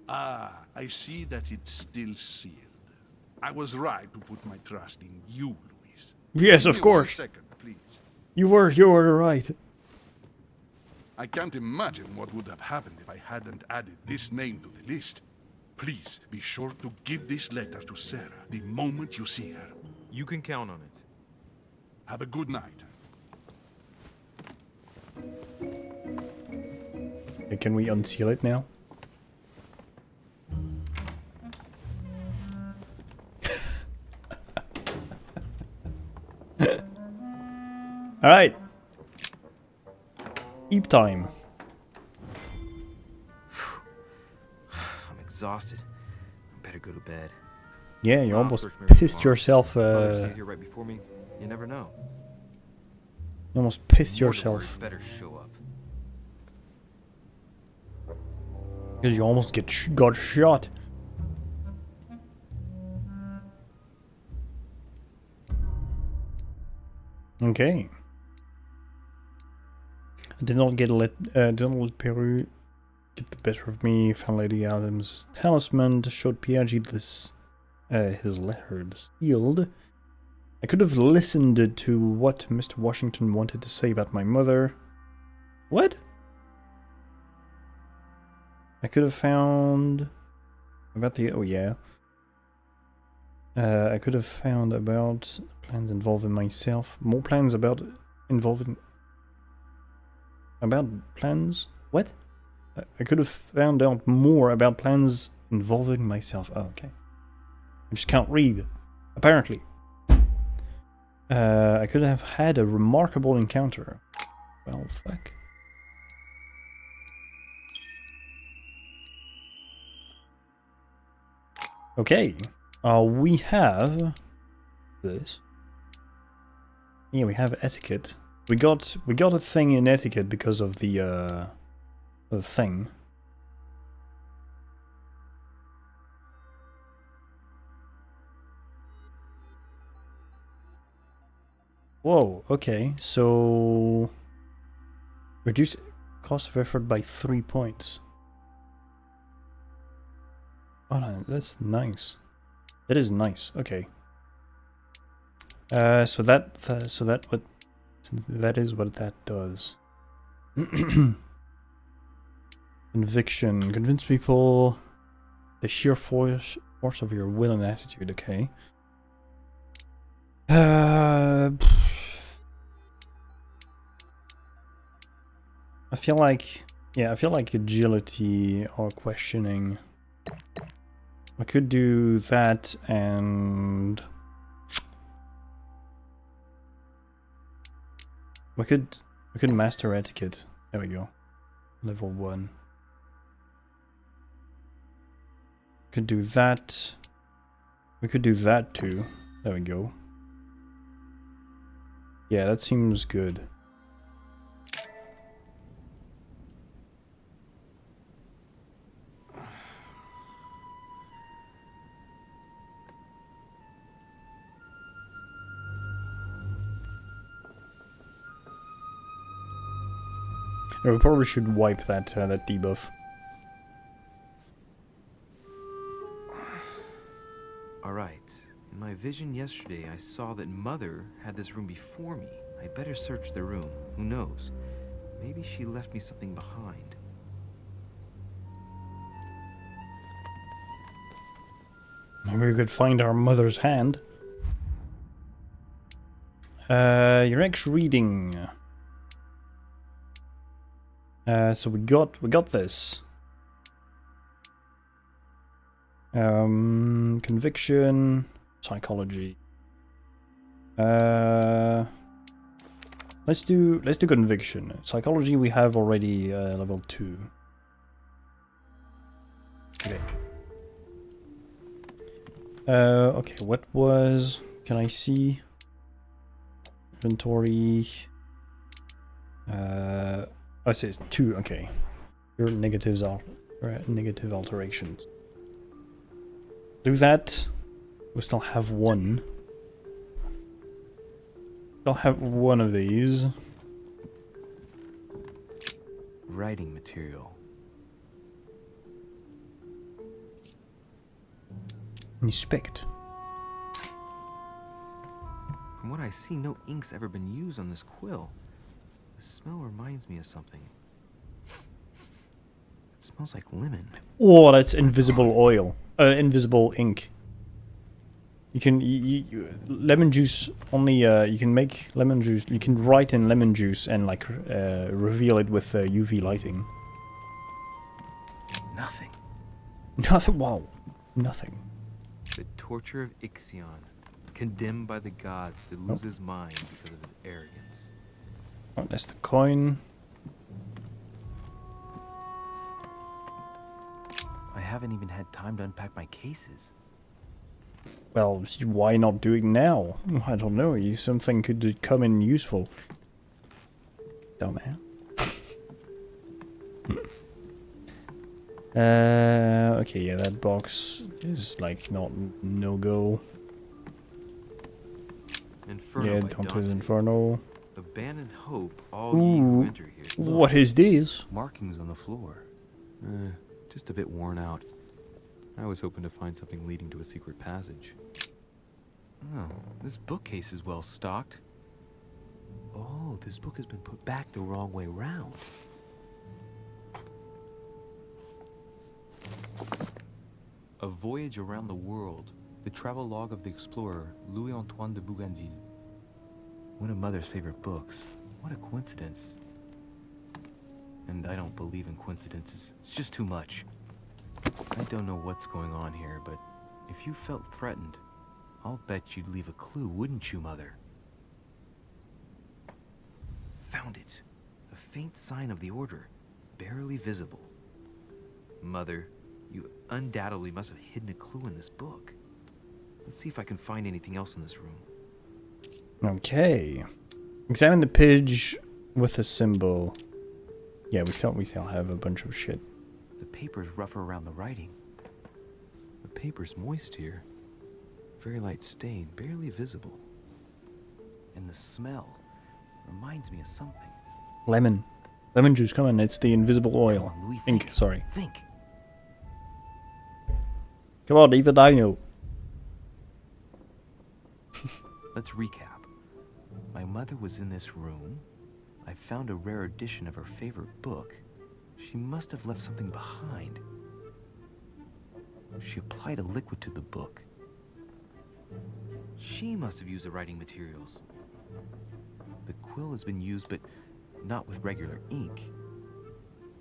Ah, I see that it's still sealed. I was right to put my trust in you, Louis. Yes, Give of me course. 1 second, please. You were right. I can't imagine what would have happened if I hadn't added this name to the list. Please be sure to give this letter to Sarah the moment you see her. You can count on it. Have a good night. Can we unseal it now? Alright. Eep time. I'm exhausted. I better go to bed. Yeah, you I'll almost search my room pissed tomorrow. yourself. Mother stayed here right before me. You never know. You almost pissed Mortimer yourself. better show up. Because you almost got shot. Okay. Did not let Peru get the better of me. Found Lady Adams' talisman. Showed Piaggi this his letter sealed. I could have listened to what Mr. Washington wanted to say about my mother. What? I could have found about the... oh yeah. I could have found about plans involving myself. More plans about involving... About plans? What? I could have found out more about plans involving myself. Oh, okay. I just can't read, apparently. I could have had a remarkable encounter. Well, fuck. Okay. We have this. Yeah, we have etiquette. We got a thing in etiquette because of the thing. Whoa, okay, so reduce cost of effort by 3 points. Oh no, that's nice. That is nice. Okay. So that is what that does. Conviction. Convince people the sheer force of your will and attitude. Okay. I feel like agility or questioning. I could do that, and we could master etiquette. There we go. Level 1. Could do that. We could do that too. There we go. Yeah, that seems good. Yeah, we probably should wipe that that debuff. Alright. In my vision yesterday, I saw that Mother had this room before me. I'd better search the room. Who knows? Maybe she left me something behind. Maybe we could find our mother's hand. Your ex reading. So we got this. Conviction, psychology. Let's do conviction. Psychology we have already level 2. Okay. Okay, what was... Can I see? Inventory... I say it's 2, okay. Your negatives are negative alterations. Do that. We still have 1. Still have 1 of these. Writing material. Inspect. From what I see, no ink's ever been used on this quill. The smell reminds me of something. It smells like lemon. Oh, that's invisible oil. Invisible ink. You can lemon juice only. You can make lemon juice. You can write in lemon juice and like reveal it with UV lighting. Nothing. Nothing. Wow. Nothing. The torture of Ixion, condemned by the gods to lose his mind because of his arrogance. Oh, that's the coin. I haven't even had time to unpack my cases. Well, why not do it now? I don't know. Something could come in useful. Dumbass. Okay, yeah, that box is like not no go. Inferno Yeah, by Dante's Dante. Inferno. Abandon hope, all ye who enter here. What is this? Markings on the floor. Just a bit worn out. I was hoping to find something leading to a secret passage. Oh, this bookcase is well stocked. Oh, this book has been put back the wrong way round. A voyage around the world. The travel log of the explorer Louis-Antoine de Bougainville. One of Mother's favorite books. What a coincidence. And I don't believe in coincidences. It's just too much. I don't know what's going on here, but if you felt threatened, I'll bet you'd leave a clue, wouldn't you, Mother? Found it. A faint sign of the Order, barely visible. Mother, you undoubtedly must have hidden a clue in this book. Let's see if I can find anything else in this room. Okay. Examine the page with a symbol. Yeah, we still have a bunch of shit. The paper's rougher around the writing. The paper's moist here. Very light stain, barely visible. And the smell reminds me of something. Lemon. Lemon juice, come on, it's the invisible oil. Come on, Louis, Ink, think. sorry. Think. Come on, even I know. Let's recap. My mother was in this room. I found a rare edition of her favorite book. She must have left something behind. She applied a liquid to the book. She must have used the writing materials. The quill has been used, but not with regular ink.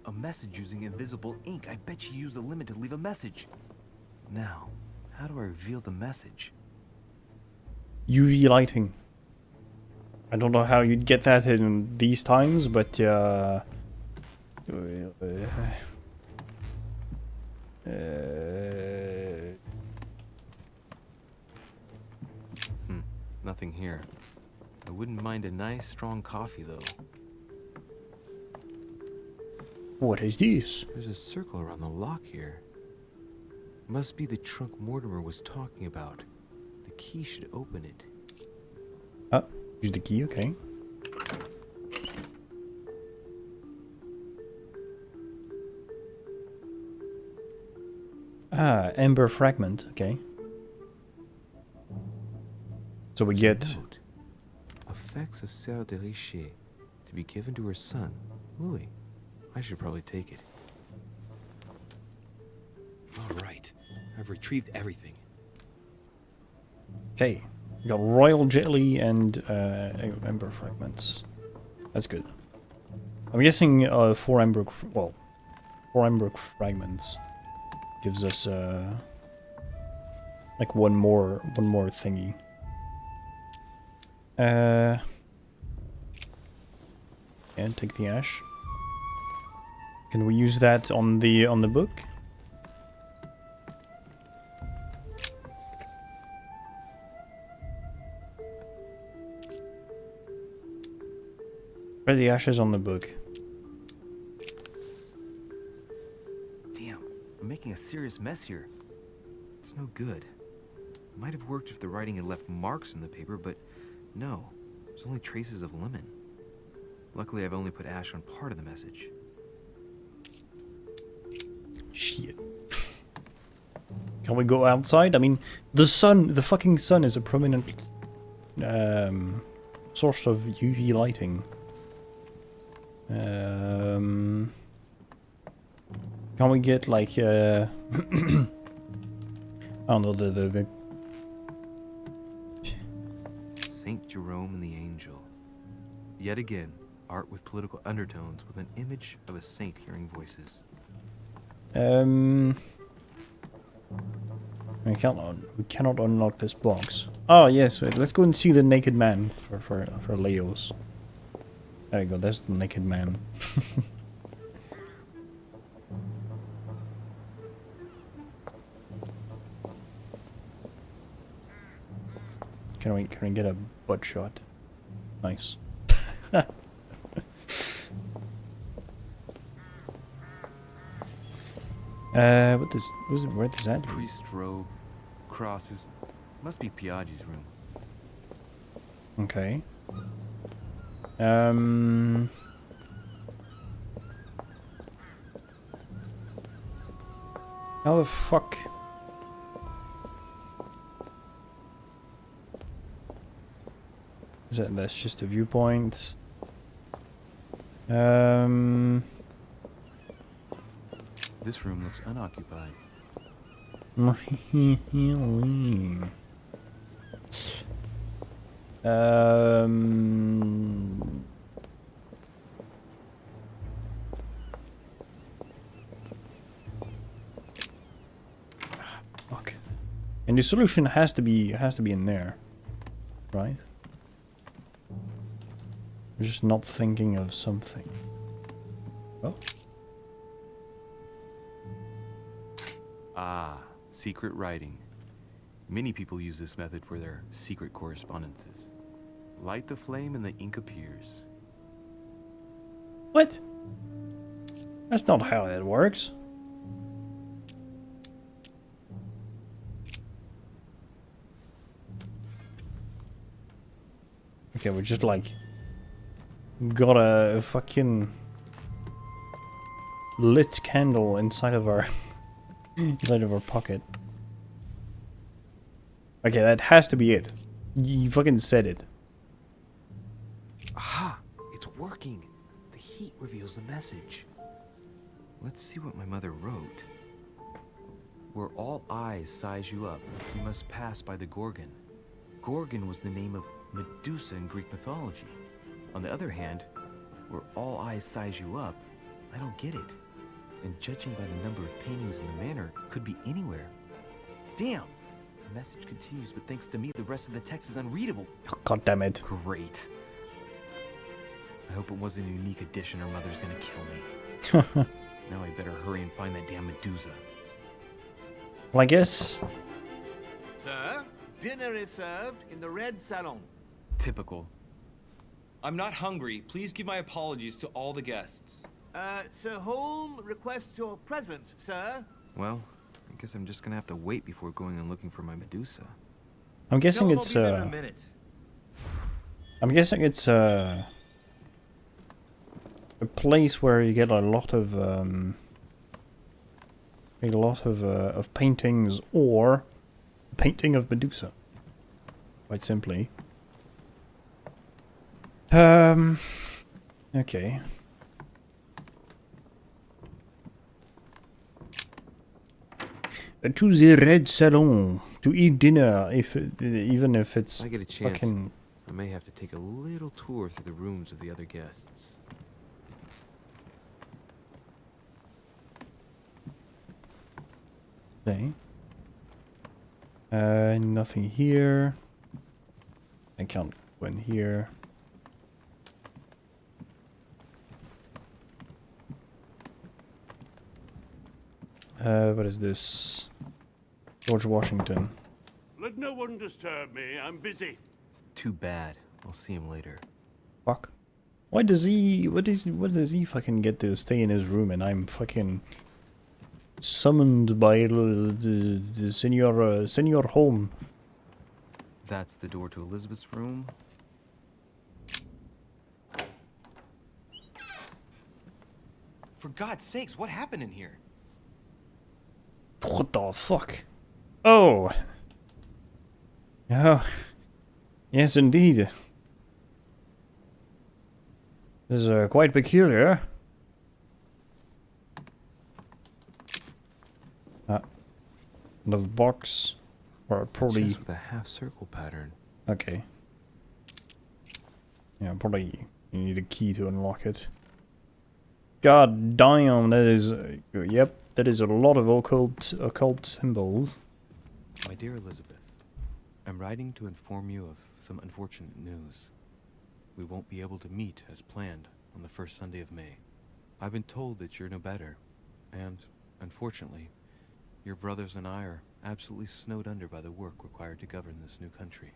A message using invisible ink. I bet she used a limit to leave a message. Now, how do I reveal the message? UV lighting. I don't know how you'd get that in these times, but Nothing here. I wouldn't mind a nice strong coffee though. what is this? There's a circle around the lock here. Must be the trunk Mortimer was talking about. The key should open it. Ah, use the key, okay. Ah, ember fragment, okay. So we get... Note. Effects of Sœur de Richer to be given to her son, Louis. I should probably take it. All right. I've retrieved everything. Okay, we got royal jelly and ember fragments. That's good. I'm guessing 4 ember, 4 ember fragments gives us like one more thingy. And take the ash. Can we use that on the book? Where are the ashes on the book? Damn, I'm making a serious mess here. It's no good. Might have worked if the writing had left marks in the paper, but no. There's only traces of lemon. Luckily, I've only put ash on part of the message. Shit. Can we go outside? I mean, the fucking sun is a prominent source of UV lighting. Can we get like I don't know, the Saint Jerome and the Angel. Yet again, art with political undertones with an image of a saint hearing voices. we cannot unlock this box. Oh yes, wait, let's go and see the naked man for Leo's. There you go, there's the naked man. Can we get a butt shot? Nice. where does that lead? Priest robe, crosses. Must be Piaggi's room. Okay. How the fuck? That's just a viewpoint. This room looks unoccupied. Um. Fuck. And the solution has to be in there, right? I'm just not thinking of something. Oh. Ah, secret writing. Many people use this method for their secret correspondences. Light the flame and the ink appears. What? That's not how that works. Okay, we just like got a fucking lit candle inside of our pocket. Okay, that has to be it. You fucking said it. Aha! It's working! The heat reveals the message. Let's see what my mother wrote. Where all eyes size you up, you must pass by the Gorgon. Gorgon was the name of Medusa in Greek mythology. On the other hand, where all eyes size you up, I don't get it. And judging by the number of paintings in the manor, could be anywhere. Damn! The message continues, but thanks to me, the rest of the text is unreadable. Oh, God damn it. Great. I hope it wasn't a unique edition or Mother's gonna kill me. Now I better hurry and find that damn Medusa. Well, I guess... Sir, dinner is served in the red salon. Typical. I'm not hungry. Please give my apologies to all the guests. Sir Holm requests your presence, sir. Well, I guess I'm just gonna have to wait before going and looking for my Medusa. I'm guessing it's I'll be there in a minute. I'm guessing it's a place where you get a lot of paintings or a painting of Medusa. Quite simply. Okay. To the Red Salon to eat dinner, even if it's I get a chance. fucking... I may have to take a little tour through the rooms of the other guests. Okay. Nothing here. I can't go in here. What is this? George Washington. Let no one disturb me. I'm busy. Too bad. I'll see him later. Fuck. Why does he... What does he fucking get to stay in his room and I'm fucking summoned by the Senor Holm? That's the door to Elizabeth's room. For God's sakes, what happened in here? What the fuck? Oh. Oh. Yes, indeed. This is quite peculiar. Another box. Or probably... Chest with a half-circle pattern. Okay. Yeah, probably you need a key to unlock it. God damn, that is... yep, that is a lot of occult symbols. My dear Elizabeth, I'm writing to inform you of some unfortunate news. We won't be able to meet as planned on the first Sunday of May. I've been told that you're no better, and, unfortunately, your brothers and I are absolutely snowed under by the work required to govern this new country.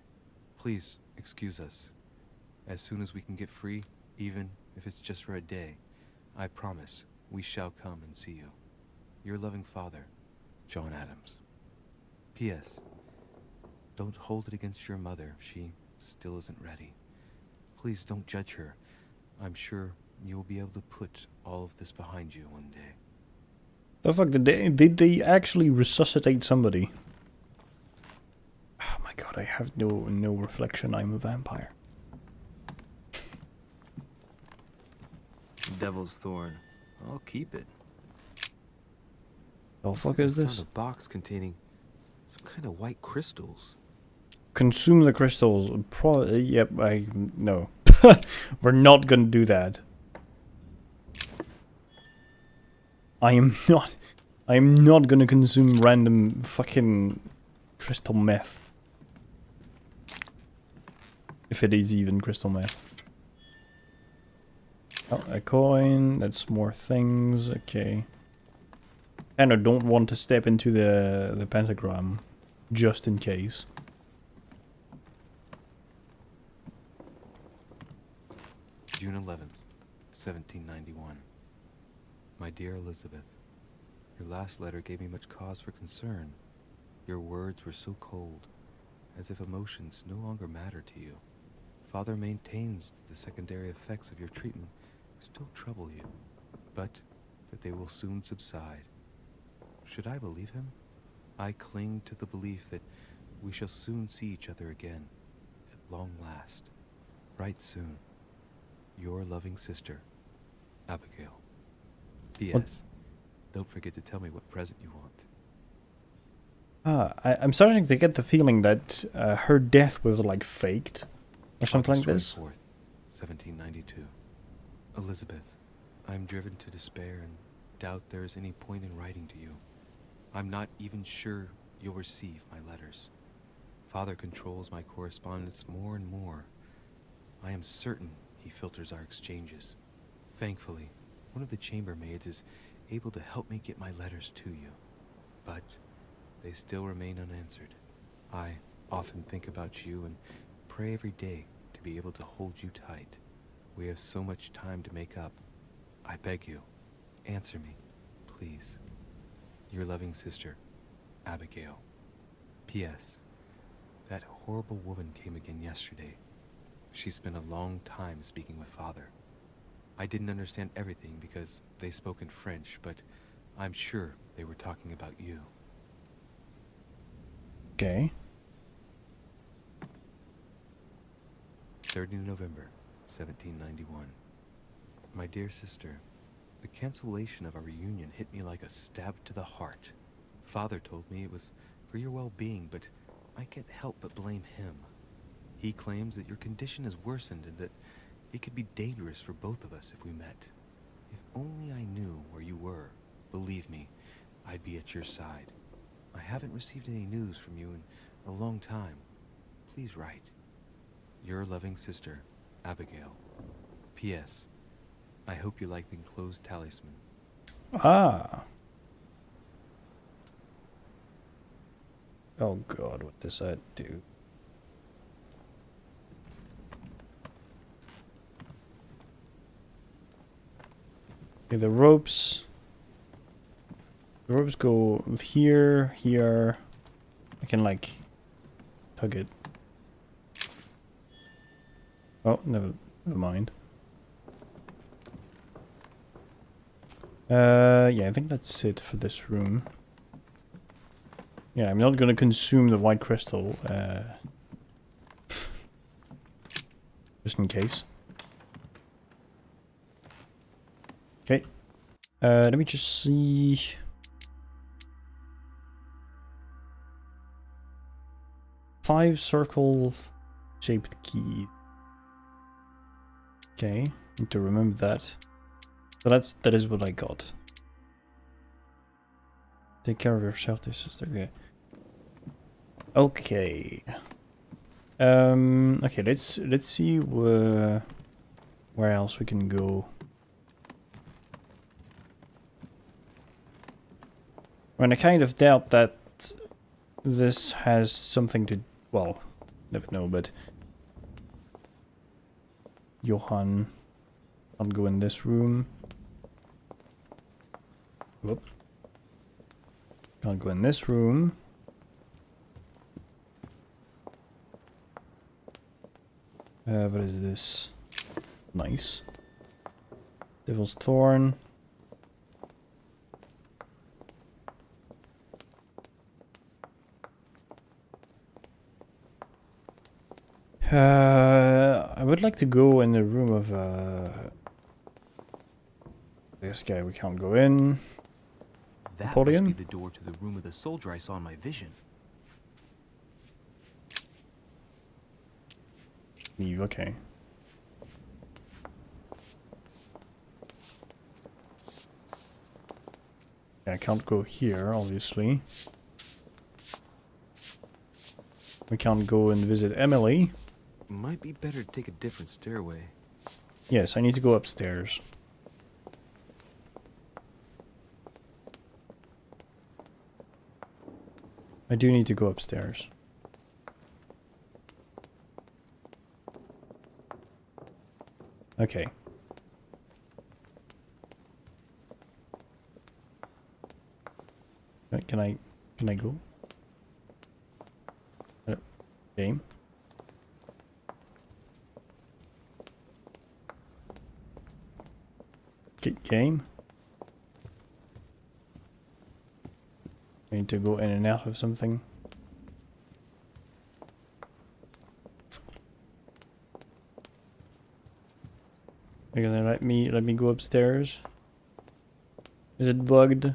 Please, excuse us. As soon as we can get free, even if it's just for a day, I promise we shall come and see you. Your loving father, John Adams. P.S. Don't hold it against your mother. She still isn't ready. Please don't judge her. I'm sure you'll be able to put all of this behind you one day. The fuck, did they actually resuscitate somebody? Oh my god, I have no reflection, I'm a vampire. Devil's Thorn. I'll keep it. The fuck is I this? found a box containing Some kind of white crystals. Consume the crystals. Probably. Yep. No. We're not gonna do that. I am not gonna consume random fucking crystal meth. If it is even crystal meth. Oh, a coin. That's more things. Okay. And I don't want to step into the pentagram, just in case. June 11th, 1791. My dear Elizabeth, your last letter gave me much cause for concern. Your words were so cold, as if emotions no longer matter to you. Father maintains that the secondary effects of your treatment still trouble you, but that they will soon subside. Should I believe him? I cling to the belief that we shall soon see each other again, at long last. Right soon. Your loving sister, Abigail. P.S. What? Don't forget to tell me what present you want. I'm starting to get the feeling that her death was like faked, or something like August this. 24th, 1792. Elizabeth, I'm driven to despair and doubt there is any point in writing to you. I'm not even sure you'll receive my letters. Father controls my correspondence more and more. I am certain he filters our exchanges. Thankfully, one of the chambermaids is able to help me get my letters to you. But they still remain unanswered. I often think about you and pray every day to be able to hold you tight. We have so much time to make up. I beg you, answer me, please. Your loving sister, Abigail. P.S. That horrible woman came again yesterday. She spent a long time speaking with Father. I didn't understand everything because they spoke in French, but I'm sure they were talking about you. Okay. 30 November, 1791. My dear sister, the cancellation of our reunion hit me like a stab to the heart. Father told me it was for your well-being, but I can't help but blame him. He claims that your condition has worsened and that it could be dangerous for both of us if we met. If only I knew where you were, believe me, I'd be at your side. I haven't received any news from you in a long time. Please write. Your loving sister, Abigail. P.S. I hope you like the enclosed talisman. Ah. Oh god, what does that do? Okay, the ropes. The ropes go here, here. I can like tug it. Oh, never mind. Yeah, I think that's it for this room. Yeah, I'm not gonna consume the white crystal, just in case. Okay. Let me just see. Five circle-shaped key. Okay, need to remember that. So that is what I got. Take care of yourself, dear sister. Okay. Okay, let's see where else we can go. I mean, I kind of doubt that this has something to, well, never know, but Johann can't go in this room. Whoop. Can't go in this room. What is this? Nice. Devil's Thorn. I would like to go in the room of this guy. We can't go in. That Napoleon? must be the door to the room of the soldier I saw in my vision. Leave, okay. I can't go here, obviously. We can't go and visit Emily. Might be better to take a different stairway. Yes, I need to go upstairs. I do need to go upstairs. Okay. Can I go? Game. Game. I need to go in and out of something. You're gonna let me go upstairs? Is it bugged?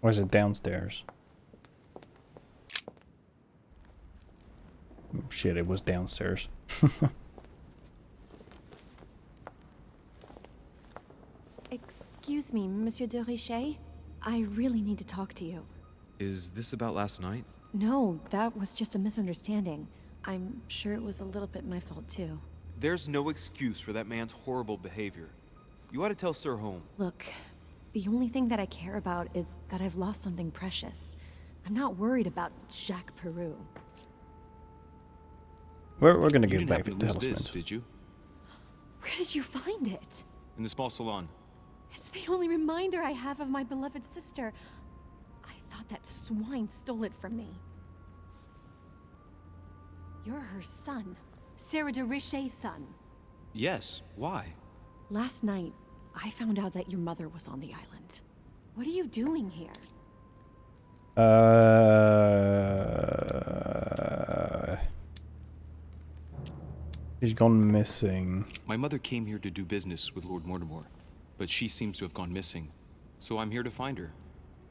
Or is it downstairs? Oh, shit, it was downstairs. Excuse me, Monsieur de Richet. I really need to talk to you. Is this about last night? No, that was just a misunderstanding. I'm sure it was a little bit my fault too. There's no excuse for that man's horrible behavior. You ought to tell Sir Home. Look, the only thing that I care about is that I've lost something precious. I'm not worried about Jacques Peru. We're gonna You get didn't back happen to to the lose this, talisman. did you? Where did you find it? In the small salon. It's the only reminder I have of my beloved sister. I thought that swine stole it from me. You're her son. Sarah de Richet's son. Yes. Why? Last night, I found out that your mother was on the island. What are you doing here? She's gone missing. My mother came here to do business with Lord Mortimer, but she seems to have gone missing. So I'm here to find her.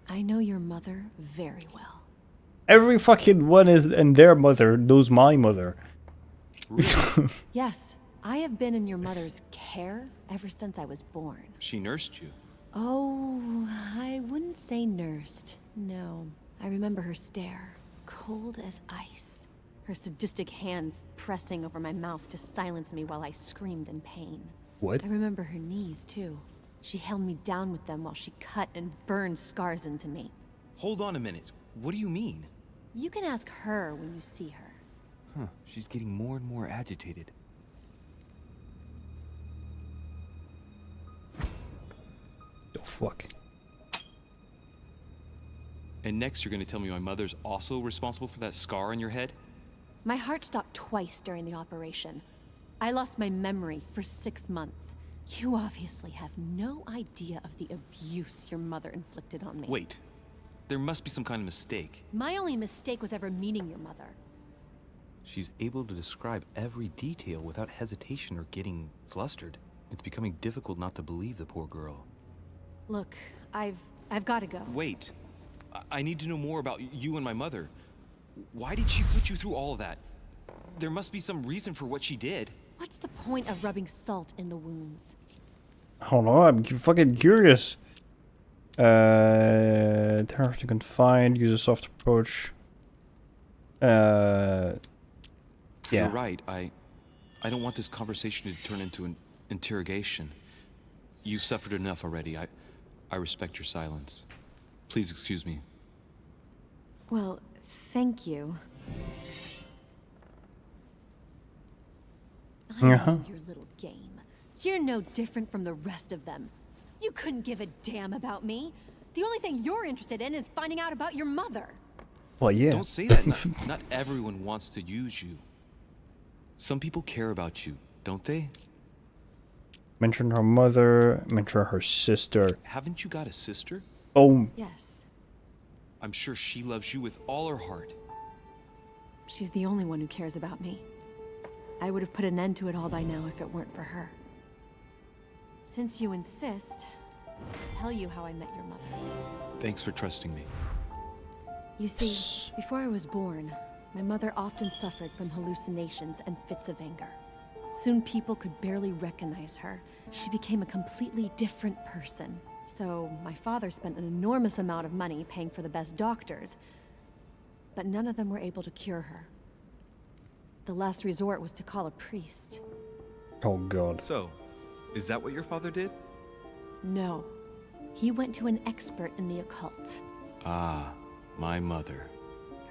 I know your mother very well. Every fucking one is, and their mother knows my mother. Really? Yes, I have been in your mother's care ever since I was born. She nursed you. Oh, I wouldn't say nursed. No. I remember her stare, cold as ice. Her sadistic hands pressing over my mouth to silence me while I screamed in pain. What? I remember her knees, too. She held me down with them while she cut and burned scars into me. Hold on a minute. What do you mean? You can ask her when you see her. Huh, she's getting more and more agitated. The fuck? And next you're gonna tell me my mother's also responsible for that scar on your head? My heart stopped twice during the operation. I lost my memory for 6 months. You obviously have no idea of the abuse your mother inflicted on me. Wait. There must be some kind of mistake. My only mistake was ever meeting your mother. She's able to describe every detail without hesitation or getting flustered. It's becoming difficult not to believe the poor girl. Look, I've got to go. Wait. I need to know more about you and my mother. Why did she put you through all of that? There must be some reason for what she did. What's the point of rubbing salt in the wounds? I don't know, I'm fucking curious. Terrorist to confide, use a soft approach. Yeah. You're right. I don't want this conversation to turn into an interrogation. You've suffered enough already. I respect your silence. Please excuse me. Well, thank you. I know your little game. You're no different from the rest of them. You couldn't give a damn about me. The only thing you're interested in is finding out about your mother. Well, yeah. Don't say that. Not everyone wants to use you. Some people care about you, don't they? Mention her mother, mention her sister. Haven't you got a sister? Oh. Yes. I'm sure she loves you with all her heart. She's the only one who cares about me. I would have put an end to it all by now if it weren't for her. Since you insist, I'll tell you how I met your mother. Thanks for trusting me. You see, before I was born, my mother often suffered from hallucinations and fits of anger. Soon people could barely recognize her. She became a completely different person. So my father spent an enormous amount of money paying for the best doctors, but none of them were able to cure her. The last resort was to call a priest. Oh god. So, is that what your father did? No. He went to an expert in the occult. Ah, my mother.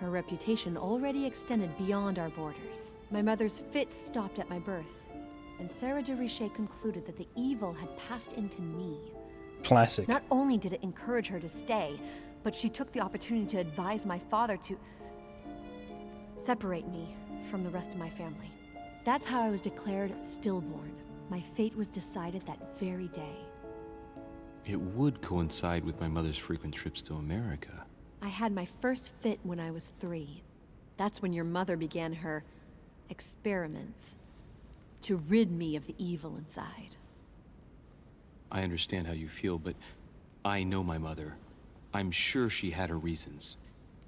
Her reputation already extended beyond our borders. My mother's fits stopped at my birth, and Sarah de Richet concluded that the evil had passed into me. Classic. Not only did it encourage her to stay, but she took the opportunity to advise my father to separate me from the rest of my family. That's how I was declared stillborn. My fate was decided that very day. It would coincide with my mother's frequent trips to America. I had my first fit when I was 3. That's when your mother began her experiments to rid me of the evil inside. I understand how you feel, but I know my mother. I'm sure she had her reasons,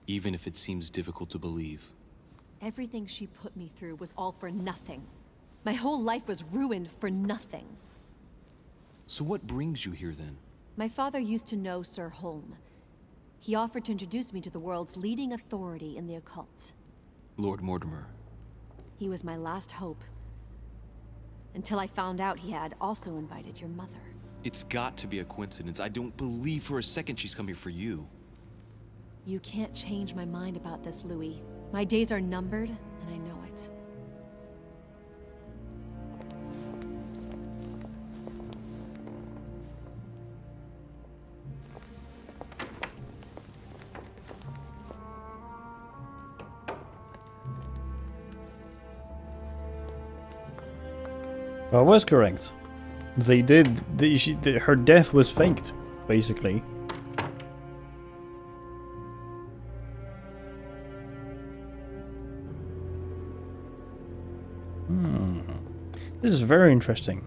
even if it seems difficult to believe. Everything she put me through was all for nothing. My whole life was ruined for nothing. So what brings you here then? My father used to know Sir Holm. He offered to introduce me to the world's leading authority in the occult. Lord Mortimer. He was my last hope. Until I found out he had also invited your mother. It's got to be a coincidence. I don't believe for a second she's come here for you. You can't change my mind about this, Louis. My days are numbered, and I know it. I was correct. They did. Her death was faked, basically. This is very interesting.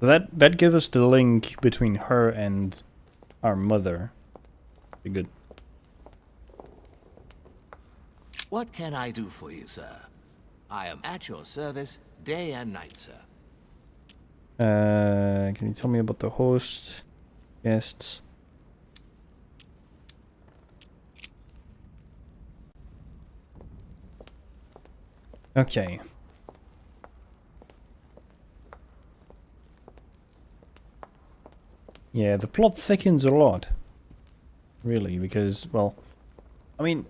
That gives us the link between her and our mother. Be good. What can I do for you, sir? I am at your service day and night, sir. Can you tell me about the host, guests? Okay. Yeah, the plot thickens a lot. Really, because, well, I mean,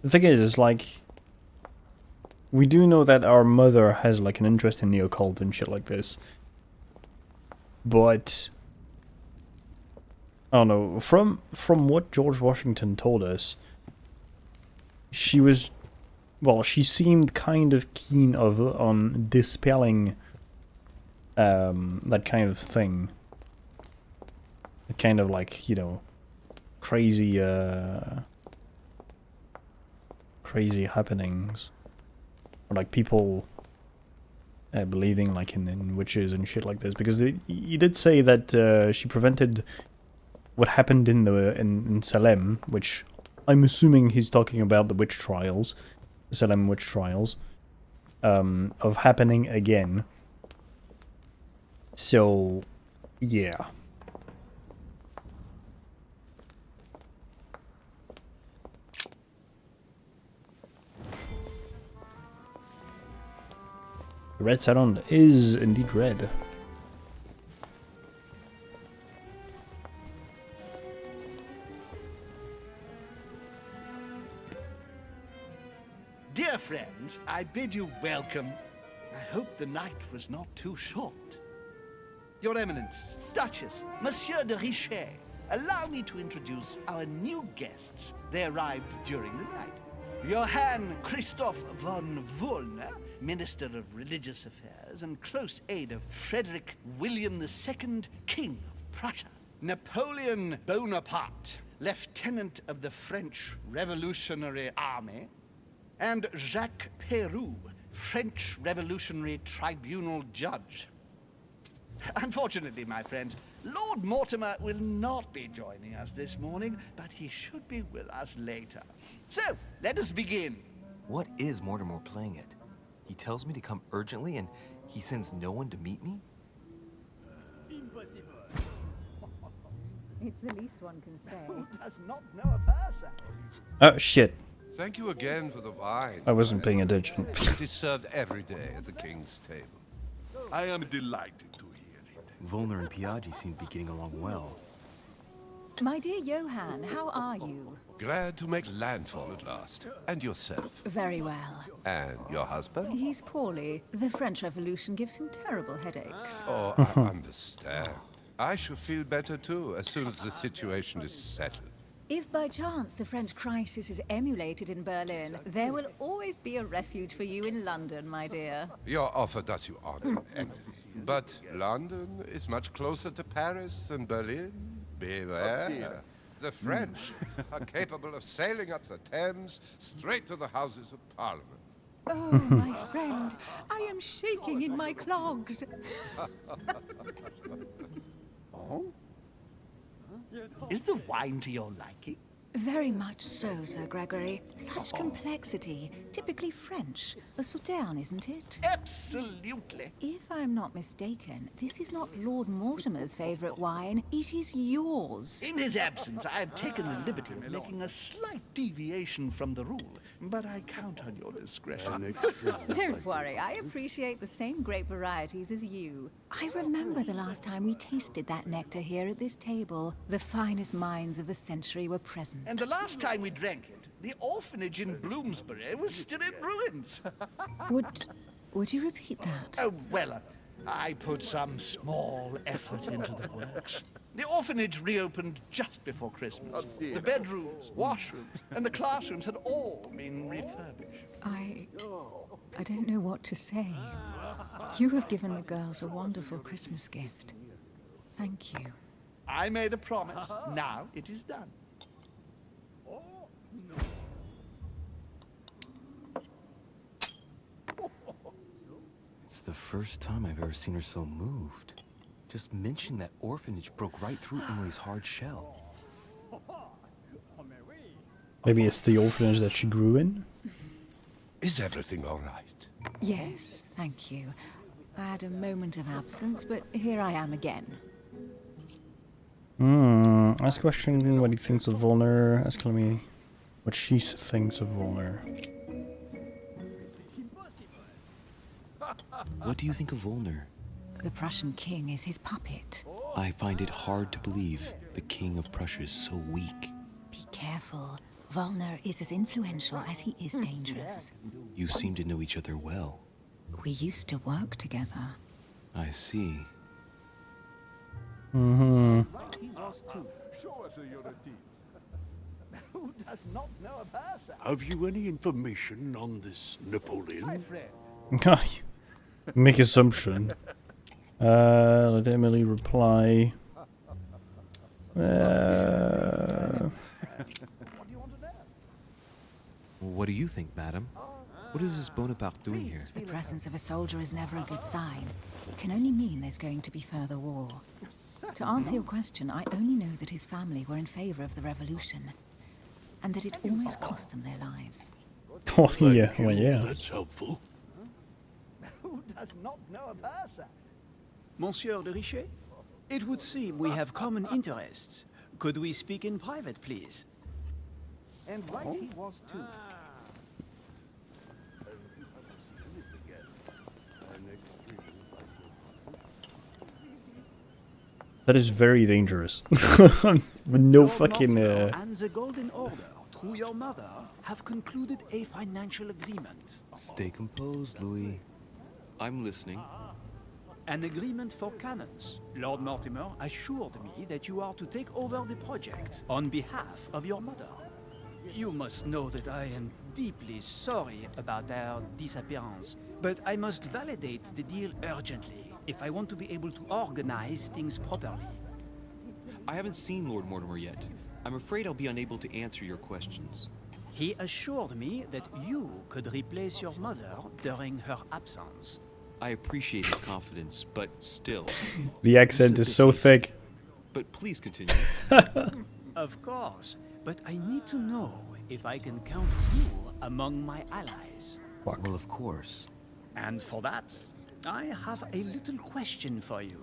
the thing is like, we do know that our mother has like an interest in the occult and shit like this. But I don't know, from what George Washington told us, she was, well, she seemed kind of keen on dispelling that kind of thing. Kind of like, you know, crazy happenings. Or like people believing like in witches and shit like this. Because he did say that she prevented what happened in Salem, which I'm assuming he's talking about the witch trials, the Salem witch trials, of happening again. So, yeah. The red salon is indeed red. Dear friends, I bid you welcome. I hope the night was not too short. Your Eminence, Duchess, Monsieur de Richet, allow me to introduce our new guests. They arrived during the night. Johann Christoph von Wollner, Minister of Religious Affairs and close aide of Frederick William II, King of Prussia. Napoleon Bonaparte, Lieutenant of the French Revolutionary Army. And Jacques Peroux, French Revolutionary Tribunal Judge. Unfortunately, my friends, Lord Mortimer will not be joining us this morning, but he should be with us later. So, let us begin. What is Mortimer playing at? He tells me to come urgently and he sends no one to meet me? It's the least one can say. Who does not know of her, sir? Oh, shit. Thank you again for the wine. I wasn't paying attention. It is served every day at the king's table. I am delighted to hear it. Volner and Piaggi seem to be getting along well. My dear Johann, how are you? Glad to make landfall at last. And yourself? Very well. And your husband? He's poorly. The French Revolution gives him terrible headaches. Oh, I understand. I shall feel better too, as soon as the situation is settled. If by chance the French crisis is emulated in Berlin, there will always be a refuge for you in London, my dear. Your offer does you honor, Emily. But London is much closer to Paris than Berlin. Beware. The French are capable of sailing up the Thames straight to the Houses of Parliament. Oh, my friend, I am shaking in my clogs. Oh? Is the wine to your liking? Very much so, Sir Gregory. Such complexity. Typically French. A Sauterne, isn't it? Absolutely. If I'm not mistaken, this is not Lord Mortimer's favourite wine. It is yours. In his absence, I have taken the liberty of making a slight deviation from the rule, but I count on your discretion. Don't worry, I appreciate the same grape varieties as you. I remember the last time we tasted that nectar here at this table. The finest minds of the century were present. And the last time we drank it, the orphanage in Bloomsbury was still in ruins. Would you repeat that? Oh, well, I put some small effort into the works. The orphanage reopened just before Christmas. The bedrooms, washrooms, and the classrooms had all been refurbished. I don't know what to say. You have given the girls a wonderful Christmas gift. Thank you. I made a promise. Now it is done. It's the first time I've ever seen her so moved. Just mentioning that orphanage broke right through Emily's hard shell. Maybe it's the orphanage that she grew in? Is everything all right? Yes, thank you. I had a moment of absence, but here I am again. Ask question what he thinks of Volner. Ask me what she thinks of Volner. What do you think of Volner? The Prussian king is his puppet. I find it hard to believe the king of Prussia is so weak. Be careful. Volner is as influential as he is dangerous. You seem to know each other well. We used to work together. I see. He was too. Show us your deeds. Who does not know of her, sir? Have you any information on this Napoleon? My friend. Make assumption. Let Emily reply. What do you think, madam? What is this Bonaparte doing here? The presence of a soldier is never a good sign. It can only mean there's going to be further war. To answer your question, I only know that his family were in favor of the revolution, and that it almost cost them their lives. Oh, yeah, well, yeah. That's helpful. Who does not know of her, sir? Monsieur de Richet? It would seem we have common interests. Could we speak in private, please? And right he was too. That is very dangerous. With no Lord fucking. Mortimer and the Golden Order, through your mother, have concluded a financial agreement. Stay composed, Louis. I'm listening. An agreement for cannons. Lord Mortimer assured me that you are to take over the project on behalf of your mother. You must know that I am deeply sorry about their disappearance, but I must validate the deal urgently if I want to be able to organize things properly. I haven't seen Lord Mortimer yet. I'm afraid I'll be unable to answer your questions. He assured me that you could replace your mother during her absence. I appreciate his confidence, but still. The accent is so thick. But please continue. Of course, but I need to know if I can count you among my allies. Fuck. Well, of course. And for that, I have a little question for you.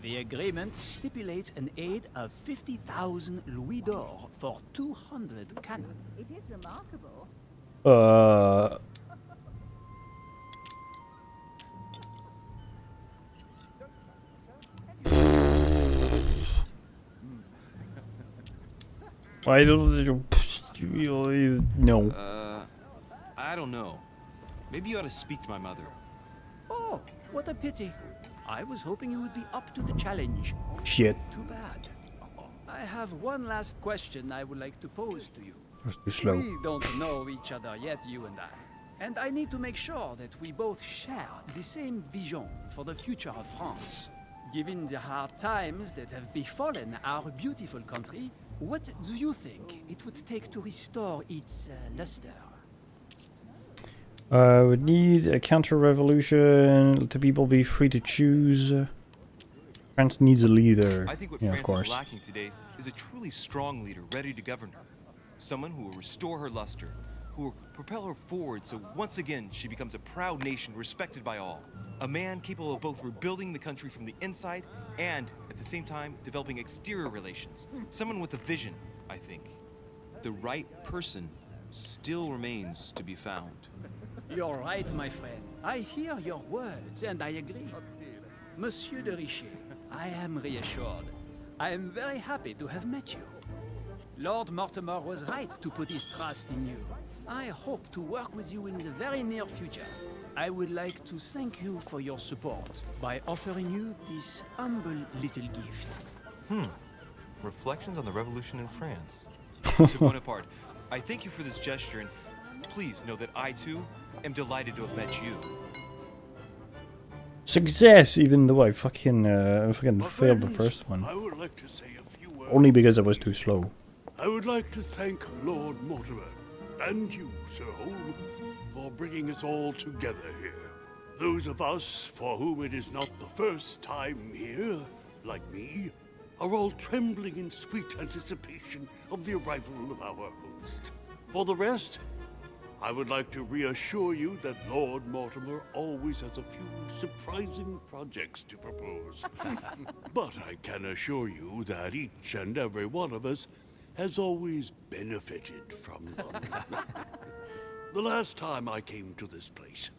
The agreement stipulates an aid of 50,000 louis d'or for 200 cannon. It is remarkable. Why don't you no? I don't know. Maybe you ought to speak to my mother. Oh, what a pity. I was hoping you would be up to the challenge. Shit. Too bad. I have one last question I would like to pose to you. That's too slow. We don't know each other yet, you and I. And I need to make sure that we both share the same vision for the future of France. Given the hard times that have befallen our beautiful country, what do you think it would take to restore its luster? We need a counter-revolution. Let the people be free to choose. France needs a leader. I think what yeah, France of course. is lacking today is a truly strong leader ready to govern her. Someone who will restore her luster, who will propel her forward so once again she becomes a proud nation respected by all. A man capable of both rebuilding the country from the inside and, at the same time, developing exterior relations. Someone with a vision, I think. The right person still remains to be found. You're right, my friend. I hear your words, and I agree. Monsieur de Richet, I am reassured. I am very happy to have met you. Lord Mortimer was right to put his trust in you. I hope to work with you in the very near future. I would like to thank you for your support by offering you this humble little gift. Reflections on the Revolution in France. Mr. Bonaparte, I thank you for this gesture, and please know that I, too, am delighted to have met you. Success, even though I fucking failed the first one. I would like to say a few words. Only because I was too slow. I would like to thank Lord Mortimer and you, Sir Holm, for bringing us all together here. Those of us for whom it is not the first time here, like me, are all trembling in sweet anticipation of the arrival of our host. For the rest, I would like to reassure you that Lord Mortimer always has a few surprising projects to propose. But I can assure you that each and every one of us has always benefited from them. The last time I came to this place,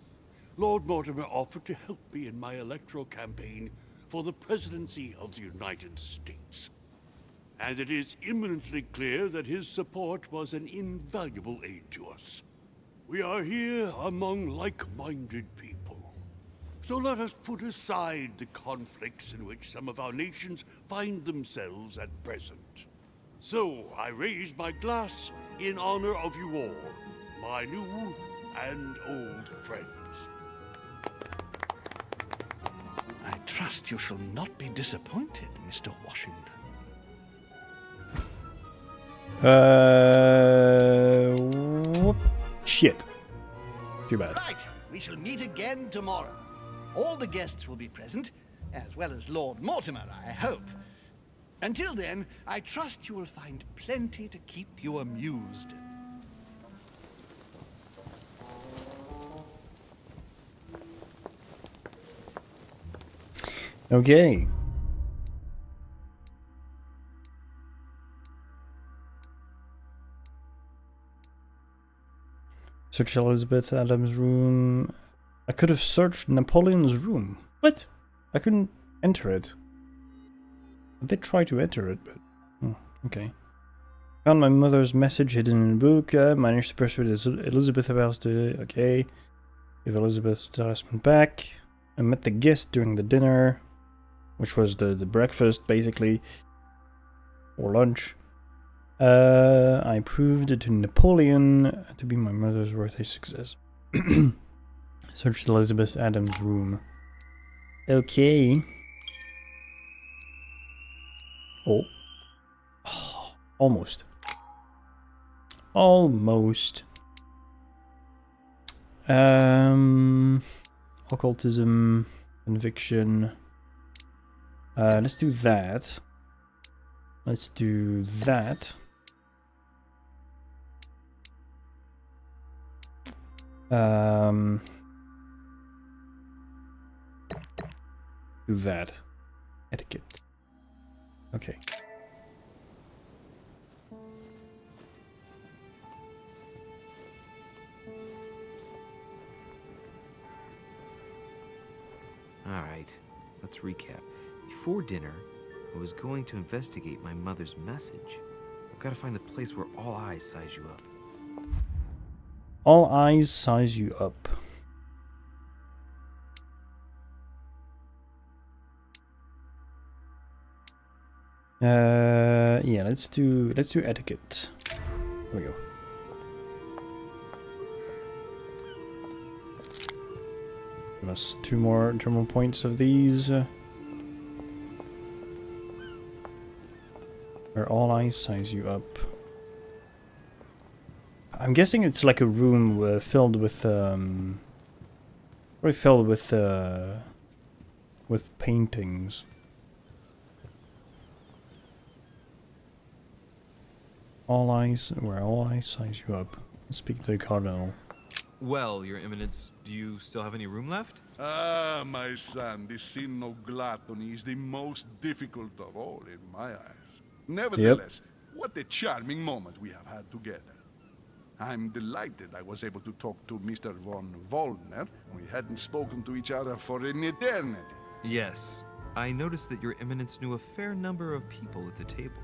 Lord Mortimer offered to help me in my electoral campaign for the presidency of the United States. And it is imminently clear that his support was an invaluable aid to us. We are here among like-minded people. So let us put aside the conflicts in which some of our nations find themselves at present. So I raise my glass in honor of you all, my new and old friends. I trust you shall not be disappointed, Mr. Washington. Whoop. Shit. Too bad. Right, we shall meet again tomorrow. All the guests will be present, as well as Lord Mortimer, I hope. Until then, I trust you will find plenty to keep you amused. Okay. Search Elizabeth Adams' room. I could have searched Napoleon's room. What? I couldn't enter it. I did try to enter it, but... Oh, okay. Found my mother's message hidden in a book. Managed to persuade Elizabeth about it. Okay. Give Elizabeth's harassment back. I met the guest during the dinner, which was the breakfast, basically. Or lunch. I proved to Napoleon to be my mother's worthy success. Searched Elizabeth Adams' room. Okay. Oh. Almost. Almost. Occultism, conviction. Let's do that. Let's do that. Do that. Etiquette. Okay. Alright, let's recap. Before dinner, I was going to investigate my mother's message. I've got to find the place where all eyes size you up. All eyes size you up. Yeah, let's do etiquette. There we go. Give us two more points of these. Where all eyes size you up. I'm guessing it's like a room filled with probably filled with paintings. All eyes, where all eyes size you up. Speak to the cardinal. Well, Your Eminence, do you still have any room left? Ah, my son, this sin of gluttony is the most difficult of all in my eyes. Nevertheless, what a charming moment we have had together. I'm delighted I was able to talk to Mr. von Wollner. We hadn't spoken to each other for an eternity. Yes. I noticed that Your Eminence knew a fair number of people at the table.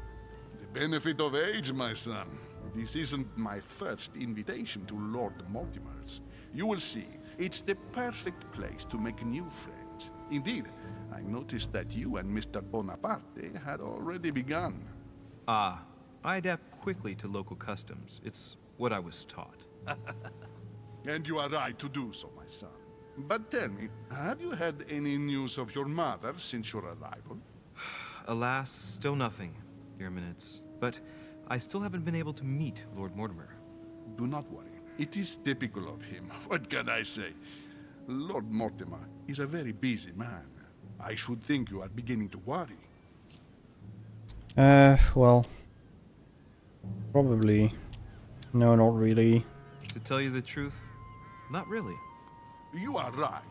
The benefit of age, my son. This isn't my first invitation to Lord Mortimer's. You will see, it's the perfect place to make new friends. Indeed, I noticed that you and Mr. Bonaparte had already begun. Ah, I adapt quickly to local customs. It's what I was taught. And you are right to do so, my son. But tell me, have you had any news of your mother since your arrival? Alas, still nothing, Your Eminence. But I still haven't been able to meet Lord Mortimer. Do not worry. It is typical of him. What can I say? Lord Mortimer is a very busy man. I should think you are beginning to worry. Well, probably. No, not really. To tell you the truth, not really. You are right.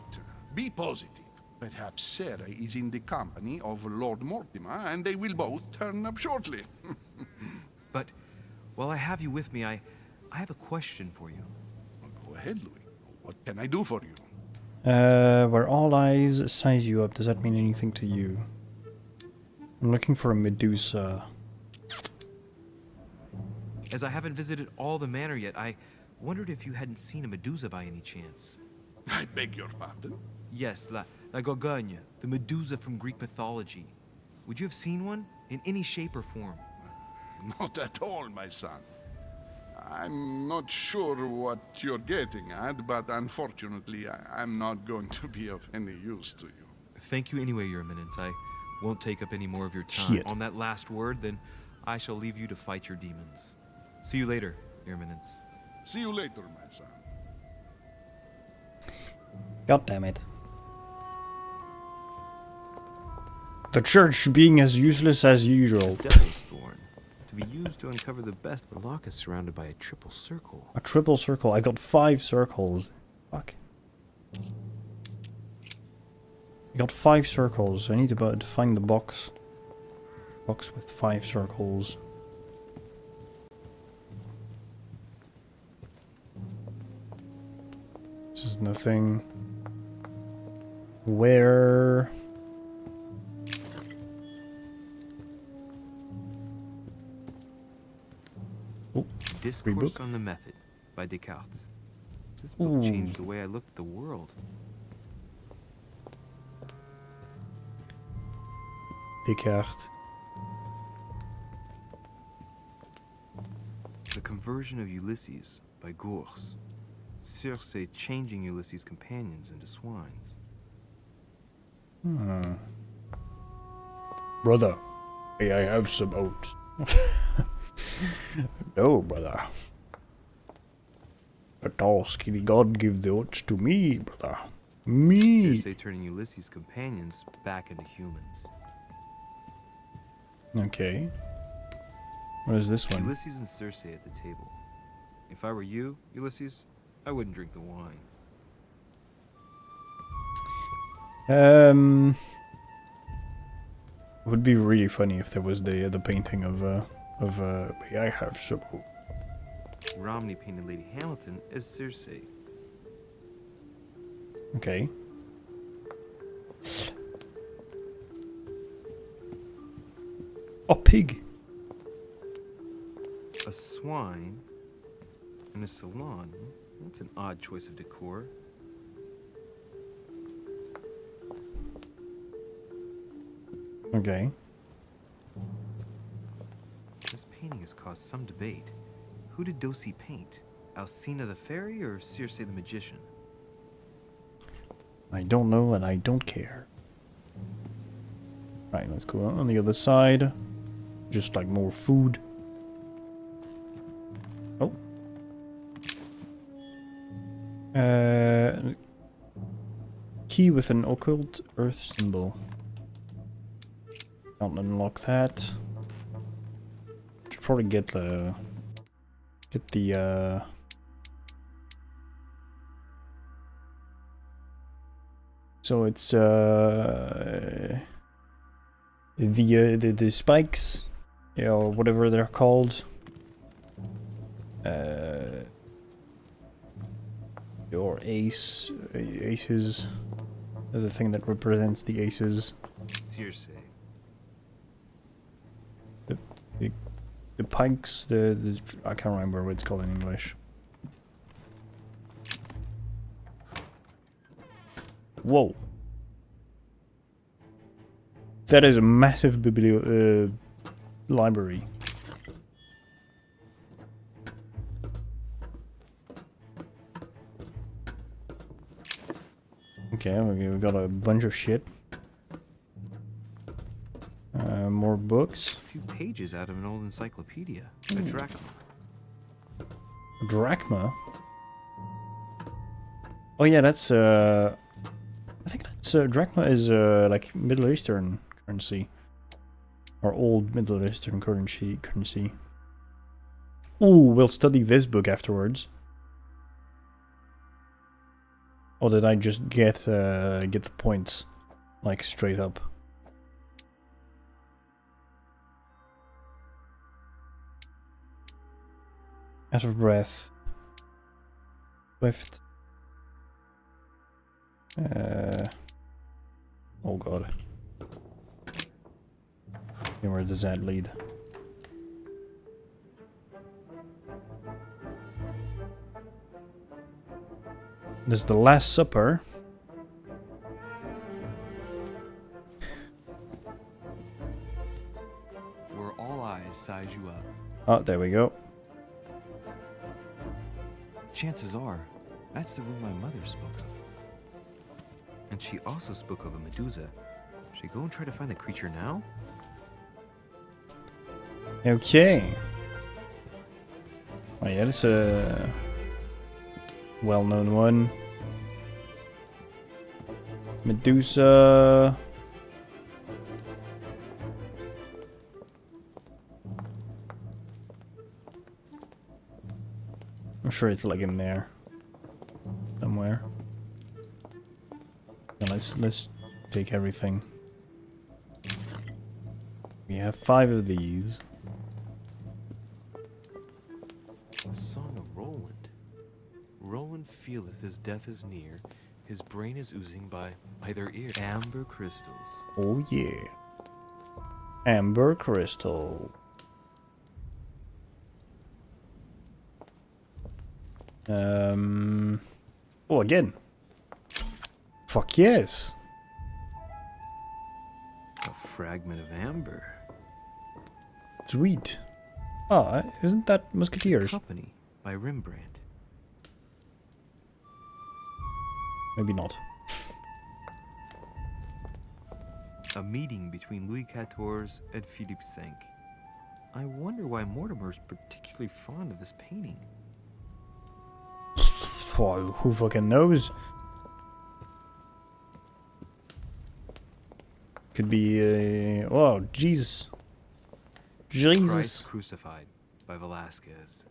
Be positive. Perhaps Sarah is in the company of Lord Mortimer, and they will both turn up shortly. But while I have you with me, I have a question for you. Go ahead, Louis. What can I do for you? Where all eyes size you up, does that mean anything to you? I'm looking for a Medusa. As I haven't visited all the manor yet, I wondered if you hadn't seen a Medusa by any chance. I beg your pardon? Yes, La Gorgogne, the Medusa from Greek mythology. Would you have seen one? In any shape or form? Not at all, my son. I'm not sure what you're getting at, but unfortunately, I'm not going to be of any use to you. Thank you anyway, Your Eminence. I won't take up any more of your time. On that last word, then I shall leave you to fight your demons. See you later, Your Eminence. See you later, my son. God damn it. The church being as useless as usual. Devil's thorn. To be used to uncover the best. The lock is surrounded by a triple circle. A triple circle. I got 5 circles. Fuck. I got 5 circles. I need to find the box. Box with 5 circles. This is nothing. Where? Discourse on the Method by Descartes. This book changed the way I looked at the world. Descartes. The Conversion of Ulysses by Gurs. Circe changing Ulysses' companions into swines. Brother, may I have some oats? No, brother. A tall, skinny god give the oats to me, brother. Me. Circe turning Ulysses' companions back into humans. Okay. What is this one? Ulysses and Circe at the table. If I were you, Ulysses, I wouldn't drink the wine. It would be really funny if there was the painting of may I have some. Romney painted Lady Hamilton as Circe. Okay. A pig. A swine and a salon. That's an odd choice of decor. Okay. This painting has caused some debate. Who did Dosi paint? Alcina the fairy or Circe the magician? I don't know and I don't care. Right, let's go on the other side. Just like more food. Oh. Key with an occult earth symbol. Can't unlock that. Should probably get the so it's the spikes, yeah, or whatever they're called. Your aces, the thing that represents the aces. Circe. The pikes, the I can't remember what it's called in English. Whoa. That is a massive library. Okay, we got a bunch of shit. More books. A few pages out of an old encyclopedia. A drachma. Drachma? Oh yeah, that's I think that's drachma is like Middle Eastern currency. Or old Middle Eastern currency. Ooh, we'll study this book afterwards. Or did I just get the points like straight up? Out of breath. Swift. Oh god. Okay, where does that lead? This is the Last Supper. Where all eyes size you up. Oh, there we go. Chances are, that's the room my mother spoke of. And she also spoke of a Medusa. Should I go and try to find the creature now? Okay. Oh yeah, it's a well-known one. Medusa. I'm sure it's like in there somewhere. Now let's take everything. We have 5 of these. The Song of Roland. Roland feeleth his death is near. His brain is oozing by either ear. Amber crystals. Oh yeah. Amber crystal. Oh, again. Fuck yes. A fragment of amber. Sweet. Ah, isn't that Musketeers? Company by Rembrandt. Maybe not. A meeting between Louis XIV and Philippe V. I wonder why Mortimer's particularly fond of this painting. Oh, who fucking knows? Could be. Oh, Jesus. Jesus. Christ Crucified by Velasquez.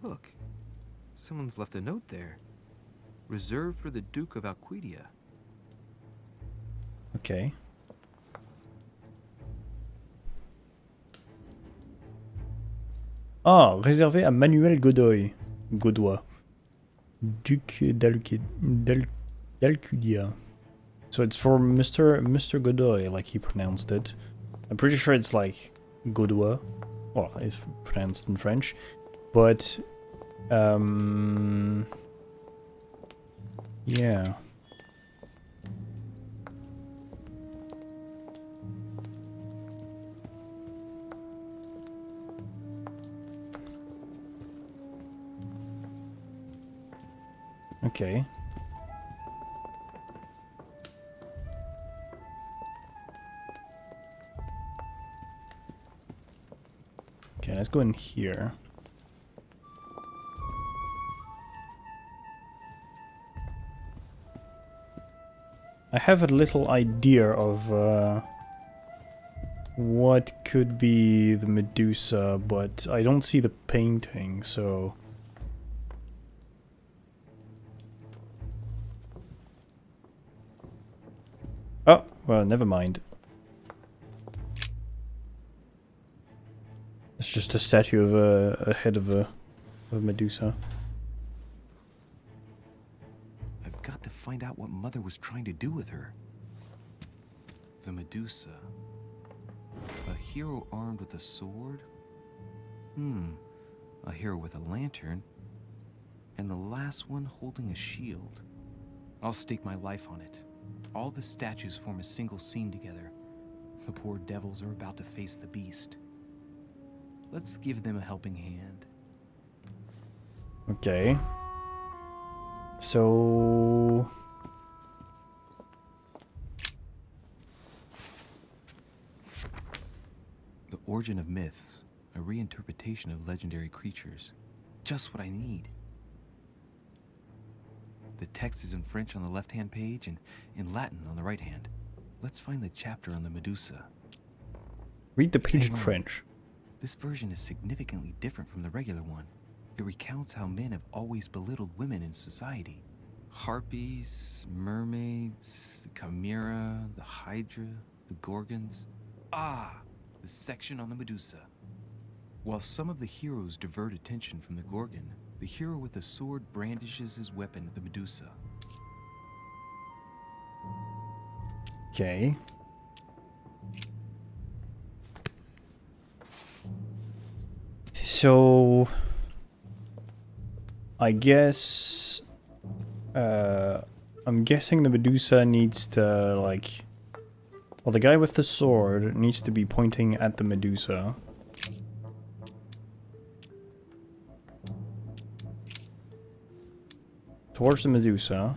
Look, someone's left a note there. Reserved for the Duke of Alquidia. Okay. Ah, réservé à Manuel Godoy. Godoy. Duc d'Alcudia. So it's for Mr. Godoy, like he pronounced it. I'm pretty sure it's like Godoy. Well, it's pronounced in French. But, yeah. Okay. Okay, let's go in here. I have a little idea of what could be the Medusa, but I don't see the painting, so... Oh, well, never mind. It's just a statue of a head of a Medusa. I've got to find out what Mother was trying to do with her. The Medusa. A hero armed with a sword? A hero with a lantern? And the last one holding a shield. I'll stake my life on it. All the statues form a single scene together. The poor devils are about to face the beast. Let's give them a helping hand. Okay. So... The Origin of Myths, a reinterpretation of legendary creatures. Just what I need. The text is in French on the left-hand page and in Latin on the right hand. Let's find the chapter on the Medusa. Read the page in French. This version is significantly different from the regular one. It recounts how men have always belittled women in society. Harpies, mermaids, the chimera, the hydra, the gorgons. Ah, the section on the Medusa. While some of the heroes divert attention from the gorgon, the hero with the sword brandishes his weapon at the Medusa. Okay. So... I guess... I'm guessing the Medusa needs to, like... Well, the guy with the sword needs to be pointing at the Medusa. Towards the Medusa.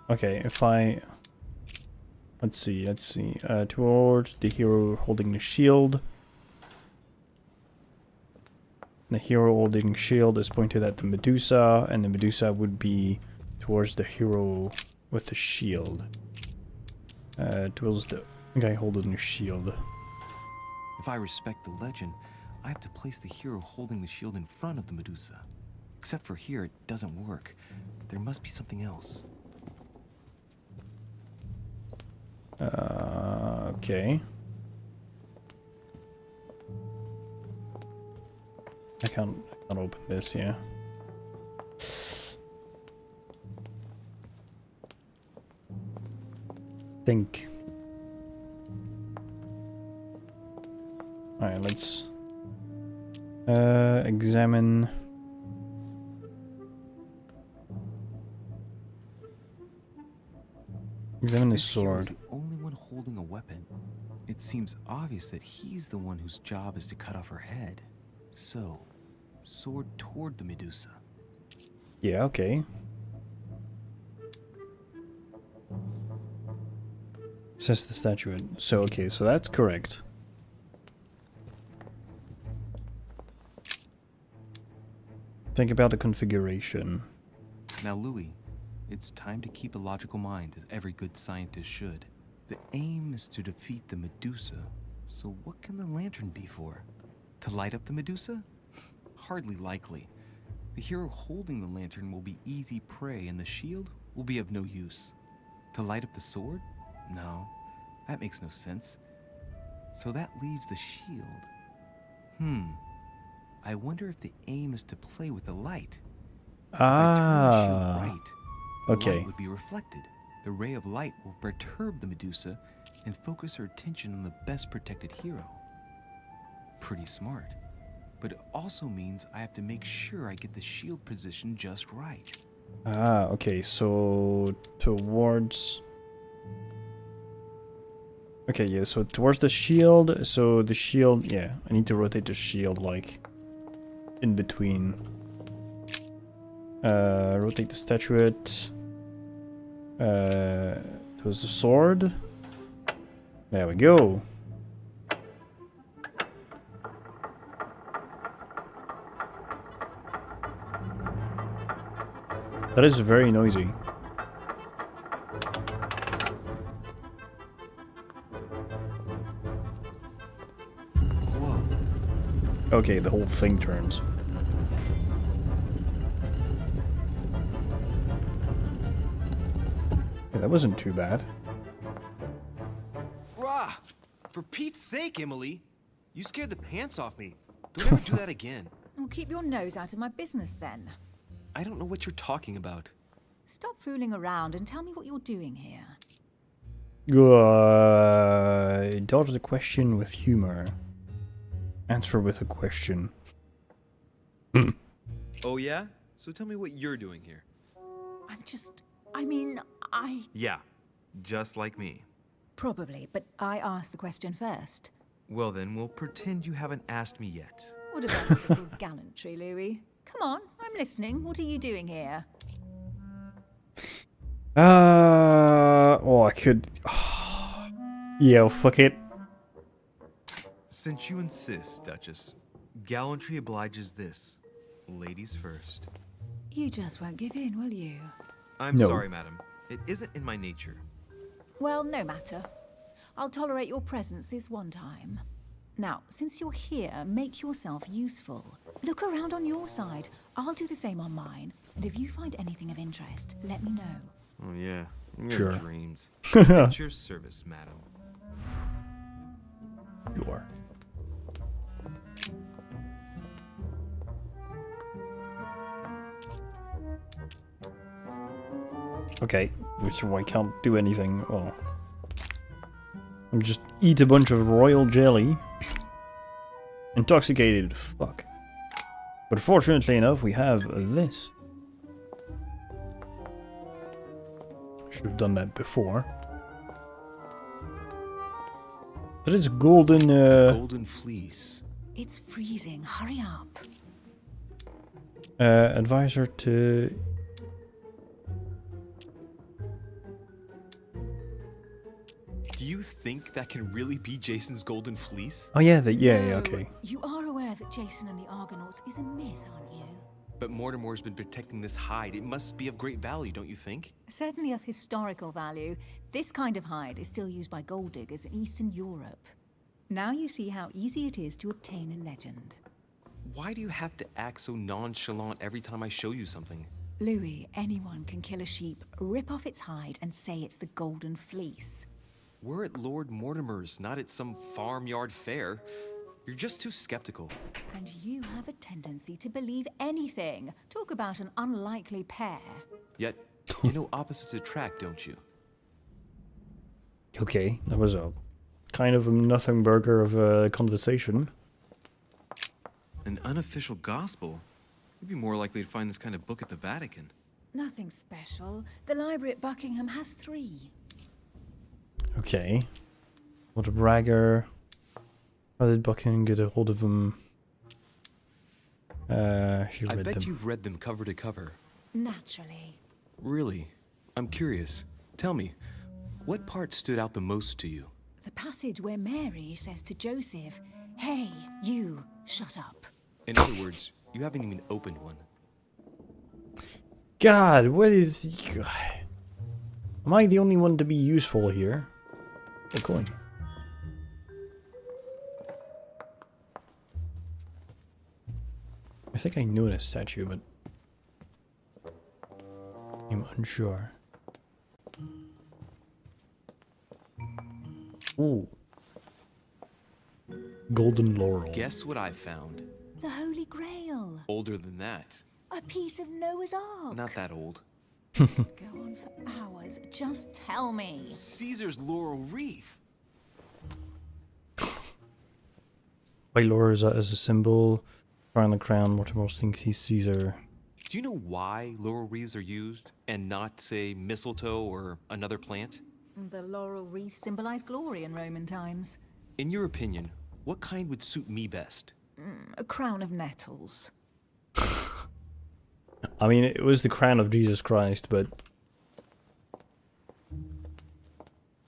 Okay, if I... Let's see. Towards the hero holding the shield. The hero holding shield is pointed at the Medusa, and the Medusa would be towards the hero with the shield. Towards the guy holding the shield. If I respect the legend, I have to place the hero holding the shield in front of the Medusa. Except for here, it doesn't work. There must be something else. Okay. I can't open this, yeah. Think. Alright, let's examine. Examine his sword. The only one holding a weapon. It seems obvious that he's the one whose job is to cut off her head. So, sword toward the Medusa. Yeah, okay. Says the statue. So, okay, so that's correct. Think about the configuration. Now, Louis, it's time to keep a logical mind, as every good scientist should. The aim is to defeat the Medusa, so what can the lantern be for? To light up the Medusa? Hardly likely. The hero holding the lantern will be easy prey, and the shield will be of no use. To light up the sword? No, that makes no sense. So that leaves the shield. I wonder if the aim is to play with the light. If I turn the shield right, the light would be reflected. The ray of light will perturb the Medusa and focus her attention on the best protected hero. Pretty smart. But it also means I have to make sure I get the shield position just right. Okay, so towards... Okay, yeah, so towards the shield, so the shield, yeah, I need to rotate the shield, like, in between. Rotate the statuette. Towards the sword. There we go. That is very noisy. Whoa. Okay, the whole thing turns. Yeah, that wasn't too bad. Rah! For Pete's sake, Emily! You scared the pants off me. Don't ever do that again. Well, keep your nose out of my business then. I don't know what you're talking about. Stop fooling around and tell me what you're doing here. Dodge the question with humor. Answer with a question. Oh yeah? So tell me what you're doing here. Yeah, just like me. Probably, but I asked the question first. Well then, we'll pretend you haven't asked me yet. What about a little gallantry, Louis? Come on, I'm listening. What are you doing here? Oh, I could... Yeah, fuck it. Since you insist, Duchess, gallantry obliges this. Ladies first. You just won't give in, will you? I'm sorry, madam. It isn't in my nature. Well, no matter. I'll tolerate your presence this one time. Now, since you're here, make yourself useful. Look around on your side. I'll do the same on mine. And if you find anything of interest, let me know. Oh yeah, your Sure. dreams. At your service, madam. You are. Okay, which I can't do anything. Oh. I'm just eat a bunch of royal jelly. Intoxicated, fuck. But fortunately enough, we have this. Should have done that before. That is golden. Golden fleece. It's freezing. Hurry up. Advisor to. Do you think that can really be Jason's golden fleece? Oh yeah, yeah, okay. You are aware that Jason and the Argonauts is a myth, aren't you? But Mortimer's been protecting this hide. It must be of great value, don't you think? Certainly of historical value. This kind of hide is still used by gold diggers in Eastern Europe. Now you see how easy it is to obtain a legend. Why do you have to act so nonchalant every time I show you something? Louis, anyone can kill a sheep, rip off its hide, and say it's the Golden Fleece. We're at Lord Mortimer's, not at some farmyard fair. You're just too skeptical. And you have a tendency to believe anything. Talk about an unlikely pair. Yet, you know opposites attract, don't you? Okay, that was a kind of a nothing burger of a conversation. An unofficial gospel? You'd be more likely to find this kind of book at the Vatican. Nothing special. The library at Buckingham has 3. Okay. What a bragger. How did Buckingham get a hold of him? She read I bet them. you've read them cover to cover. Naturally. Really? I'm curious. Tell me, what part stood out the most to you? The passage where Mary says to Joseph, "Hey, you, shut up." In other words, you haven't even opened one. God, what is... Am I the only one to be useful here? A coin. I think I know this statue, but I'm unsure. Ooh. Golden laurel. Guess what I found? The Holy Grail. Older than that. A piece of Noah's Ark. Not that old. Go on for hours. Just tell me. Caesar's laurel wreath. By lore as a symbol, around the crown, Mortimer thinks he's Caesar. Do you know why laurel wreaths are used and not, say, mistletoe or another plant? The laurel wreath symbolized glory in Roman times. In your opinion, what kind would suit me best? A crown of nettles. I mean, it was the crown of Jesus Christ, but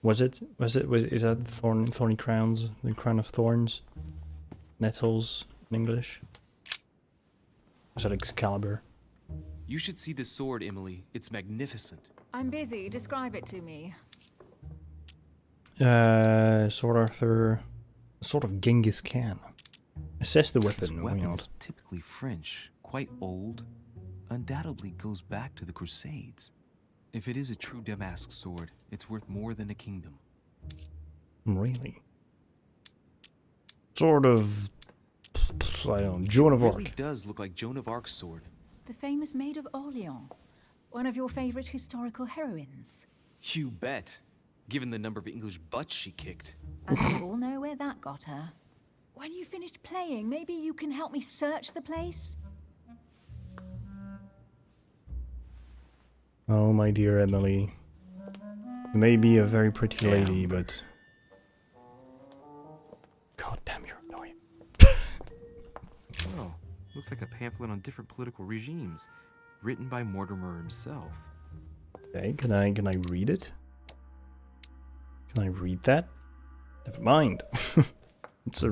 is that thorny crowns? The crown of thorns, nettles in English. Was that Excalibur? You should see this sword, Emily. It's magnificent. I'm busy. Describe it to me. Sword Arthur, sort of Genghis Khan. Assess the weapon. This weapon why not? is typically French, quite old. Undoubtedly goes back to the Crusades. If it is a true Damask sword, it's worth more than a kingdom. Really? Sort of, I don't know, Joan of It Arc. really does look like Joan of Arc's sword. The famous Maid of Orleans. One of your favorite historical heroines. You bet. Given the number of English butts she kicked. And we all know where that got her. When you finished playing, maybe you can help me search the place? Oh, my dear Emily. You may be a very pretty lady, but... God damn, you're annoying. Oh, looks like a pamphlet on different political regimes, written by Mortimer himself. Okay, can I read it? Can I read that? Never mind. It's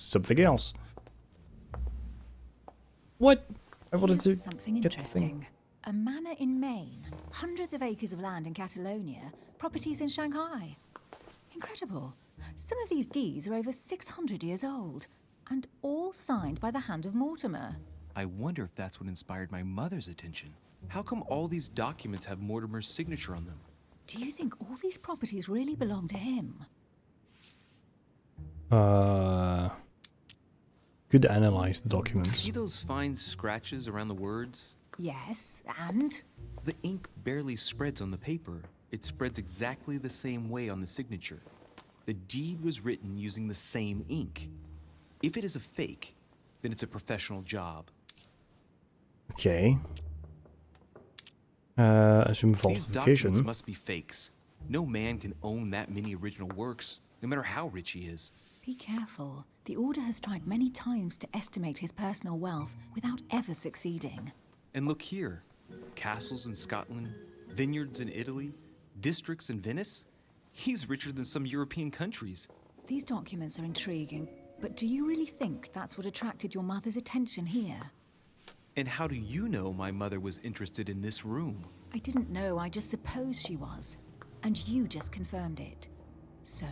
something else. What? I wanted to Here's something get the interesting. thing. A manor in Maine, hundreds of acres of land in Catalonia, properties in Shanghai. Incredible. Some of these deeds are over 600 years old, and all signed by the hand of Mortimer. I wonder if that's what inspired my mother's attention. How come all these documents have Mortimer's signature on them? Do you think all these properties really belong to him? Could analyze the documents. See those fine scratches around the words? Yes, and? The ink barely spreads on the paper. It spreads exactly the same way on the signature. The deed was written using the same ink. If it is a fake, then it's a professional job. Okay. Assume These falsification. documents must be fakes. No man can own that many original works, no matter how rich he is. Be careful. The Order has tried many times to estimate his personal wealth without ever succeeding. And look here. Castles in Scotland, vineyards in Italy, districts in Venice. He's richer than some European countries. These documents are intriguing, but do you really think that's what attracted your mother's attention here? And how do you know my mother was interested in this room? I didn't know, I just supposed she was. And you just confirmed it. So,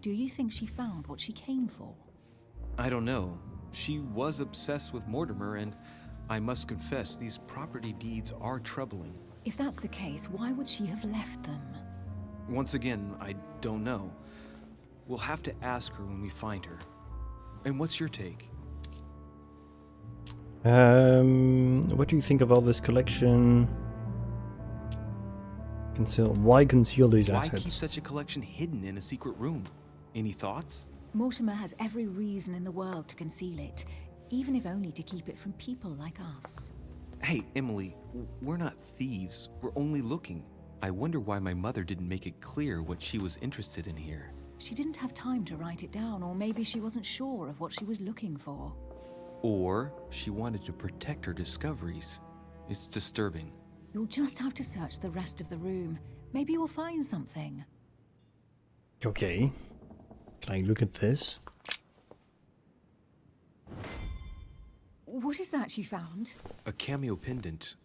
do you think she found what she came for? I don't know. She was obsessed with Mortimer, and I must confess these property deeds are troubling. If that's the case, why would she have left them? Once again, I don't know. We'll have to ask her when we find her. And what's your take? What do you think of all this collection? Why conceal these Why assets? keep such a collection hidden in a secret room? Any thoughts? Mortimer has every reason in the world to conceal it, even if only to keep it from people like us. Hey, Emily, we're not thieves. We're only looking. I wonder why my mother didn't make it clear what she was interested in here. She didn't have time to write it down, or maybe she wasn't sure of what she was looking for. Or she wanted to protect her discoveries. It's disturbing. You'll just have to search the rest of the room. Maybe you'll find something. Okay. Can I look at this? What is that you found? A cameo pendant.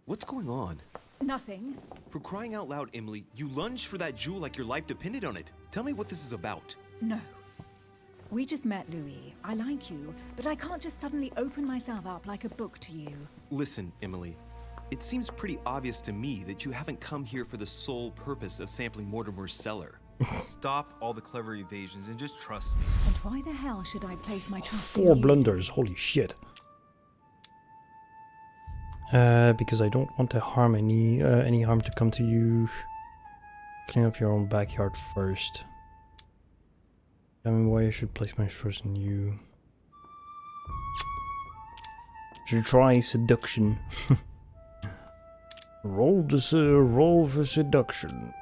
What's going on? Nothing. For crying out loud, Emily, you lunged for that jewel like your life depended on it. Tell me what this is about. No. We just met, Louis. I like you, but I can't just suddenly open myself up like a book to you. Listen, Emily. It seems pretty obvious to me that you haven't come here for the sole purpose of sampling Mortimer's cellar. Stop all the clever evasions and just trust me. And why the hell should I place my trust in 4 you? blunders, holy shit. Because I don't want to harm any harm to come to you. Clean up your own backyard first. Tell me why I should place my trust in you. Should try seduction. Roll for seduction.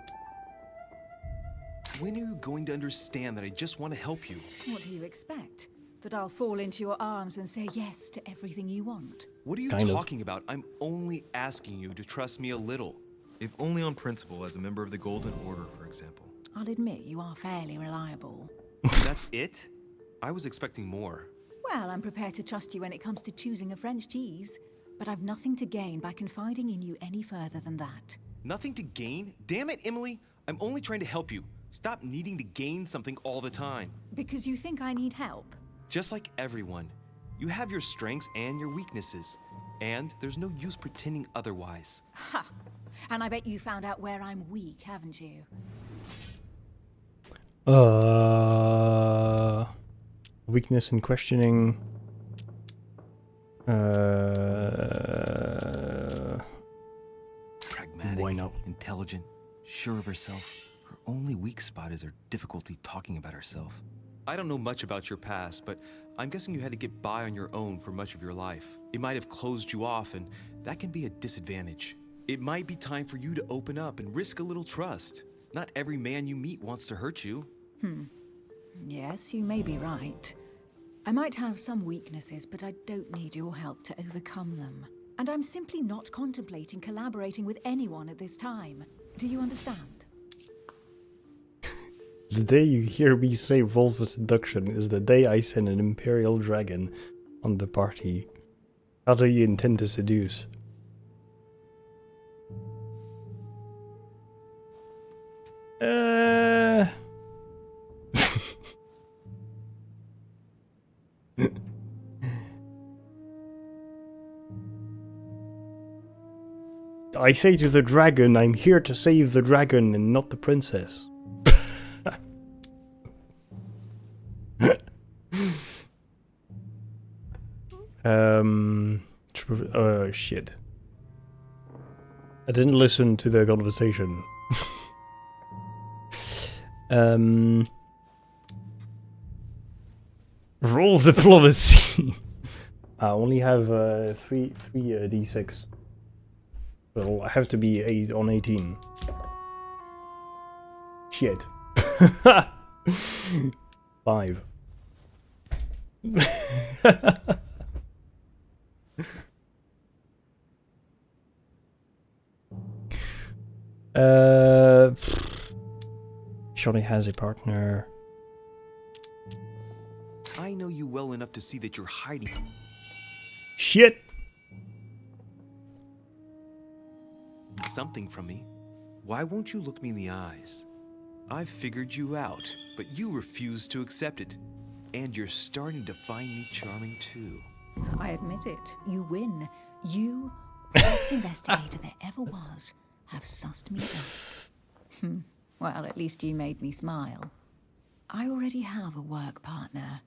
When are you going to understand that I just want to help you? What do you expect? That I'll fall into your arms and say yes to everything you want? What are you talking about? I'm only asking you to trust me a little. If only on principle, as a member of the Golden Order, for example. I'll admit you are fairly reliable. That's it? I was expecting more. Well, I'm prepared to trust you when it comes to choosing a French cheese, but I've nothing to gain by confiding in you any further than that. Nothing to gain? Damn it, Emily! I'm only trying to help you. Stop needing to gain something all the time. Because you think I need help? Just like everyone. You have your strengths and your weaknesses. And there's no use pretending otherwise. Ha! And I bet you found out where I'm weak, haven't you? Weakness in questioning. Pragmatic, why not? Intelligent, sure of herself. Her only weak spot is her difficulty talking about herself. I don't know much about your past, but I'm guessing you had to get by on your own for much of your life. It might have closed you off, and that can be a disadvantage. It might be time for you to open up and risk a little trust. Not every man you meet wants to hurt you. Yes, you may be right. I might have some weaknesses, but I don't need your help to overcome them. And I'm simply not contemplating collaborating with anyone at this time. Do you understand? The day you hear me say roll for seduction is the day I send an Imperial Dragon on the party. How do you intend to seduce? I say to the dragon, I'm here to save the dragon and not the princess. Shit. I didn't listen to the conversation. Roll diplomacy. I only have 3 d6. So I have to be 8 on 18. Shit. 5. Surely has a partner. I know you well enough to see that you're hiding. Shit! Something from me. Why won't you look me in the eyes? I've figured you out, but you refuse to accept it. And you're starting to find me charming too. I admit it. You win. You, best investigator there ever was, have sussed me out. Well, at least you made me smile. I already have a work partner.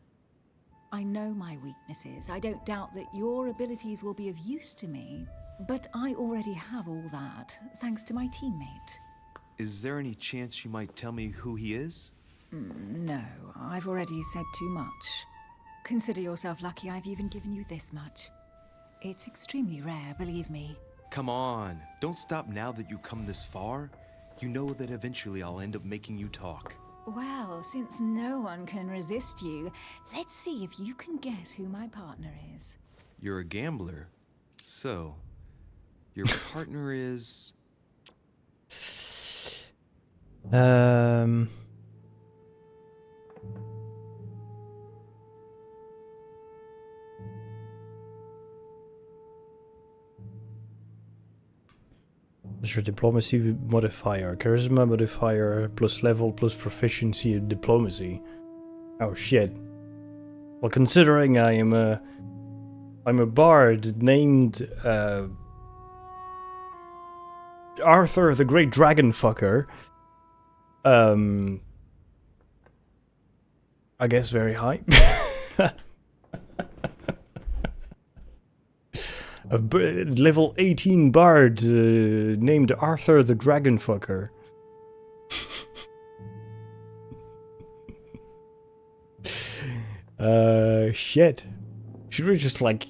I know my weaknesses. I don't doubt that your abilities will be of use to me. But I already have all that, thanks to my teammate. Is there any chance you might tell me who he is? No, I've already said too much. Consider yourself lucky I've even given you this much. It's extremely rare, believe me. Come on, don't stop now that you've come this far. You know that eventually I'll end up making you talk. Well, since no one can resist you, let's see if you can guess who my partner is. You're a gambler, so your partner is... What's your diplomacy modifier? Charisma modifier plus level plus proficiency in diplomacy. Oh shit. Well, considering I'm a bard named Arthur the Great Dragon Fucker. I guess very high. A level 18 bard named Arthur the Dragon Fucker. Shit. Should we just like...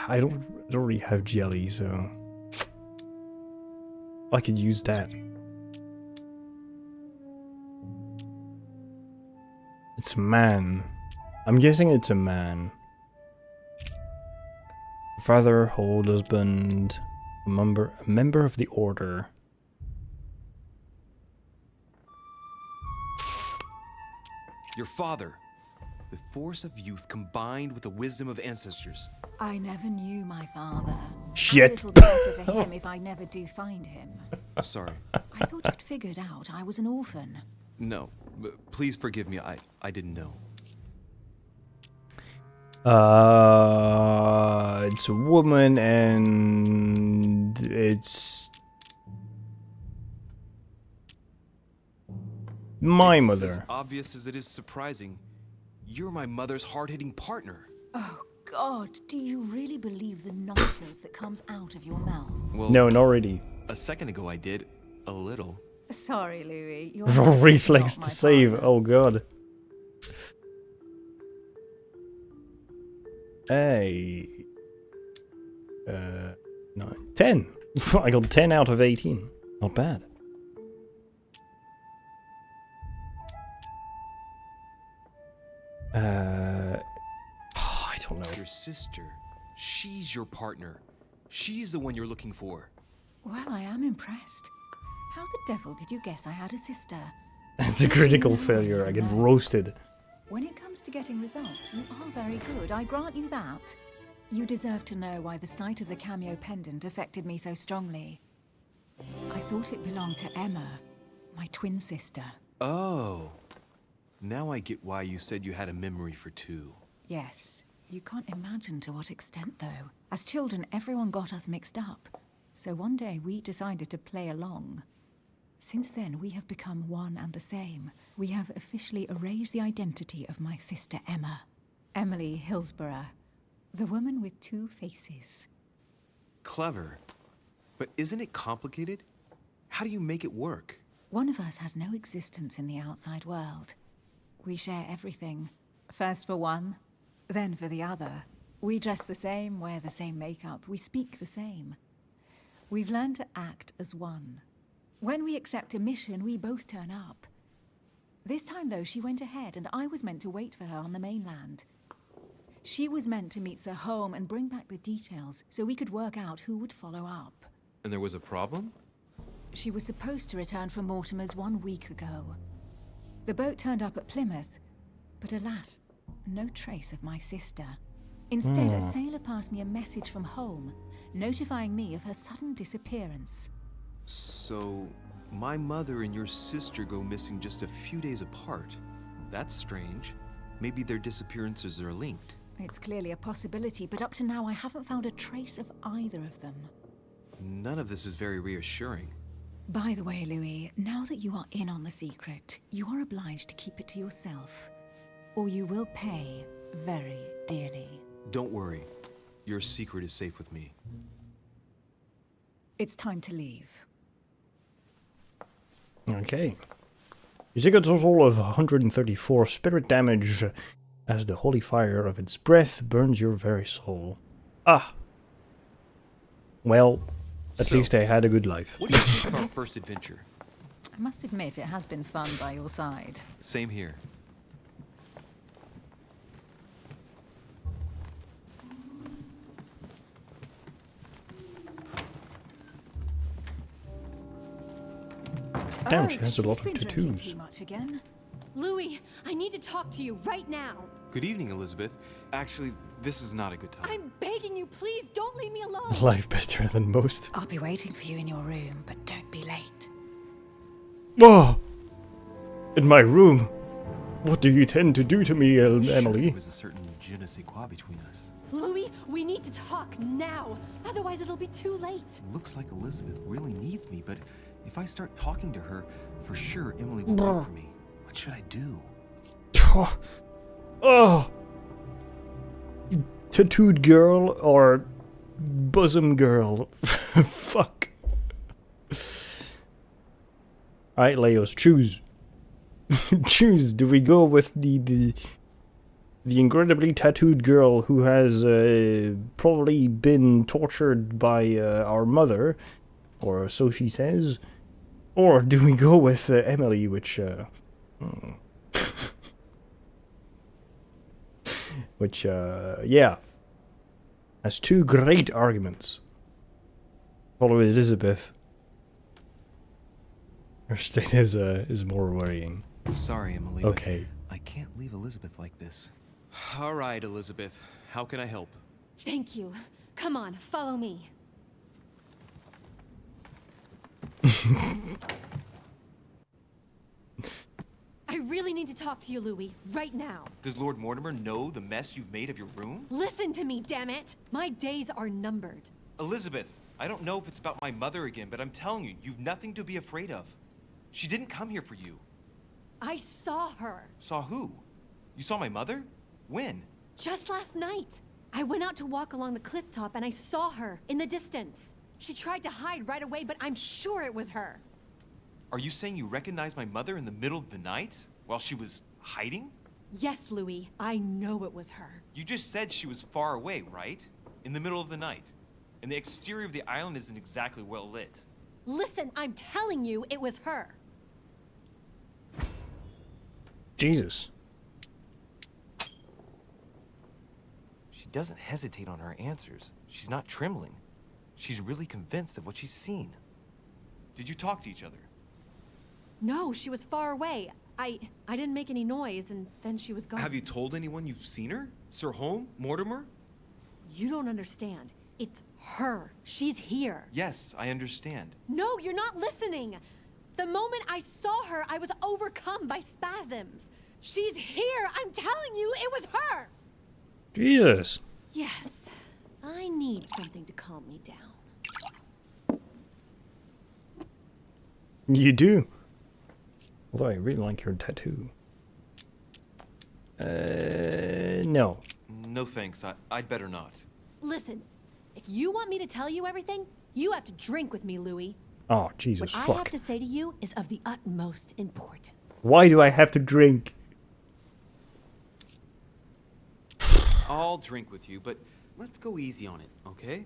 I don't really have jelly, so... I could use that. It's a man. I'm guessing it's a man. Father, hold husband, a member of the order. Your father. The force of youth combined with the wisdom of ancestors. I never knew my father. Shit. A little better for him if I never do find him. Sorry. I thought you'd figured out I was an orphan. No, please forgive me. I didn't know. It's a woman and it's my mother. As obvious as it is surprising, you're my mother's hard-hitting partner. Oh God, do you really believe the nonsense that comes out of your mouth? Well, no, not really. A second ago I did. A little. Sorry, Louis. Your reflex to save. partner. Oh God. Hey. 9, 10. I got 10 out of 18. Not bad. I don't know. Your sister. She's your partner. She's the one you're looking for. Well, I am impressed. How the devil did you guess I had a sister? It's a critical failure. I get roasted. When it comes to getting results, you are very good. I grant you that. You deserve to know why the sight of the cameo pendant affected me so strongly. I thought it belonged to Emma, my twin sister. Oh. Now I get why you said you had a memory for two. Yes. You can't imagine to what extent, though. As children, everyone got us mixed up. So one day we decided to play along. Since then, we have become one and the same. We have officially erased the identity of my sister Emma. Emily Hillsborough. The woman with two faces. Clever. But isn't it complicated? How do you make it work? One of us has no existence in the outside world. We share everything. First for one, then for the other. We dress the same, wear the same makeup, we speak the same. We've learned to act as one. When we accept a mission, we both turn up. This time, though, she went ahead, and I was meant to wait for her on the mainland. She was meant to meet Sir Home and bring back the details, so we could work out who would follow up. And there was a problem? She was supposed to return from Mortimer's 1 week ago. The boat turned up at Plymouth, but alas, no trace of my sister. Instead, a sailor passed me a message from home, notifying me of her sudden disappearance. So, my mother and your sister go missing just a few days apart. That's strange. Maybe their disappearances are linked. It's clearly a possibility, but up to now I haven't found a trace of either of them. None of this is very reassuring. By the way, Louis, now that you are in on the secret, you are obliged to keep it to yourself, or you will pay very dearly. Don't worry. Your secret is safe with me. It's time to leave. Okay. You take a total of 134 spirit damage as the holy fire of its breath burns your very soul. Ah. Well, at least I had a good life. What do you think of our first adventure? I must admit, it has been fun by your side. Same here. Damn, she has a lot of she's been drinking tattoos. too much again. Louis, I need to talk to you right now. Good evening, Elizabeth. Actually, this is not a good time. I'm begging you, please don't leave me alone. Life better than most. I'll be waiting for you in your room, but don't be late. Whoa! In my room? What do you tend to do to me, Emily? There was a certain je ne sais quoi between us. Louis, we need to talk now. Otherwise, it'll be too late. Looks like Elizabeth really needs me, but if I start talking to her, for sure Emily will wait for me. What should I do? Oh! Tattooed girl or bosom girl? Fuck. Alright, Leos, choose. Choose. Do we go with the incredibly tattooed girl who has probably been tortured by our mother, or so she says, or do we go with Emily, which which yeah, has two great arguments. Follow Elizabeth. Her state is more worrying. Sorry, Emily. Okay. I can't leave Elizabeth like this. All right, Elizabeth. How can I help? Thank you. Come on, follow me. I really need to talk to you, Louis, right now. Does Lord Mortimer know the mess you've made of your room? Listen to me, damn it! My days are numbered. Elizabeth, I don't know if it's about my mother again, but I'm telling you, you've nothing to be afraid of. She didn't come here for you. I saw her. Saw who? You saw my mother? When? Just last night. I went out to walk along the cliff top and I saw her in the distance. She tried to hide right away, but I'm sure it was her. Are you saying you recognized my mother in the middle of the night? While she was hiding? Yes, Louis. I know it was her. You just said she was far away, right? In the middle of the night. And the exterior of the island isn't exactly well lit. Listen, I'm telling you, it was her. Jesus. She doesn't hesitate on her answers. She's not trembling. She's really convinced of what she's seen. Did you talk to each other? No, she was far away. I didn't make any noise, and then she was gone. Have you told anyone you've seen her? Sir Holm? Mortimer? You don't understand. It's her. She's here. Yes, I understand. No, you're not listening. The moment I saw her, I was overcome by spasms. She's here. I'm telling you, it was her. Jesus. Yes, I need something to calm me down. You do. Although I really like your tattoo. No. No thanks, I'd better not. Listen, if you want me to tell you everything, you have to drink with me, Louis. Oh, Jesus, what fuck. I have to say to you is of the utmost importance. Why do I have to drink? I'll drink with you, but let's go easy on it, okay?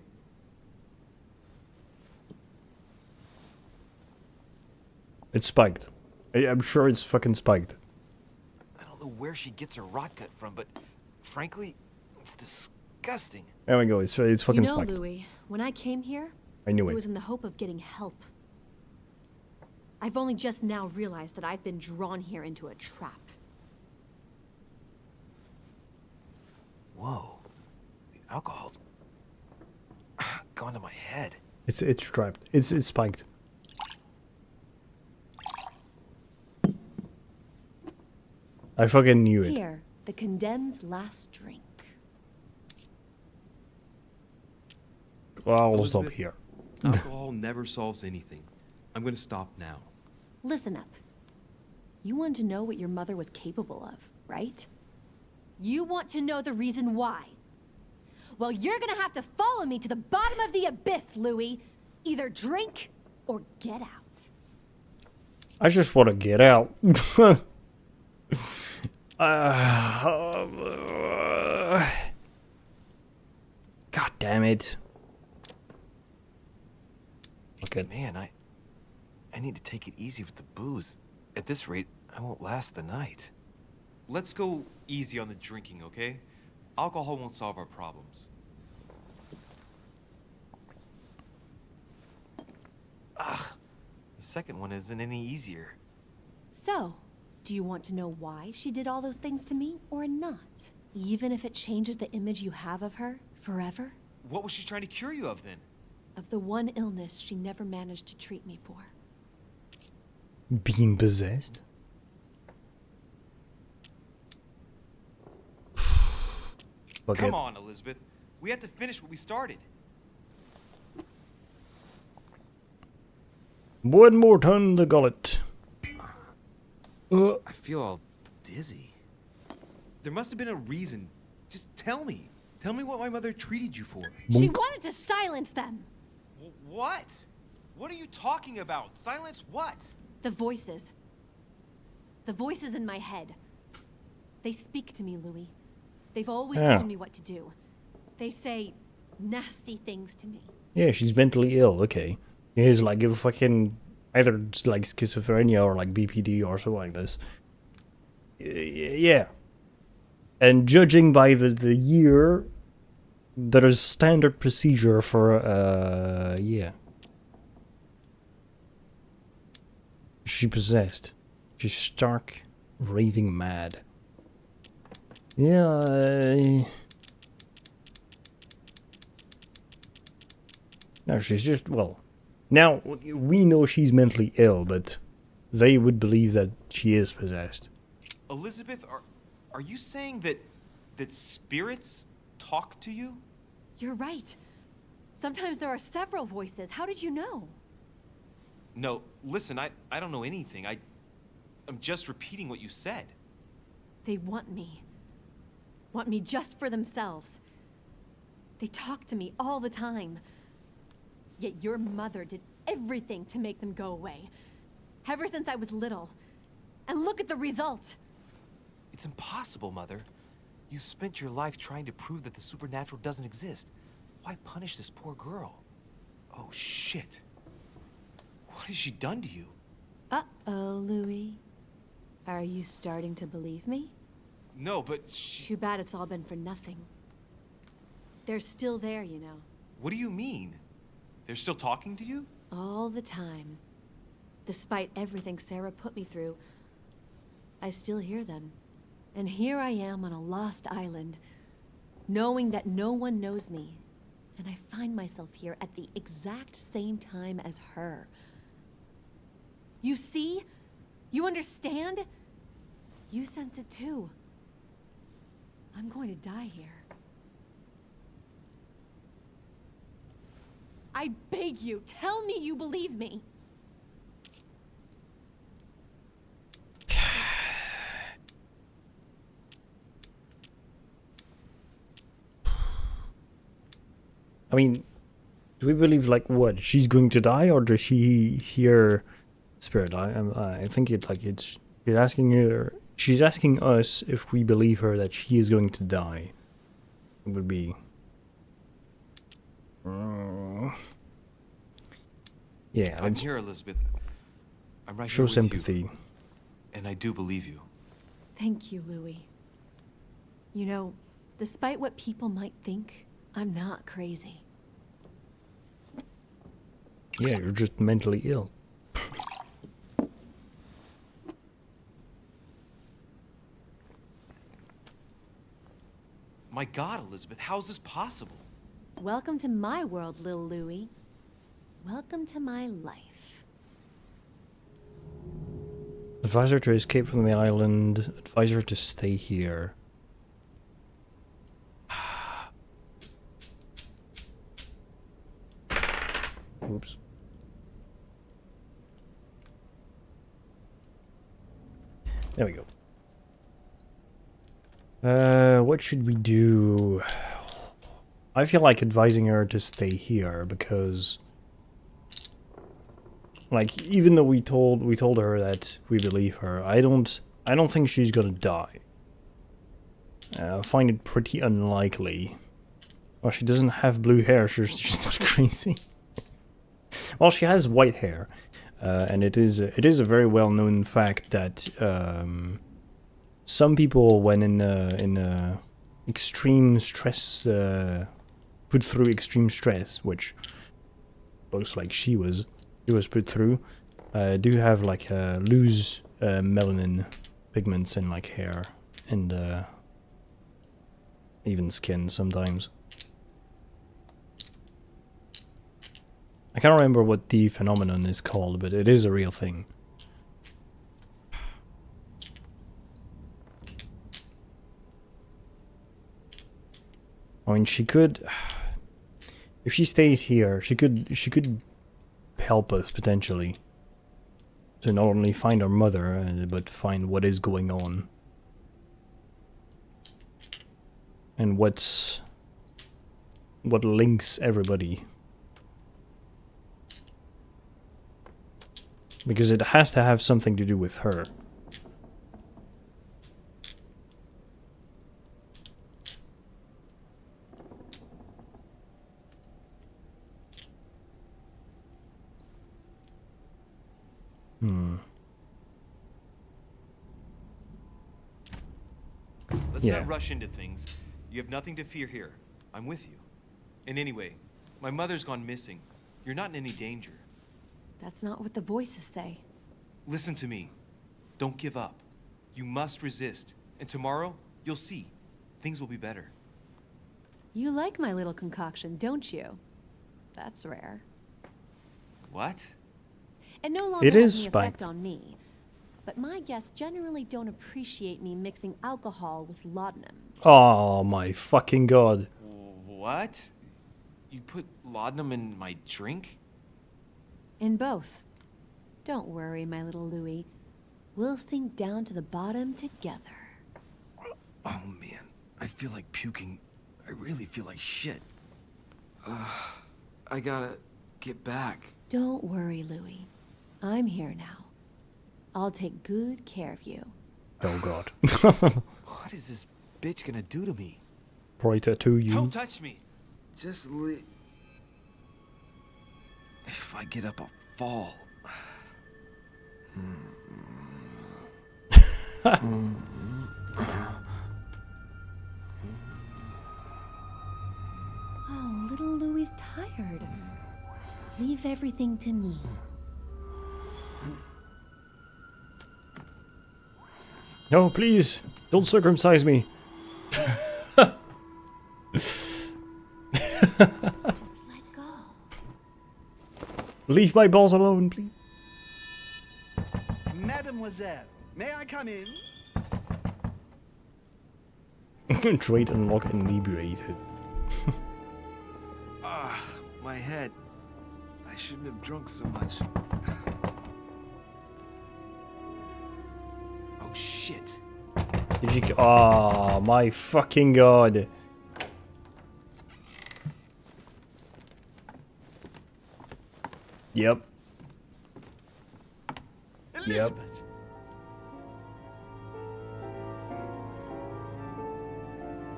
It's spiked. I'm sure it's fucking spiked. I don't know where she gets her rot gut from, but frankly, it's disgusting. There we go. It's fucking you know, spiked. Louis, when I came here, I knew it. was in the hope of getting help. I've only just now realized that I've been drawn here into a trap. Whoa. The alcohol's gone to my head. It's trapped. It's spiked. I fucking knew it. Here, the condemned's last drink. Well, I'll Elizabeth, stop here. Alcohol never solves anything. I'm gonna stop now. Listen up. You want to know what your mother was capable of, right? You want to know the reason why. Well, you're gonna have to follow me to the bottom of the abyss, Louis. Either drink or get out. I just want to get out. God damn it. Okay. Man, I need to take it easy with the booze. At this rate, I won't last the night. Let's go easy on the drinking, okay? Alcohol won't solve our problems. Ugh, the second one isn't any easier. So, Do you want to know why she did all those things to me, or not? Even if it changes the image you have of her forever? What was she trying to cure you of then? Of the one illness she never managed to treat me for. Being possessed? Okay. Come on, Elizabeth. We have to finish what we started. One more turn the gullet. I feel all dizzy. There must have been a reason. Just tell me. Tell me what my mother treated you for. She wanted to silence them! What? What are you talking about? Silence what? The voices. The voices in my head. They speak to me, Louis. They've always told me what to do. They say nasty things to me. Yeah, she's mentally ill, okay. Here's like a fucking either like schizophrenia or like BPD or something like this. Yeah. And judging by the year, there is standard procedure for yeah. She possessed. She's stark, raving mad. Yeah. No, she's just, well, now we know she's mentally ill, but they would believe that she is possessed. Elizabeth, are you saying that spirits talk to you? You're right. Sometimes there are several voices. How did you know? No, listen, I don't know anything. I'm just repeating what you said. They want me. Want me just for themselves. They talk to me all the time. Yet your mother did everything to make them go away. Ever since I was little. And look at the result. It's impossible, Mother. You spent your life trying to prove that the supernatural doesn't exist. Why punish this poor girl? Oh, shit. What has she done to you? Uh-oh, Louis. Are you starting to believe me? No, but she... Too bad it's all been for nothing. They're still there, you know. What do you mean? They're still talking to you? All the time. Despite everything Sarah put me through, I still hear them. And here I am on a lost island, knowing that no one knows me. And I find myself here at the exact same time as her. You see? You understand? You sense it too. I'm going to die here. I beg you, tell me you believe me. I mean, do we believe like what? She's going to die, or does she hear spirit? I think she's asking her. She's asking us if we believe her that she is going to die. It would be. Yeah, I'm here, Elizabeth. I'm right show here with sympathy. you. And I do believe you. Thank you, Louis. You know, despite what people might think, I'm not crazy. Yeah, you're just mentally ill. My God, Elizabeth, how is this possible? Welcome to my world, Lil Louis. Welcome to my life. Advise her to escape from the island. Advise her to stay here. Oops. There we go. What should we do? I feel like advising her to stay here because, like, even though we told her that we believe her, I don't think she's gonna die. I find it pretty unlikely. Well, she doesn't have blue hair. She's not crazy. Well, she has white hair, and it is a very well-known fact that some people, when in extreme stress, put through extreme stress, which looks like she was put through, do have like lose melanin pigments in like hair and even skin sometimes. I can't remember what the phenomenon is called, but it is a real thing. I mean, she could, if she stays here, she could help us potentially to not only find our mother, but find what is going on and what links everybody. Because it has to have something to do with her. Let's Yeah. not rush into things. You have nothing to fear here. I'm with you. And anyway, my mother's gone missing. You're not in any danger. That's not what the voices say. Listen to me. Don't give up. You must resist. And tomorrow, you'll see. Things will be better. You like my little concoction, don't you? That's rare. What? It no longer It has is any effect spiked. on me. But my guests generally don't appreciate me mixing alcohol with laudanum. Oh my fucking god. What? You put laudanum in my drink? In both. Don't worry, my little Louis. We'll sink down to the bottom together. Oh man, I feel like puking. I really feel like shit. I gotta get back. Don't worry, Louis. I'm here now. I'll take good care of you. Oh god. What is this bitch gonna do to me? Probably tattoo you. Don't touch me. Just if I get up, I'll fall. Oh, little Louis tired. Leave everything to me. No, please, don't circumcise me. Just let go. Leave my balls alone, please. Mademoiselle, may I come in? Trait unlock inebriated. My head. I shouldn't have drunk so much. Oh shit. Did you? Oh my fucking god. Yep. Elizabeth. Yep.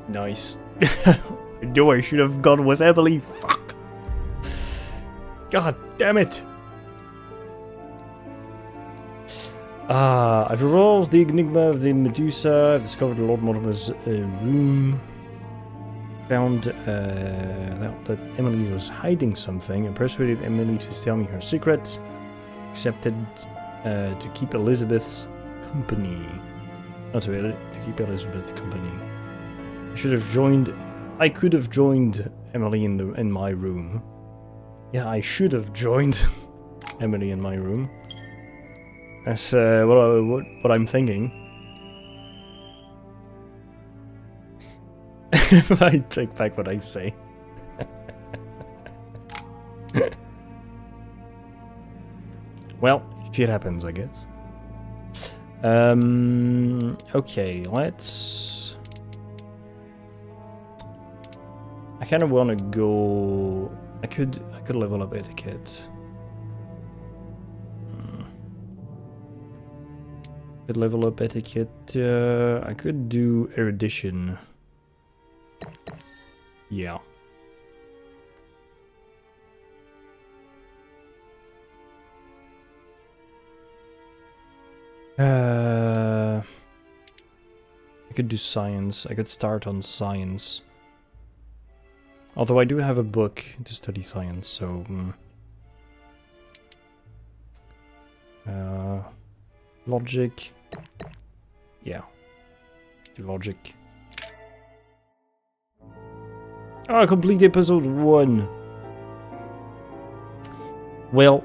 Nice. I knew I should have gone with Emily. Fuck. God damn it. I've resolved the enigma of the Medusa. I've discovered Lord Mortimer's room. Found that Emily was hiding something and persuaded Emily to tell me her secret. Accepted to keep Elizabeth's company. Not to keep Elizabeth's company. I could have joined Emily in my room. Yeah, I should have joined Emily in my room. That's what I'm thinking. I take back what I say. Well, shit happens, I guess. Okay, let's... I kind of want to go... I could level up etiquette. Could level up etiquette. I could do erudition. Yeah. I could do science. I could start on science. Although I do have a book to study science, so... logic. yeah, the logic. Oh, complete episode 1. Well,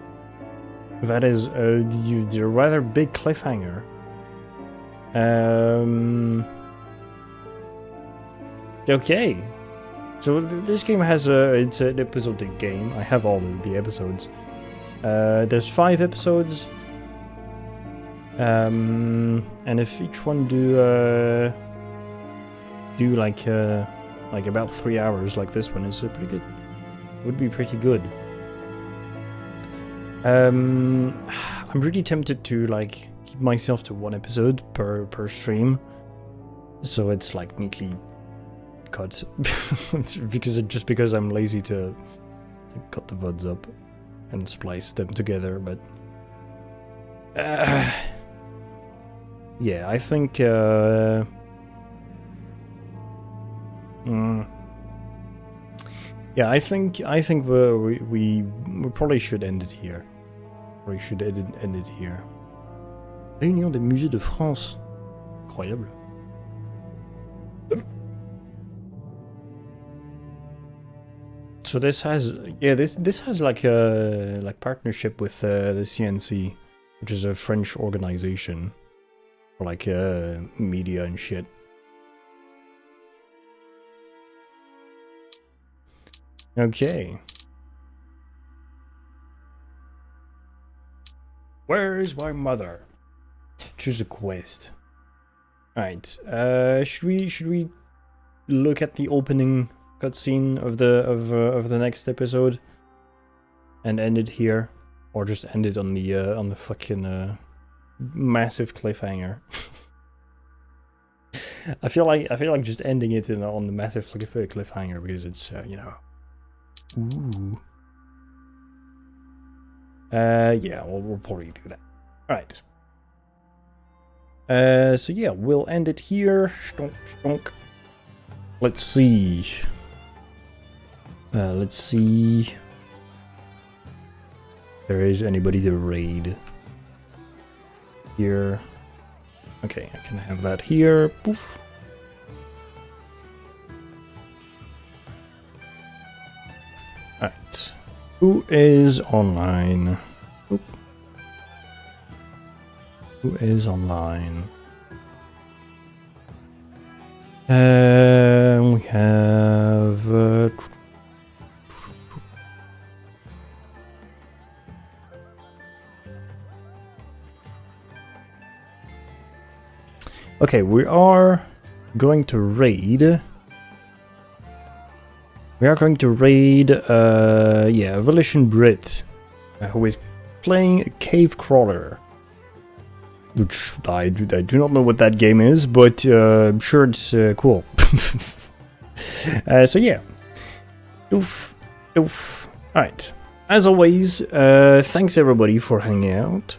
that is the rather big cliffhanger. Okay. So this game has it's an episodic game. I have all of the episodes. There's 5 episodes. And if each one do like about 3 hours, like this one is pretty good. Would be pretty good. I'm really tempted to like keep myself to 1 episode per stream, so it's like neatly cut. because I'm lazy to cut the VODs up and splice them together. But yeah, I think yeah, I think we probably should end it here. We should end it here. Réunion des musées de France. Incroyable. So this has this has like a partnership with the CNC, which is a French organization for like media and shit. Okay. Where is my mother? Choose a quest. Alright. Should we look at the opening cutscene of the next episode and end it here, or just end it on the fucking massive cliffhanger? I feel like just ending it on the massive cliffhanger because it's you know. Ooh. Yeah, we'll probably do that. Alright. So yeah, we'll end it here. Stonk, stonk. Let's see. Let's see. If there is anybody to raid. Here. Okay, I can have that here. Poof. Alright. Who is online? Oop. Who is online? We have... okay, we are going to raid... We are going to raid, yeah, Volition Brit, who is playing a cave crawler. Which I do not know what that game is, but I'm sure it's cool. So yeah. Oof. Oof. Alright. As always, thanks everybody for hanging out.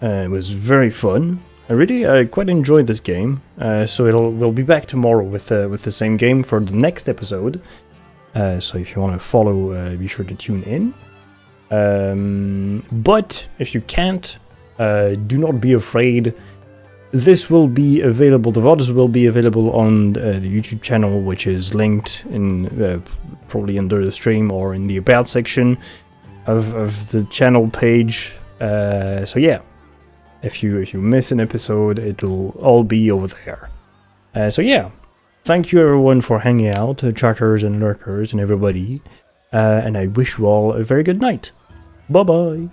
It was very fun. I quite enjoyed this game. So we'll be back tomorrow with the same game for the next episode. So if you want to follow, be sure to tune in. But if you can't, do not be afraid. This will be available, the VODs will be available on the YouTube channel, which is linked in probably under the stream or in the About section of the channel page. So yeah, if you miss an episode, it'll all be over there. So yeah. Thank you everyone for hanging out, chatters and lurkers and everybody, and I wish you all a very good night. Bye bye!